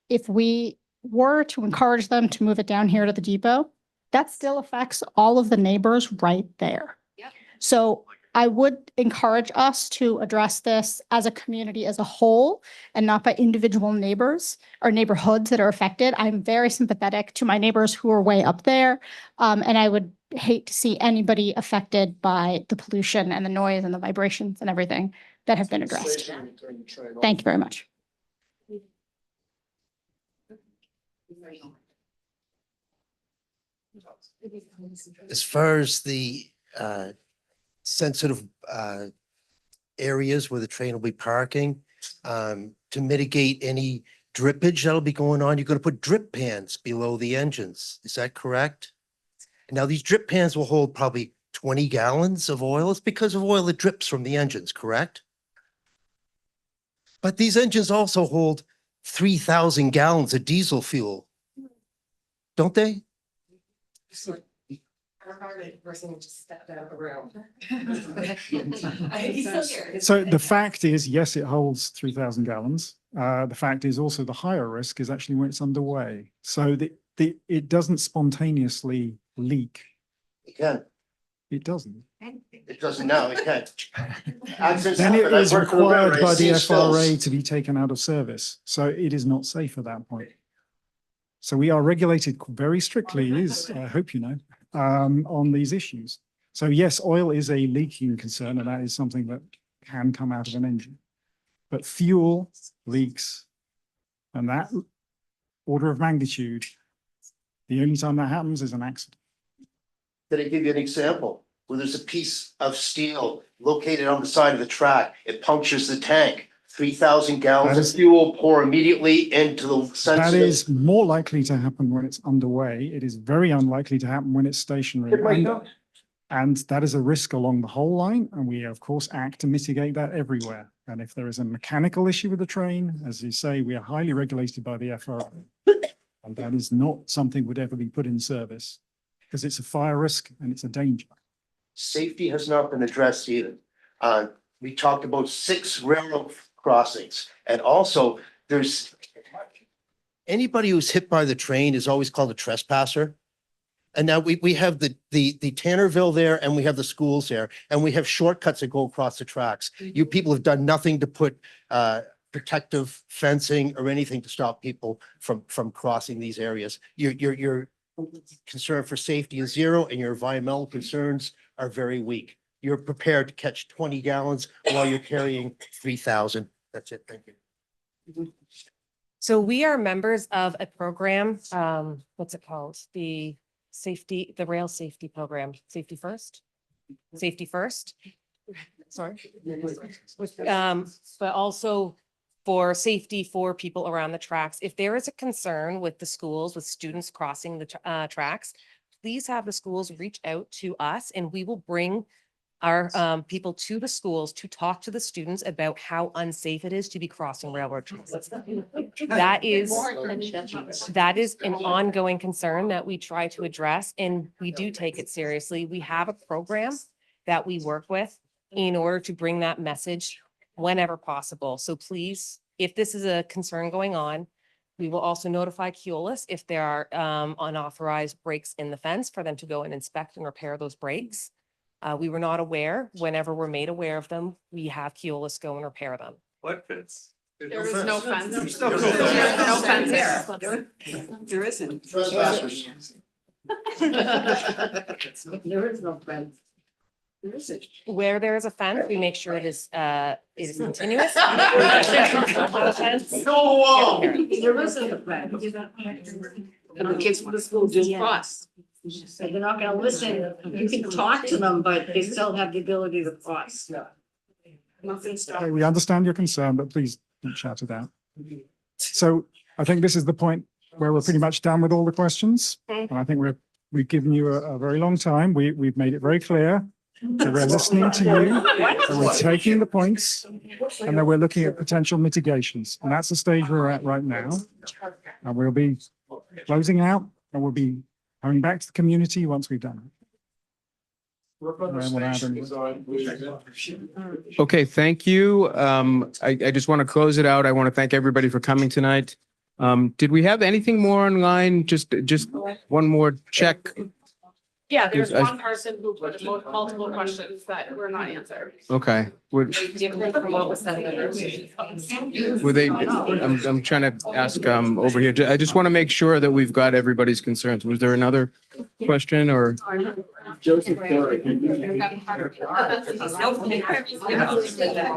Speaker 14: if we were to encourage them to move it down here to the depot, that still affects all of the neighbors right there. Yep. So I would encourage us to address this as a community as a whole and not by individual neighbors or neighborhoods that are affected. I'm very sympathetic to my neighbors who are way up there. And I would hate to see anybody affected by the pollution and the noise and the vibrations and everything that have been addressed. Thank you very much.
Speaker 19: As far as the sensitive areas where the train will be parking, to mitigate any drippage that'll be going on, you're going to put drip pans below the engines. Is that correct? Now, these drip pans will hold probably 20 gallons of oil. It's because of oil that drips from the engines, correct? But these engines also hold 3,000 gallons of diesel fuel, don't they?
Speaker 11: So the fact is, yes, it holds 3,000 gallons. The fact is also the higher risk is actually when it's underway. So it doesn't spontaneously leak.
Speaker 19: It can.
Speaker 11: It doesn't.
Speaker 19: It doesn't now, it can.
Speaker 11: Then it is required by the FRA to be taken out of service. So it is not safe at that point. So we are regulated very strictly, I hope you know, on these issues. So yes, oil is a leaking concern, and that is something that can come out of an engine. But fuel leaks, and that order of magnitude, the only time that happens is an accident.
Speaker 19: Did I give you an example where there's a piece of steel located on the side of the track? It punctures the tank. 3,000 gallons of fuel pour immediately into the sensitive.
Speaker 11: That is more likely to happen when it's underway. It is very unlikely to happen when it's stationary.
Speaker 19: It might not.
Speaker 11: And that is a risk along the whole line. And we, of course, act to mitigate that everywhere. And if there is a mechanical issue with the train, as you say, we are highly regulated by the FRA. And that is not something would ever be put in service because it's a fire risk and it's a danger.
Speaker 19: Safety has not been addressed either. We talked about 6 railroad crossings, and also there's anybody who's hit by the train is always called a trespasser. And now we have the Tannerville there, and we have the schools there, and we have shortcuts that go across the tracks. You people have done nothing to put protective fencing or anything to stop people from crossing these areas. Your concern for safety is zero, and your environmental concerns are very weak. You're prepared to catch 20 gallons while you're carrying 3,000. That's it. Thank you.
Speaker 6: So we are members of a program, what's it called? The rail safety program, Safety First? Safety First? Sorry. But also for safety for people around the tracks. If there is a concern with the schools, with students crossing the tracks, please have the schools reach out to us and we will bring our people to the schools to talk to the students about how unsafe it is to be crossing railroad tracks. That is an ongoing concern that we try to address, and we do take it seriously. We have a program that we work with in order to bring that message whenever possible. So please, if this is a concern going on, we will also notify Keolis if there are unauthorized breaks in the fence for them to go and inspect and repair those breaks. We were not aware. Whenever we're made aware of them, we have Keolis go and repair them.
Speaker 12: What fence?
Speaker 3: There is no fence.
Speaker 12: There's no
Speaker 3: No fence
Speaker 12: fence.
Speaker 3: here.
Speaker 1: There isn't.
Speaker 12: Trespassers.
Speaker 1: There is no fence. There isn't.
Speaker 6: Where there is a fence, we make sure it is continuous.
Speaker 1: No wall. There isn't a fence. And the kids from the school just cross.
Speaker 2: So they're not gonna listen. You can talk to them, but they still have the ability to cross.
Speaker 1: Nothing stopped.
Speaker 11: Okay, we understand your concern, but please don't shout it out. So I think this is the point where we're pretty much done with all the questions. And I think we've given you a very long time. We've made it very clear that we're listening to you, that we're taking the points, and that we're looking at potential mitigations. And that's the stage we're at right now. And we'll be closing out, and we'll be coming back to the community once we've done it.
Speaker 17: Okay, thank you. I just want to close it out. I want to thank everybody for coming tonight. Did we have anything more online? Just one more check.
Speaker 3: Yeah, there's
Speaker 17: I-
Speaker 3: one person who put multiple questions that were not answered.
Speaker 17: Okay, were they, I'm trying to ask over here. I just want to make sure that we've got everybody's concerns. Was there another question or?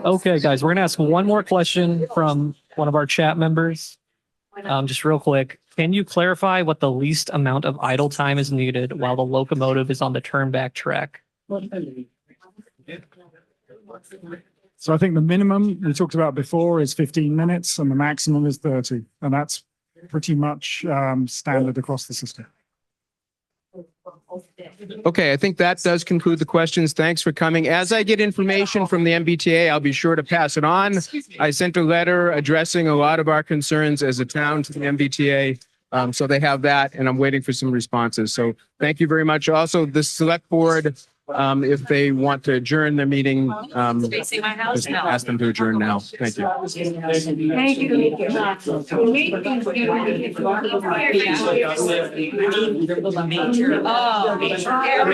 Speaker 4: Okay, guys, we're gonna ask one more question from one of our chat members. Just real quick, can you clarify what the least amount of idle time is needed while the locomotive is on the turnback track?
Speaker 11: So I think the minimum we talked about before is 15 minutes and the maximum is 30. And that's pretty much standard across the system.
Speaker 17: Okay, I think that does conclude the questions. Thanks for coming. As I get information from the MBTA, I'll be sure to pass it on. I sent a letter addressing a lot of our concerns as a town to the MBTA. So they have that and I'm waiting for some responses. So thank you very much. Also, the select board, if they want to adjourn their meeting,
Speaker 15: Facing my house
Speaker 17: just
Speaker 15: now.
Speaker 17: ask them to adjourn now. Thank you.
Speaker 15: Thank you. Oh.